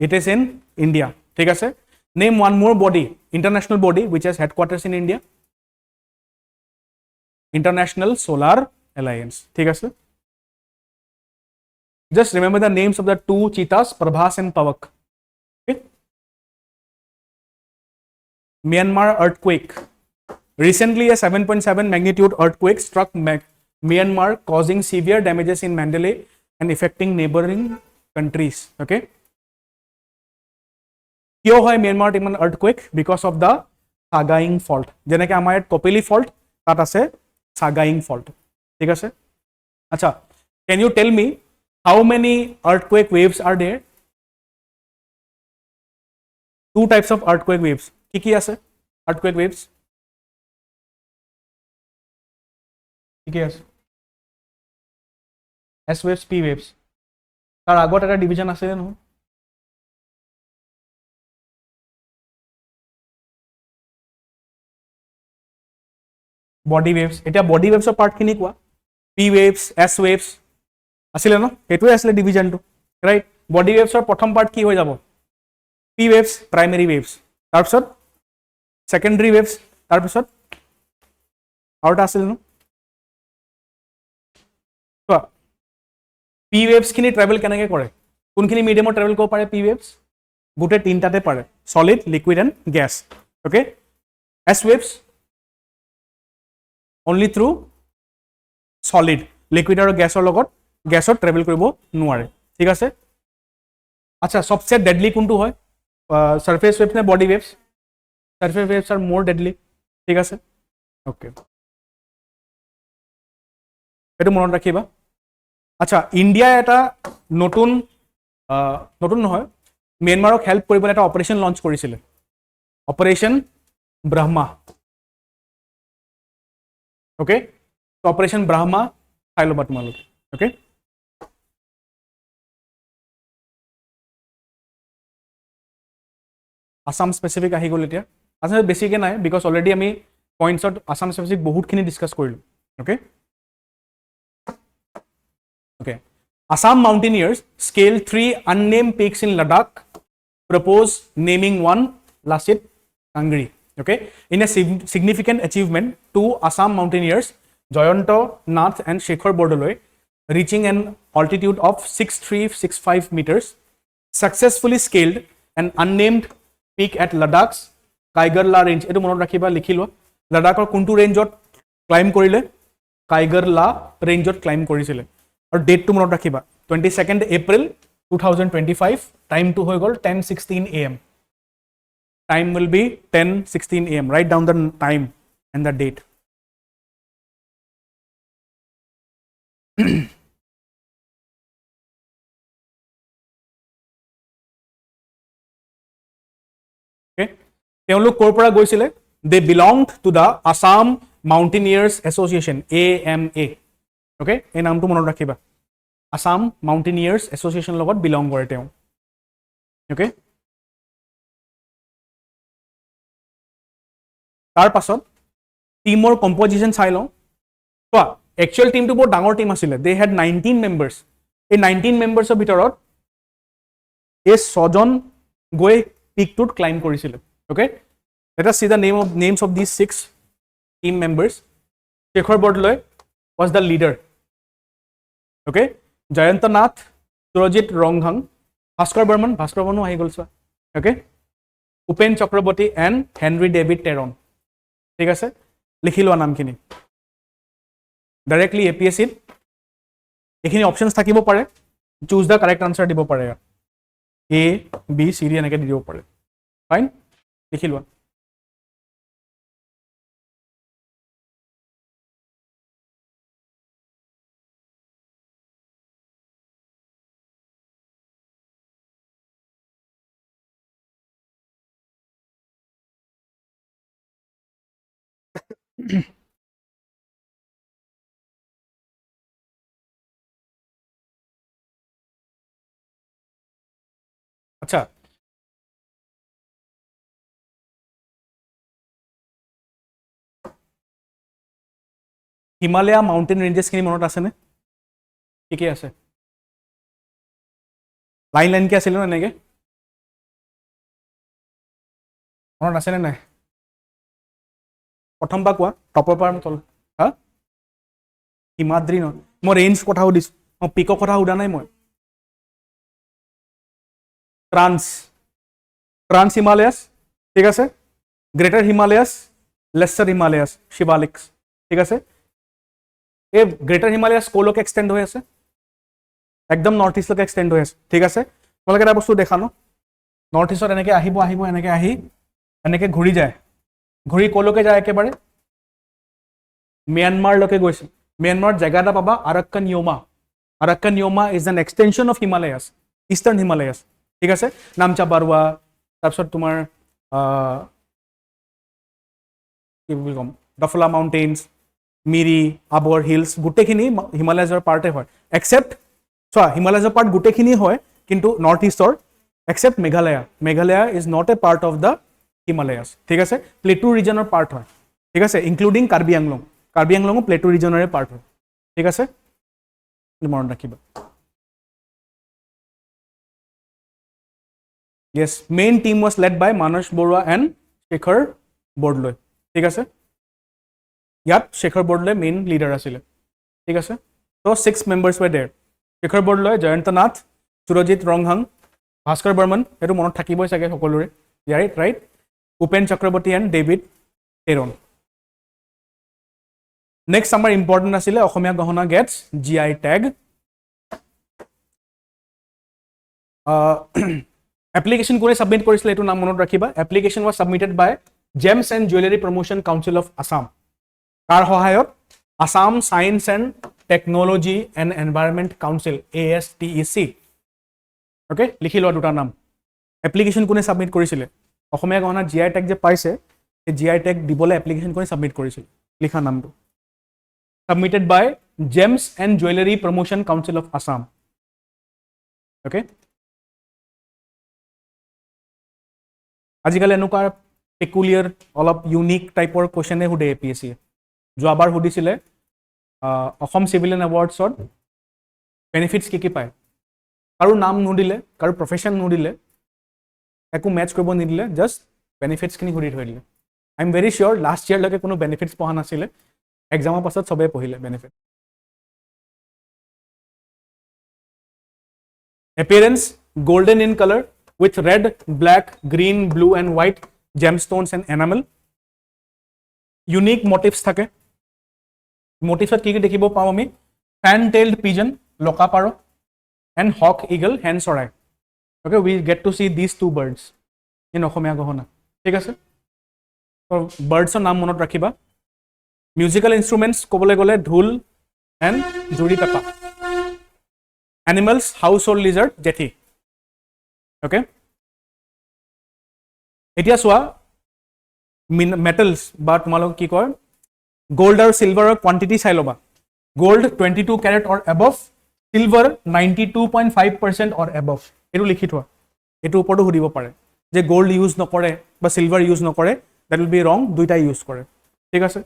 it is in India ঠিক আছে name one more body international body which has headquarters in India International Solar Alliance ঠিক আছে just remember the names of the two cheetahs Prabhas and Pawak okay Myanmar earthquake recently a 7.7 magnitude earthquake struck Myanmar causing severe damages in Mandalay and affecting neighboring countries okay কিয় হয় Myanmar ইমান earthquake because of the Sagaing fault যেনেকৈ আমাৰ ইয়াত Kopili fault তাত আছে Sagaing fault ঠিক আছে আচ্ছা can you tell me how many earthquake waves are there two types of earthquake waves কি আছে earthquake waves কি আছে S waves P waves তাৰ আগত এটা ডিভিজন আছে নহয় বডি ৱেভছ এতিয়া বডি ৱেভছৰ পাৰ্টখিনি কোৱা পি ৱেভছ এছ ৱেভছ আছিলে ন সেইটোৱে আছিলে ডিভিজনটো ৰাইট বডি ৱেভছৰ প্ৰথম পাৰ্ট কি হৈ যাব পি ৱেভছ প্ৰাইমেৰী ৱেভছ তাৰপিছত সেকেন্ডাৰী ৱেভছ তাৰপিছত আৰু এটা আছিল ন কোৱা পি ৱেভছখিনি ট্ৰেভেল কেনেকৈ কৰে কোনখিনি মিডিয়ামত ট্ৰেভেল কৰিব পাৰে পি ৱেভছ গোটেই তিনিটাতে পাৰে solid liquid and gas okay S waves only through solid liquid আৰু গেছৰ লগত গেছত ট্ৰেভেল কৰিব নোৱাৰে ঠিক আছে আচ্ছা সবচে ডেডলি কোনটো হয় সাৰফেস ৱেভছ নে body waves surface waves R মোৰ ডেডলি ঠিক আছে অ'কে এইটো মনত ৰাখিবা আচ্ছা ইণ্ডিয়া এটা নতুন নতুন নহয় মিয়ানমাৰক হেল্প কৰিবলৈ এটা অপাৰেশ্যন লঞ্চ কৰিছিলে operation Brahma okay operation Brahma চাই ল'বা তোমালোকে অ'কে আসাম স্পেচিফিক আহি গ'ল এতিয়া আচলতে বেছিকৈ নাই বিকজ অলৰেডি আমি পইণ্টছত আসাম স্পেচিফিক বহুতখিনি ডিছকাছ কৰিলোঁ okay Okay. Assam mountaineers scaled 3 unnamed peaks in Ladakh. Propose naming one Lasit Kangri. Okay. In a significant achievement, 2 Assam mountaineers, Joyanto Nath and Shekhar Bordoloi, reaching an altitude of 6365 meters, successfully scaled an unnamed peak at Ladakh's Kaigarla range. Etu monot rakhiba likhilo. Ladakhor kuntu rangeot climb korile? Kaigarla rangeot climb korisile. और डेट टू मনত ৰাখিবা 22nd April 2025 টাইম টু হৈ গল 10:16 AM time will be 10:16 AM write down the time and the date okay তেওঁলোক কৰ পৰা গৈছিলে they belonged to the Assam Mountaineers Association AMA okay এই নামটো মনত ৰাখিবা আসাম মাউণ্টেনিয়াৰ্ছ এছ'চিয়েশ্যন লগত বিলং কৰে তেওঁ okay তাৰ পাছত টিমৰ কম্পজিশ্যন চাই লওঁ কোৱা একচুৱেল টিমটো বহুত ডাঙৰ টিম আছিলে দে হেড 19 মেম্বাৰ্ছ এই 19 মেম্বাৰ্ছৰ ভিতৰত এই 6 জন গৈ পিকটোত ক্লাইম্ব কৰিছিলে okay let us see the names of these 6 team members Shekhar Bordoloi was the leader okay Jayanta Nath Surajit Ronghang Bhaskar Burman ahi gol sa okay Upen Chakraborty and Henry David Teron ঠিক আছে লিখি লোৱা নামখিনি ডাইৰেক্টলি APSC এখিনি অপশনস থাকিব পাৰে চুজ দা কাৰেক্ট আনসাৰ দিব পাৰে A B C D এনেকে দিব পাৰে ফাইন লিখি লোৱা আচ্ছা হিমালয়া মাউন্টেন ৰেঞ্জেছ খিনি মনত আছে নে কি আছে লাইন লাইন কি আছিল ন এনেকে মনত আছে নে নাই প্ৰথম বা কোৱা টপৰ পৰা তল হা হিমাদ্ৰী ন মই ৰেঞ্জ কথা সুধিছো মই পিকৰ কথা সুধা নাই মই ট্ৰান্স হিমালয়াছ ঠিক আছে গ্ৰেটাৰ হিমালয়াছ লেছাৰ হিমালয়াছ শিৱালিক্স ঠিক আছে এই গ্ৰেটাৰ হিমালয়াছ ক'লৈকে এক্সটেণ্ড হৈ আছে একদম নৰ্থ ইষ্টলৈকে এক্সটেণ্ড হৈ আছে ঠিক আছে তোমালোকে এটা বস্তু দেখা ন নৰ্থ ইষ্টত এনেকৈ আহিব এনেকৈ আহি এনেকৈ ঘূৰি যায় ঘূৰি ক'লৈকে যায় একেবাৰে ম্যানমাৰলৈকে গৈছে ম্যানমাৰত জেগা এটা পাবা Arakan Yoma is an extension of Himalayas eastern Himalayas ঠিক আছে নামচা বাৰুৱা তাৰপিছত তোমাৰ কি বুলি ক'ম ডফলা মাউণ্টেইনছ মিৰি আবৰ হিলছ গোটেইখিনি হিমালয়াছৰ পাৰ্টে হয় এক্সেপ্ট চোৱা হিমালয়াছৰ পাৰ্ট গোটেইখিনি হয় কিন্তু নৰ্থ ইষ্টৰ except Meghalaya is not a part of the Himalayas ঠিক আছে প্লেটু ৰিজনৰ পাৰ্ট হয় ঠিক আছে ইনক্লুডিং কাৰ্বি আংলং কাৰ্বি আংলঙো প্লেটো ৰিজনৰে পাৰ্ট হয় ঠিক আছে মনত ৰাখিবা yes main team was led by Manas Borua and Shekhar Bordloy ঠিক আছে ইয়াত Shekhar Bordloy main leader আছিলে ঠিক আছে so 6 members were there Shekhar Bordloy Jayanta Nath Surajit Ronghang Bhaskar Burman এটো মনত থাকিবই চাগে সকলোৰে right Upen Chakraborty and David Teron next আমাৰ important আছিলে অসমীয়া গহনা gets GI tag application কোনে submit কৰিছিল এটো নাম মনত ৰাখিবা application was submitted by Gems and Jewelry Promotion Council of Assam কাৰ সহায়ত Assam Science and Technology and Environment Council ASTEC okay লিখি লোৱা দুটা নাম application কোনে submit কৰিছিল অসমীয়া গহনা GI tag যে পাইছে এই GI tag দিবলৈ application কোনে submit কৰিছিল লিখা নামটো submitted by Gems and Jewelry Promotion Council of Assam okay আজিকালি এনেকুৱা peculiar অলপ ইউনিক টাইপৰ কোৱেশ্চনে হুদে APSC যোৱাবাৰ হুদিছিলে অসম সিভিলিয়ান এৱাৰ্ডছত বেনিফিটস কি পায় কাৰো নাম নুদিলে কাৰো প্ৰফেশন নুদিলে একো ম্যাচ কৰিব নিদিলে জাস্ট বেনিফিটস খিনি হুদি থৈ দিলে I am very sure last year লকে কোনো বেনিফিটস পহা নাছিলে এক্সামৰ পাছত সবে পঢ়িলে benefit appearance golden in color with red black green blue and white gemstones and enamel unique motifs থাকে motifs কি কি দেখিব পাও আমি fan tailed pigeon loka paro and hawk eagle hen sorai okay we get to see these two birds in অসমীয়া গহনা ঠিক আছে তো birds নাম মনত ৰাখিবা musical instruments কবলে গলে ঢোল and জুৰি পেপা animals household lizard jethi okay এতিয়া সোয়া metals বা তোমালোক কি কয় gold আৰু silver ৰ quantity চাই লবা gold 22 carat or above silver 92.5% or above এটো লিখি থোৱা এটো ওপৰটো হুদিব পাৰে যে gold ইউজ নকৰে বা silver ইউজ নকৰে that will be wrong দুইটা ইউজ কৰে ঠিক আছে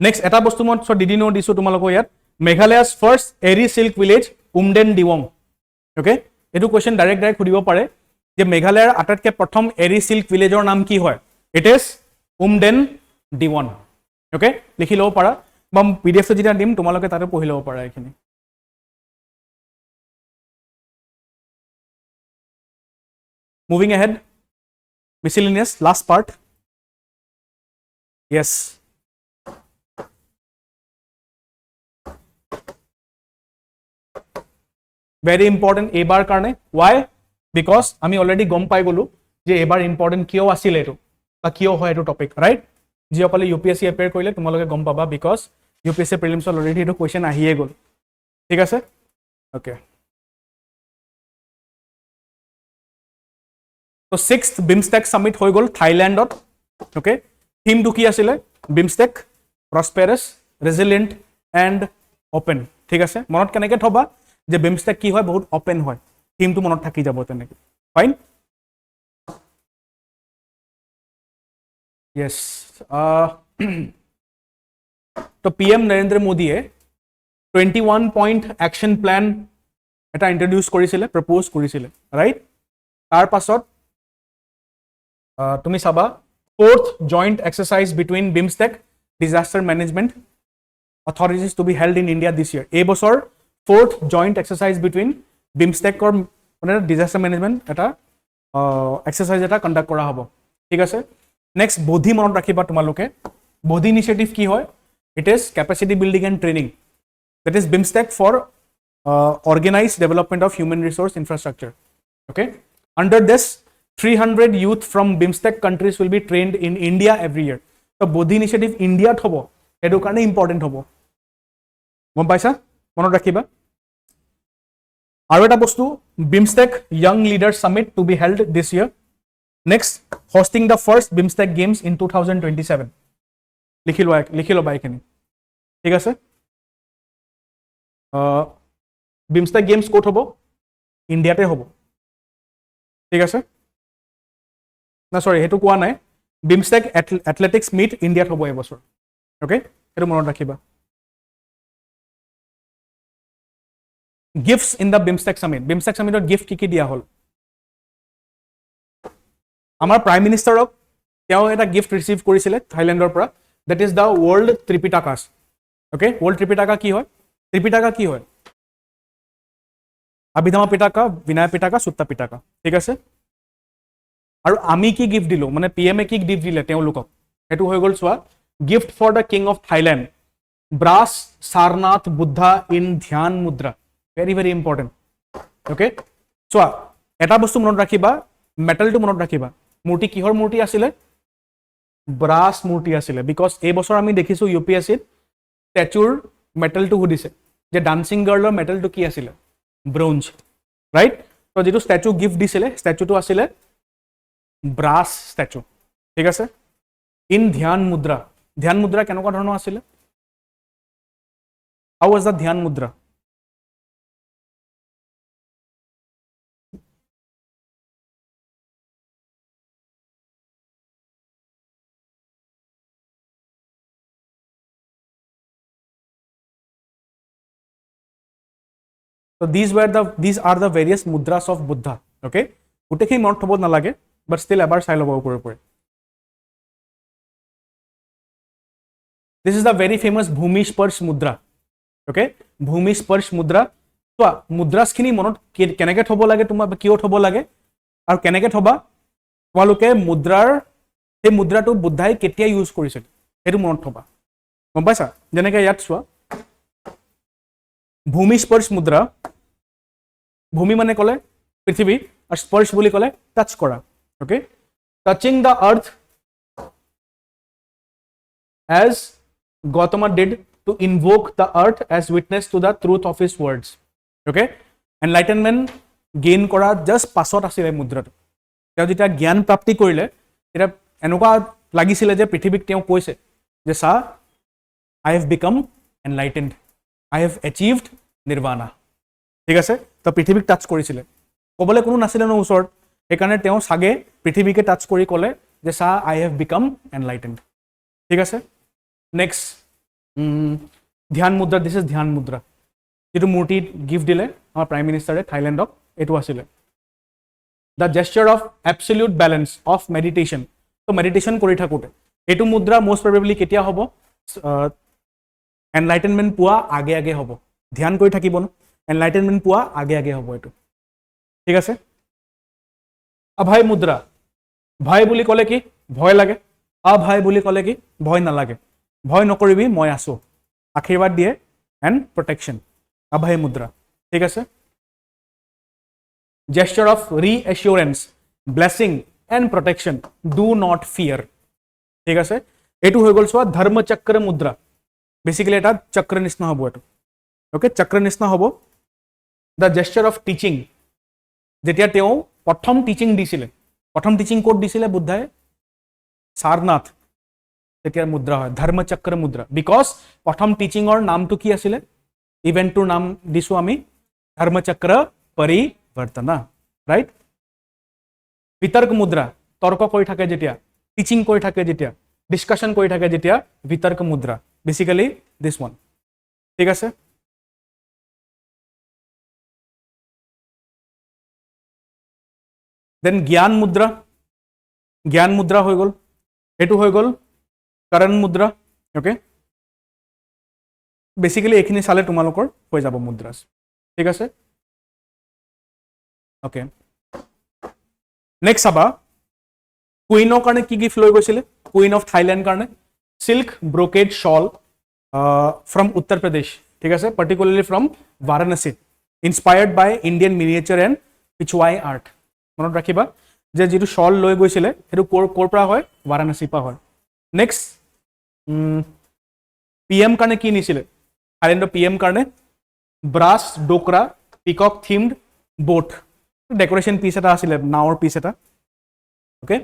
Next, eta bostu mon so didi no disu tumaloko yat Meghalaya's first airy silk village Umden Diwang. Okay, etu question direct hudibo pare je Meghalayar atatke prothom airy silk village or naam ki hoy. It is Umden Diwang. Okay, likhi lo para bam PDF to jita dim tumaloke tare pohi lo para ekhini. Moving ahead, miscellaneous last part. Yes. Very important এবাৰ কাৰণে why because আমি অলৰেডি গম পাই গলো যে এবাৰ ইম্পৰ্টেন্ট কিয় আছিল এটো বা কিয় হয় এটো টপিক ৰাইট যিসকলে UPSC এপিয়াৰ কৰিলে তোমালোকে গম পাবা because UPSC prelims অলৰেডি এটো কোৱেশ্চন আহিয়ে গল ঠিক আছে ওকে তো 6th BIMSTEC summit হৈ গল থাইল্যান্ডত ওকে থিমটো কি আছিল BIMSTEC prosperous resilient and open ঠিক আছে মনত কেনেকৈ থবা যে BIMSTEC কি হয় বহুত ওপেন হয় টিমটো মনত থাকি যাব তেনেকৈ ফাইন yes তো PM নৰেন্দ্ৰ মোদীয়ে 21 পইণ্ট অ্যাকশন প্ল্যান এটা ইন্ট্ৰোডিউস কৰিছিলে প্ৰপোজ কৰিছিলে ৰাইট তাৰ পাছত তুমি চাবা 4th joint exercise between BIMSTEC disaster management authorities to be held in India this year এই বছৰ 4th joint exercise between BIMSTEC or disaster management eta exercise eta conduct kora hobo thik ase next bodhi monot rakhiba tumaloke bodhi initiative ki hoy it is capacity building and training that is BIMSTEC for organized development of human resource infrastructure okay under this 300 youth from BIMSTEC countries will be trained in India every year so bodhi initiative India thobo edu karone important hobo mom paisa মনত ৰাখিবা আৰু এটা বস্তু BIMSTEC Young Leaders Summit to be held this year. Next, hosting the first BIMSTEC Games in 2027. লিখি ল'বা এইখিনি ঠিক আছে BIMSTEC Games ক'ত হ'ব ইণ্ডিয়াতে হ'ব ঠিক আছে না সৰি হেতু কোৱা নাই BIMSTEC Athletics Meet ইণ্ডিয়াত হ'ব এই বছৰ ওকে এটো মনত ৰাখিবা gifts in the BIMSTEC Summit gift কি দিয়া হল আমাৰ প্ৰাইম মিনিষ্টাৰক তেওঁ এটা গিফট ৰিসিভ কৰিছিলে থাইল্যান্ডৰ পৰা that is the world Tripitakas okay world Tripitaka কি হয় Tripitaka কি হয় Abhidhamma Pitaka Vinaya Pitaka Sutta Pitaka ঠিক আছে আৰু আমি কি গিফট দিলো মানে PM এ কি গিফট দিলে তেওঁ লোকক এটো হৈ গল সোৱা gift for the king of Thailand brass Sarnath Buddha in Dhyan Mudra very very important okay সোৱা এটা বস্তু মনত ৰাখিবা মেটাল টু মনত ৰাখিবা মূৰ্তি কিহৰ মূৰ্তি আছিল ব্ৰাছ মূৰ্তি আছিল বিকজ এই বছৰ আমি দেখিছো UPSC স্ট্যাচুৰ মেটালটো হুদিছে যে ডান্সিং গাৰ্লৰ মেটালটো কি আছিল ব্ৰঞ্জ ৰাইট তো যেটো স্ট্যাচু গিফট দিছিলে স্ট্যাচুটো আছিল ব্ৰাছ স্ট্যাচু ঠিক আছে ইন ধ্যান মুদ্ৰা কেনেকুৱা ধৰণৰ আছিল হাউ ওয়াজ দা ধ্যান মুদ্ৰা So these are the various mudras of Buddha. Okay, উটেখিনি মনত থব নালাগে but still এবাৰ চাই লব ওপৰে This is the very famous Bhumi Sparsh mudra. Okay, Bhumi Sparsh mudra. So mudras খিনি মনত কেনেকৈ থব লাগে তোমাৰ কিয় থব লাগে আৰু কেনেকৈ থবা তোমালোকে মুদ্ৰাৰ এই মুদ্ৰাটো বুদ্ধাই কেতিয়া ইউজ কৰিছিল এটো মনত থবা গম পাইছা যেনেকৈ ইয়াত চোৱা ভূমি স্পৰ্শ মুদ্ৰা ভূমি মানে কলে পৃথিৱী আৰু স্পৰ্শ বুলি কলে টাচ কৰা okay touching the earth as Gautama did to invoke the earth as witness to the truth of his words okay enlightenment gain কৰা just পাছত আছিল এই মুদ্ৰাটো তেওঁ যেতিয়া জ্ঞান প্ৰাপ্তি কৰিলে এটা এনেকুৱা লাগিছিল যে পৃথিৱীক তেওঁ কৈছে যে সা I have become enlightened I have achieved nirvana ঠিক আছে তো পৃথিৱীক টাচ কৰিছিলে কবলে কোনো নাছিল ন ওচৰত একাৰণে তেওঁ সাগে পৃথিৱীকে টাচ কৰি কলে যে সা I have become enlightened ঠিক আছে নেক্সট ধ্যান মুদ্ৰা দিস ইজ ধ্যান মুদ্ৰা যেটো মূৰ্তি গিফট দিলে আমাৰ প্ৰাইম মিনিষ্টাৰে থাইল্যান্ডক এটো আছিলে the gesture of absolute balance of meditation তো মেডিটেশন কৰি থাকোতে এটো মুদ্ৰা মোস্ট প্ৰবাবলি কেতিয়া হ'ব এনলাইটেনমেন্ট পোৱা আগে আগে হ'ব ধ্যান কৰি থাকিব ন এনলাইটেনমেন্ট পোৱা আগে আগে হ'ব এটো ঠিক আছে অভয় মুদ্ৰা ভয় বুলি কলে কি ভয় লাগে অভয় বুলি কলে কি ভয় নালাগে ভয় নকৰিবি মই আছো আশীৰ্বাদ দিয়ে এন্ড প্ৰটেকশন অভয় মুদ্ৰা ঠিক আছে gesture of reassurance blessing and protection do not fear ঠিক আছে এটো হৈ গল সোৱা ধৰ্ম চক্ৰ মুদ্ৰা বেসিক্যালি এটা চক্ৰ নিচিনা হ'ব এটো ওকে চক্ৰ নিচিনা হ'ব the gesture of teaching যেতিয়া তেওঁ প্ৰথম টিচিং দিছিলে প্ৰথম টিচিং কোড দিছিলে বুদ্ধাই সাৰনাথ তেতিয়া মুদ্ৰা হয় ধৰ্ম চক্ৰ মুদ্ৰা বিকজ প্ৰথম টিচিংৰ নামটো কি আছিল ইভেন্টৰ নাম দিছো আমি ধৰ্ম চক্ৰ পৰিৱৰ্তনা ৰাইট বিতৰ্ক মুদ্ৰা তৰ্ক কৰি থাকে যেতিয়া টিচিং কৰি থাকে যেতিয়া ডিসকাশন কৰি থাকে যেতিয়া বিতৰ্ক মুদ্ৰা বেসিক্যালি দিস ওয়ান ঠিক আছে দেন জ্ঞান মুদ্ৰা হৈ গল এটো হৈ গল কৰণ মুদ্ৰা ওকে বেসিক্যালি এখিনি চালে তোমালোকৰ হৈ যাব মুদ্ৰাস ঠিক আছে ওকে নেক্সট আবা কুইনৰ কাৰণে কি গিফট লৈ গৈছিলে কুইন অফ থাইল্যান্ড কাৰণে silk brocade shawl from Uttar Pradesh ঠিক আছে particularly from Varanasi inspired by Indian miniature and Pichwai art মনত ৰাখিবা যে যেটো শল লৈ গৈছিলে হেতু কোৰ পৰা হয় বাৰাণসী পৰা হয় নেক্সট PM কাৰণে কি নিছিলে থাইল্যান্ডৰ PM কাৰণে ব্ৰাছ ডোকৰা পিকক থিমড বোট, ডেকোৰেশ্যন পিচ এটা আছিলে, নাৱৰ পিচ এটা। Okay,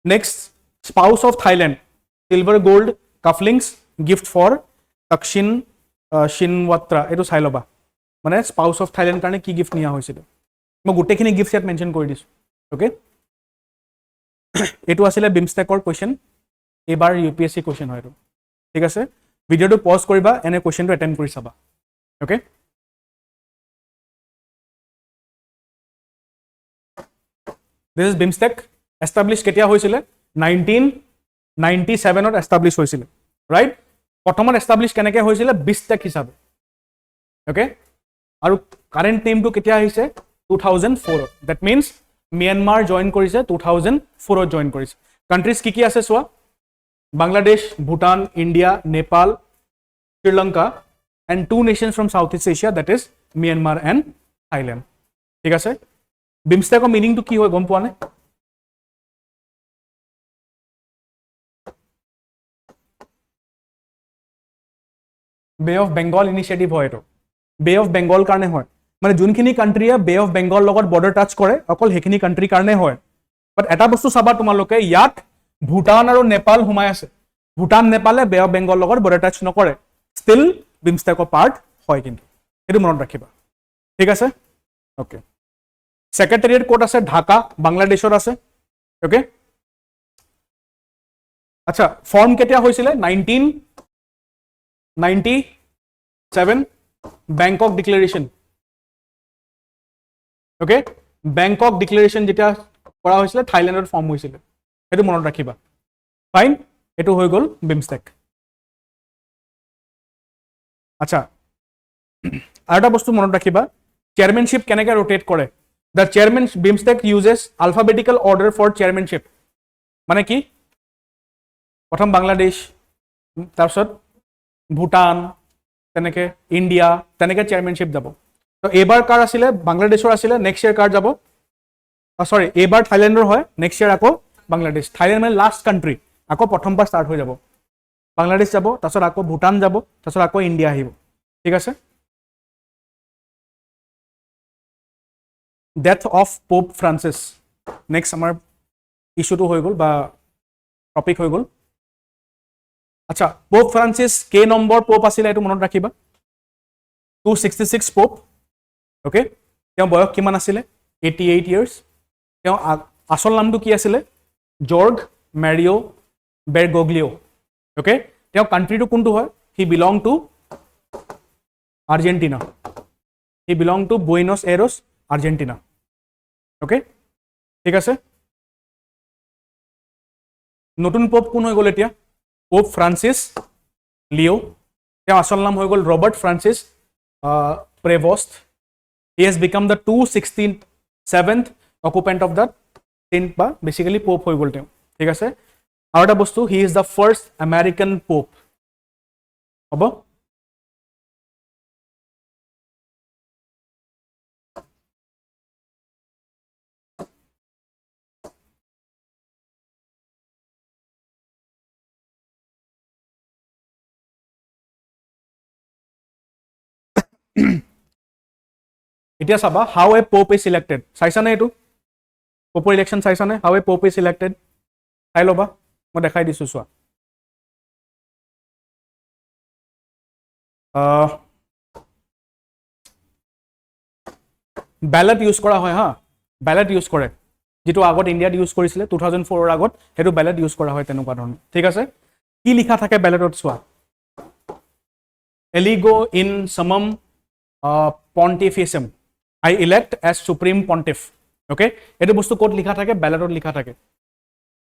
next spouse of Thailand, silver gold cufflinks gift for Thaksin Shinawatra, এইটো চাই ল'বা, মানে স্পাউচ অফ থাইলেণ্ড কাৰণে কি গিফ্ট নিয়া হৈছিলে। মই গোটেইখিনি গিফ্ট ইয়াত মেনশ্যন কৰি দিছোঁ। অ'কে, এইটো আছিলে বিমষ্টেকৰ কুৱেশ্যন, এইবাৰ UPSC কুৱেশ্যন হয় এইটো। ঠিক আছে, ভিডিঅ'টো পজ কৰিবা, এনে কুৱেশ্যনটো এটেম্প কৰি চাবা। Okay, this is BIMSTEC. Establish কেতিয়া হৈছিলে? 1997 এষ্টাব্লিছ হৈছিলে, ৰাইট। প্ৰথমত এষ্টাব্লিছ কেনেকৈ হৈছিলে? বিমষ্টেক হিচাপে। অ'কে, আৰু কাৰেণ্ট নেমটো কেতিয়া আহিছে? 2004। ডেট মিনছ ম্যানমাৰ জইন কৰিছে 2004 জইন কৰিছে। কাণ্ট্ৰিজ কি আছে চোৱা, Bangladesh, Bhutan, India, Nepal, Sri Lanka, and 2 nations from South East Asia, that is Myanmar and Thailand। ঠিক আছে, বিমষ্টেকৰ মিনিংটো কি হয় গম পোৱা নে? বে অফ বেংগল ইনিচিয়েটিভ হয় এইটো, বে অফ বেংগল কাৰণে হয়, মানে যোনখিনি কাণ্ট্ৰিয়ে বে অফ বেংগল লগত বৰ্ডাৰ টাচ কৰে অকল সেইখিনি কাণ্ট্ৰিৰ কাৰণে হয়। বাট এটা বস্তু চাবা তোমালোকে, ইয়াত ভূটান আৰু নেপাল সোমাই আছে। ভূটান নেপালে বে অফ বেংগল লগত বৰ্ডাৰ টাচ নকৰে, ষ্টিল বিমষ্টেকৰ পাৰ্ট হয়, কিন্তু সেইটো মনত ৰাখিবা। ঠিক আছে, অ'কে। ছেক্ৰেটেৰিয়েট ক'ত আছে? ঢাকা, বাংলাদেশত আছে। অ'কে, আচ্ছা, ফৰ্ম কেতিয়া হৈছিলে? 1997 বেংকক ডিক্লেৰেশ্যন। অ'কে, বেংকক ডিক্লেৰেশ্যন যেতিয়া কৰা হৈছিলে থাইলেণ্ডত ফৰ্ম হৈছিলে, সেইটো মনত ৰাখিবা। ফাইন, এইটো হৈ গ'ল বিমষ্টেক। আচ্ছা, আৰু এটা বস্তু মনত ৰাখিবা, চেয়াৰমেনশ্বিপ কেনেকৈ ৰোটেট কৰে। The chairman BIMSTEC uses alphabetical order for chairmanship. মানে কি? প্ৰথম বাংলাদেশ, তাৰপিছত ভূটান, তেনেকৈ ইণ্ডিয়া, তেনেকৈ চেয়াৰমেনশ্বিপ যাব। তো এইবাৰ কাৰ আছিলে? বাংলাদেশৰ আছিলে। নেক্সট ইয়েৰ কাৰ যাব? চৰি, এইবাৰ থাইলেণ্ডৰ হয়, নেক্সট ইয়েৰ আকৌ বাংলাদেশ। থাইলেণ্ড মানে লাষ্ট কাণ্ট্ৰি, আকৌ প্ৰথম পৰা ষ্টাৰ্ট হৈ যাব। বাংলাদেশ যাব, তাৰপিছত আকৌ ভূটান যাব, তাৰপিছত আকৌ ইণ্ডিয়া আহিব। ঠিক আছে, death of pope Francis, next আমাৰ ইছ্যুটো হৈ গ'ল বা টপিক হৈ গ'ল। আচ্ছা, পোপ ফ্ৰান্সিছ কেই নম্বৰ পোপ আছিলে এইটো মনত ৰাখিবা। 266 পোপ। অ'কে, তেওঁ বয়স কিমান আছিলে? 88 years। তেওঁ আচল নামটো কি আছিলে? জৰ্গ মেৰিঅ' বেৰগগ্লিঅ'। অ'কে, তেওঁ কাণ্ট্ৰিটো কোনটো হয়? He belong to Argentina. He belong to Buenos Aires, Argentina. Okay, ঠিক আছে। নতুন পোপ কোন হৈ গ'ল এতিয়া? Pope Francis Leo'. তেওঁ আচল নাম হৈ গ'ল Robert Francis Prevost. He has become the 267th occupant of the tenth, বা বেচিকেলি পোপ হৈ গ'ল তেওঁ। ঠিক আছে, আৰু এটা বস্তু, he is the first American pope. হ'ব, এতিয়া চাবা, how a pope is elected. চাইছানে এইটো? পোপৰ ইলেকশ্যন চাইছানে? How a pope is elected চাই ল'বা, মই দেখাই দিছোঁ চোৱা। বেলেট ইউজ কৰা হয়, হা, বেলেট ইউজ কৰে, যিটো আগত ইণ্ডিয়াত ইউজ কৰিছিলে 2004 আগত, সেইটো বেলেট ইউজ কৰা হয় তেনেকুৱা ধৰণৰ। ঠিক আছে, কি লিখা থাকে বেলেটত চোৱা? এলিগো ইন সমম পন্টিফিচিম I elect as supreme pontiff. Okay, এইটো বস্তু ক'ত লিখা থাকে? বেলেটত লিখা থাকে।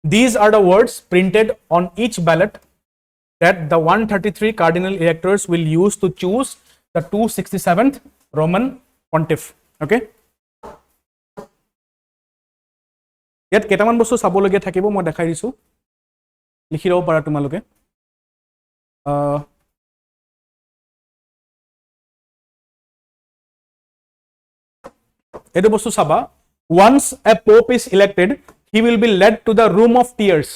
These are the words printed on each ballot that the 133 cardinal electors will use to choose the 267th Roman pontiff. Okay? ইয়াত কেইটামান বস্তু চাবলগীয়া থাকিব, মই দেখাই দিছোঁ, লিখি ল'ব পাৰা তোমালোকে। এইটো বস্তু চাবা, once a pope is elected, he will be led to the room of tears,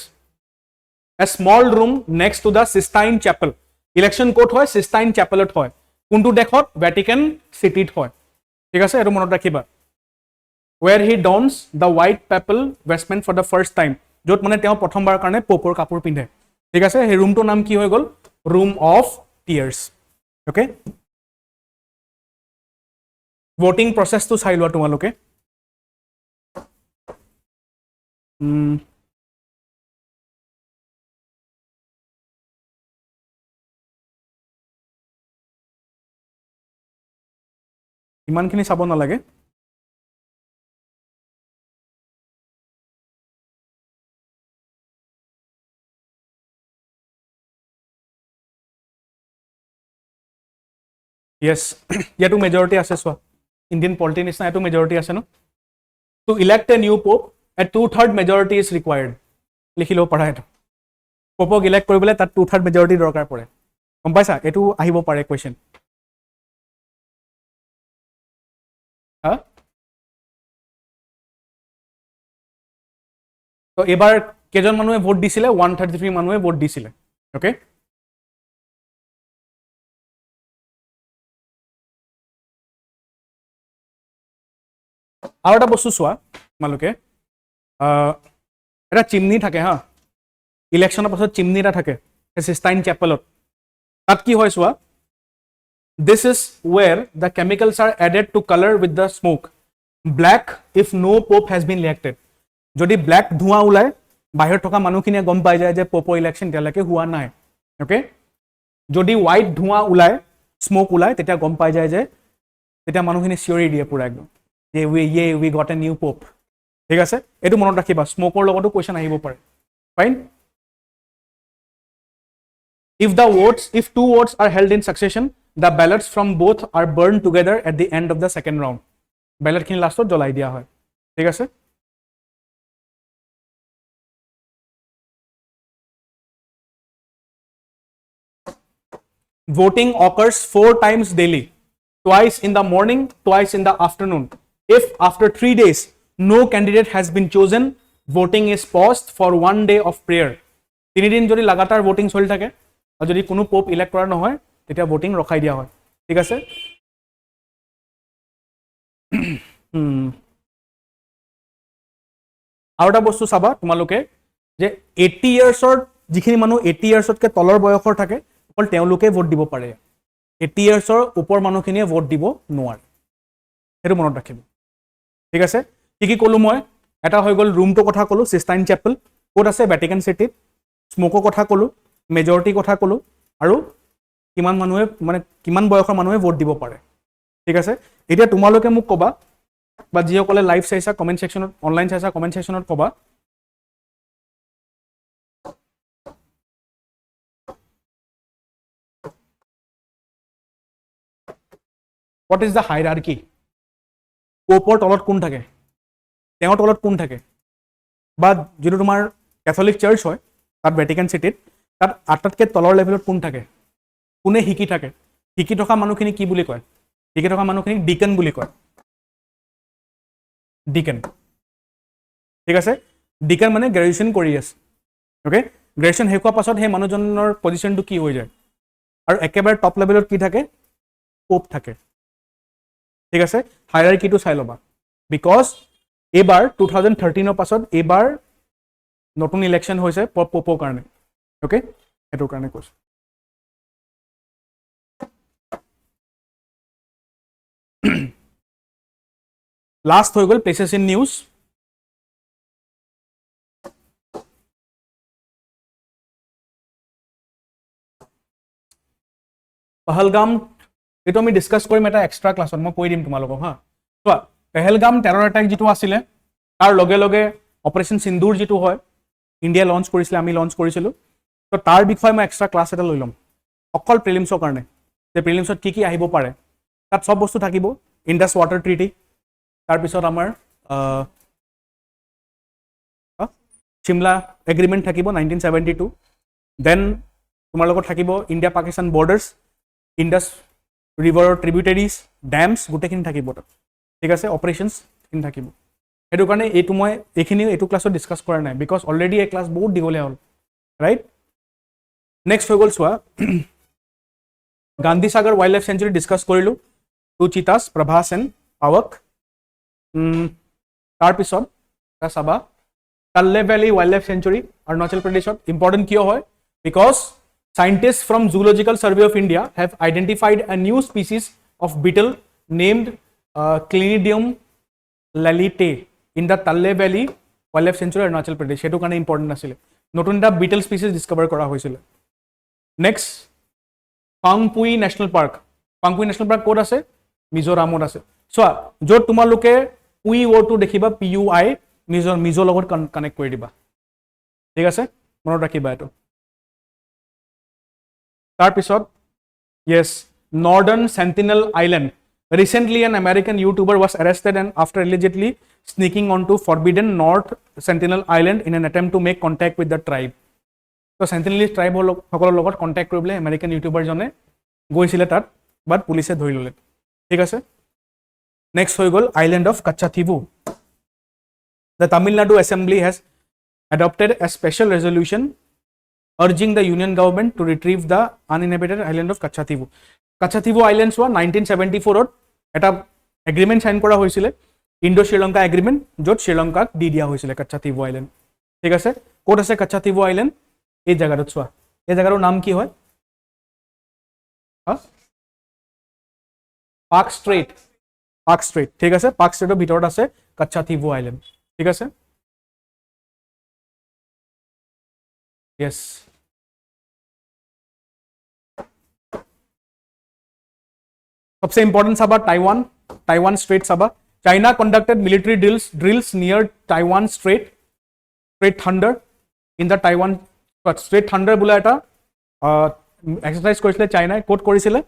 a small room next to the Sistine Chapel. Election court হয় Sistine Chapel হয়। কোনটো দেশত ভ্যাটিকান সিটিত হয় ঠিক আছে এটো মনত ৰাখিবা where he dons the white papal vestment for the first time যত মানে তেওঁ প্ৰথমবাৰ কাৰণে পোপৰ কাপোৰ পিন্ধে ঠিক আছে সেই ৰুমটোৰ নাম কি হৈ গল room of tears okay voting process to চাই লোৱা তোমালোকে ইমানখিনি চাব নালাগে yes ইয়াতো মেজৰিটি আছে চোৱা ইণ্ডিয়ান পলিটি নিচিনা ইয়াতো মেজৰিটি আছে ন to elect a new pope a 2/3 majority is required লিখি লও পঢ়া এটা পোপক ইলেক্ট কৰিবলৈ তাত 2/3 মেজৰিটি দৰকাৰ পৰে গম পাইছা এটো আহিব পাৰে কোৱেশ্চন হা তো এবাৰ কেজন মানুহে ভোট দিছিলে 133 মানুহে ভোট দিছিলে ওকে আৰু এটা বস্তু চোৱা তোমালোকে এটা চিমনি থাকে হা ইলেকশ্যনৰ পাছত চিমনি এটা থাকে সিস্টাইন চেপেলত তাত কি হয় চোৱা this is where the chemicals are added to color with the smoke black if no pope has been elected যদি ব্ল্যাক ধোঁৱা ওলাই বাহিৰত থকা মানুহখিনিয়ে গম পাই যায় যে পোপৰ ইলেকশ্যন তেতিয়ালৈকে হোৱা নাই ওকে যদি হোৱাইট ধোঁৱা ওলাই স্মোক ওলাই তেতিয়া গম পাই যায় যে তেতিয়া মানুহখিনি চিঞৰি দিয়ে পুৰা একদম we got a new pope ঠিক আছে এটো মনত ৰাখিবা স্মোকৰ লগতো কোৱেশ্চন আহিব পাৰে fine if two votes are held in succession the ballots from both are burned together at the end of the second round ballot খিনি লাষ্টত জ্বলাই দিয়া হয় ঠিক আছে voting occurs 4 times daily twice in the morning twice in the afternoon if after 3 days no candidate has been chosen voting is paused for 1 day of prayer 3 দিন যদি লাগাতাৰ voting চলি থাকে আৰু যদি কোনো পোপ ইলেক্ট কৰা নহয় তেতিয়া voting ৰখাই দিয়া হয় ঠিক আছে আৰু এটা বস্তু চাবা তোমালোকে যে 80 ইয়াৰ্ছৰ যিখিনি মানুহ 80 ইয়াৰ্ছতকৈ তলৰ বয়সৰ থাকে অকল তেওঁলোকে ভোট দিব পাৰে 80 ইয়াৰ্ছৰ ওপৰ মানুহখিনিয়ে ভোট দিব নোৱাৰে সেইটো মনত ৰাখিব ঠিক আছে কি ক'লো মই এটা হৈ গ'ল ৰুমটো কথা ক'লো সিস্টাইন চেপেল ক'ত আছে ভ্যাটিকান সিটিত স্মোকৰ কথা ক'লো মেজৰিটি কথা ক'লো আৰু কিমান মানুহে মানে কিমান বয়সৰ মানুহে ভোট দিব পাৰে ঠিক আছে এতিয়া তোমালোকে মোক ক'বা বা যিসকলে লাইভ চাইছা কমেন্ট সেকশনত অনলাইন চাইছা কমেন্ট সেকশনত ক'বা what is the hierarchy পোপৰ তলত কোন থাকে তেওঁৰ তলত কোন থাকে বা যেটো তোমাৰ ক্যাথলিক চাৰ্চ হয় তাত ভ্যাটিকান সিটিত তাত আটাতকৈ তলৰ লেভেলত কোন থাকে কোনে হিকি থাকে হিকি থকা মানুহখিনি কি বুলি কয় হিকি থকা মানুহখিনি ডিকন বুলি কয় ডিকন ঠিক আছে ডিকন মানে গ্ৰেজুৱেচন কৰি আছে ওকে গ্ৰেজুৱেচন শেষ হোৱাৰ পাছত সেই মানুহজনৰ পজিশনটো কি হৈ যায় আৰু একেবাৰে টপ লেভেলত কি থাকে পোপ থাকে ঠিক আছে হায়াৰাৰ্কিটো চাই লবা বিকজ এবাৰ 2013 ৰ পাছত এবাৰ নতুন ইলেকশ্যন হৈছে পোপৰ কাৰণে ওকে এটোৰ কাৰণে কৈছো লাষ্ট হৈ গ'ল প্লেচেছ ইন নিউজ পহলগাম এটো আমি ডিসকাস কৰিম এটা এক্সট্ৰা ক্লাছত মই কৈ দিম তোমালোকক হা চোৱা পেহেলগাম টেৰৰ এটাক যেটো আছিলে তাৰ লগে লগে অপাৰেশন সিন্দুৰ যেটো হয় ইন্ডিয়া লঞ্চ কৰিছিলে আমি লঞ্চ কৰিছিলো তো তাৰ বিষয়ে মই এক্সট্ৰা ক্লাছ এটা লৈ লম অকল প্ৰিলিমছৰ কাৰণে যে প্ৰিলিমছত কি আহিব পাৰে তাত সব বস্তু থাকিব ইন্ডাস ওয়াটাৰ ট্ৰিটি তাৰ পিছত আমাৰ শিমলা এগ্ৰিমেন্ট থাকিব 1972 দেন তোমাৰ লগত থাকিব ইন্ডিয়া পাকিস্তান বৰ্ডাৰ্স ইন্ডাস ৰিভাৰৰ ট্ৰিবিউটাৰিজ ড্যামছ গুটেখিনি থাকিব তাত ঠিক আছে অপাৰেশনছ ইন থাকিব এটো কাৰণে এটো মই এখিনি এটো ক্লাছত ডিসকাস কৰা নাই বিকজ অলৰেডি এই ক্লাছ বহুত দীঘলীয়া হ'ল ৰাইট নেক্সট হৈ গ'ল চোৱা Gandhi Sagar Wildlife Sanctuary discuss korilu. 2 cheetahs, Prabhas and Pawak. Tar pisod, Kasaba. Talle Valley Wildlife Sanctuary, Arunachal Pradesh. Important kyo hoy? Because scientists from Zoological Survey of India have identified a new species of beetle named Clinidium lalite in the Talle Valley Wildlife Sanctuary, Arunachal Pradesh. Hetu kane important asile. Notun da beetle species discover kora hoisile. Next, Pangpui National Park. Pangpui National Park kod ase? Mizoramot ase. So, jo tumaloke Pui word to dekhiba PUI Mizo logot connect kori diba. Thik ase? Monot rakhiba eto. Tar pisod, yes, Northern Sentinel Island. Recently, an American YouTuber was arrested and after allegedly sneaking onto forbidden North Sentinel Island in an attempt to make contact with the tribe. So, Sentinelist tribe সকলৰ লগত contact কৰিবলৈ American YouTuber জনে গৈছিলে তাত, but পুলিচে ধৰি ললে। ঠিক আছে? Next হৈ গল Island of Kachativu. The Tamil Nadu Assembly has adopted a special resolution urging the Union government to retrieve the uninhabited island of Kachativu. Kachativu Islands was 1974 এটা agreement sign কৰা হৈছিলে Indo-Sri Lanka agreement য'ত শ্ৰীলংকাক দি দিয়া হৈছিলে Kachativu Island. ঠিক আছে? ক'ত আছে Kachativu Island? এই জায়গাটো চোৱা। এই জায়গাটোৰ নাম কি হয়? Park Street. Park Street. ঠিক আছে? পাৰ্ক ষ্ট্ৰেইটৰ ভিতৰত আছে Kachativu Island. ঠিক আছে? Yes. सबसे important sabha Taiwan Strait sabha. China conducted military drills near Taiwan Strait Thunder in the Taiwan Strait Thunder bola eta exercise korisile China code korisile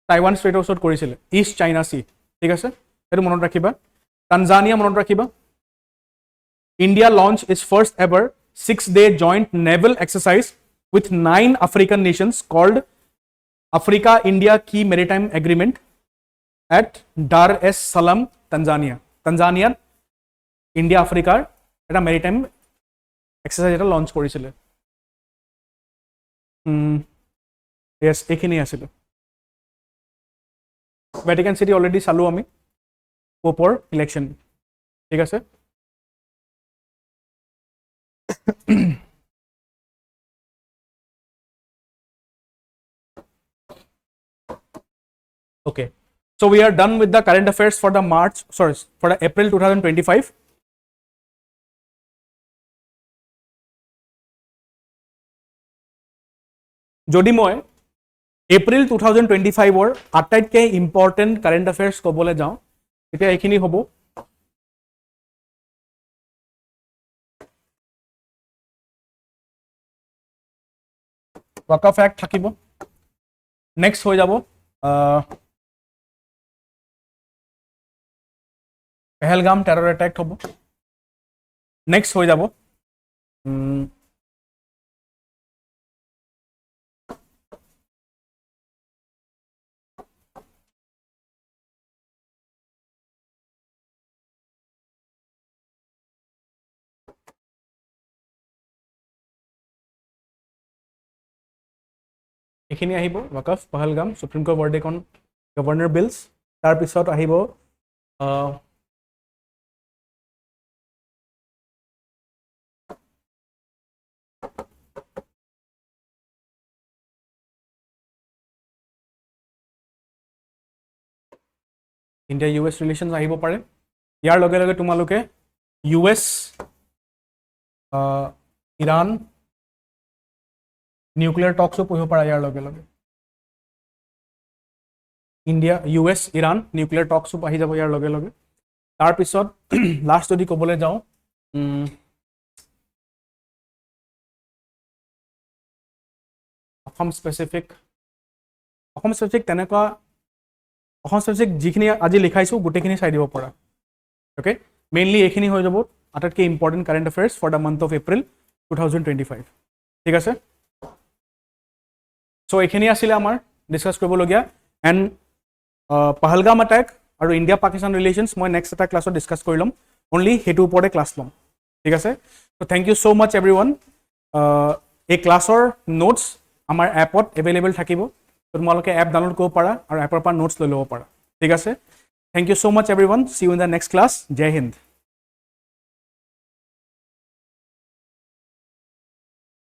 Taiwan Strait osot korisile East China Sea. ঠিক আছে? এটো মনত ৰাখিবা। Tanzania মনত ৰাখিবা। India launched its first ever 6-day joint naval exercise with 9 African nations called Africa-India Key Maritime Agreement at Dar es Salaam, Tanzania. Tanzania, India, Africa, eta maritime exercise eta launch korisile. Yes, ekhini asile. Vatican City already salu ami. Popor election. ঠিক আছে? Okay, so we are done with the current affairs for the April 2025. যদি মই April 2025 or আটাইতকৈ important current affairs কবলৈ যাওঁ এতিয়া এইখিনি হ'ব Waqf Act থাকিব next হৈ যাব Pahalgam terror attack hobo. Next হৈ যাব এখিনি আহিব Waqf Pahalgam Supreme Court verdict on governor bills তাৰ পিছত আহিব India US relations আহিব পাৰে ইয়াৰ লগে লগে তোমালোকে US Iran nuclear talks পঢ়িব পাৰা ইয়াৰ লগে লগে India US Iran nuclear talks আহি যাব ইয়াৰ লগে লগে তাৰ পিছত লাষ্ট যদি ক'বলৈ যাওঁ Assam-Specific তেনেকুৱা Assam-Specific যিখিনি আজি লিখাইছো গুটেখিনি চাই দিব পৰা ওকে মেইনলি এইখিনি হৈ যাব আটাইতকৈ important current affairs for the month of April 2025 ঠিক আছে সো এইখিনি আছিল আমাৰ ডিসকাস কৰিবলগীয়া এন্ড পাহালগাম অ্যাটাক আৰু ইন্ডিয়া পাকিস্তান ৰিলেশনস মই নেক্সট এটা ক্লাছত ডিসকাস কৰি লম অনলি হেতু ওপৰতে ক্লাস লম ঠিক আছে সো থ্যাংক ইউ সো মাচ এভৰিওয়ান এই ক্লাছৰ নোটস আমাৰ এপত এভেইলেবল থাকিব তো তোমালোকে এপ ডাউনলোড কৰিব পাৰা আৰু এপৰ পৰা নোটছ লৈ ল'ব পাৰা ঠিক আছে thank you so' much everyone see you in the next class Jai Hind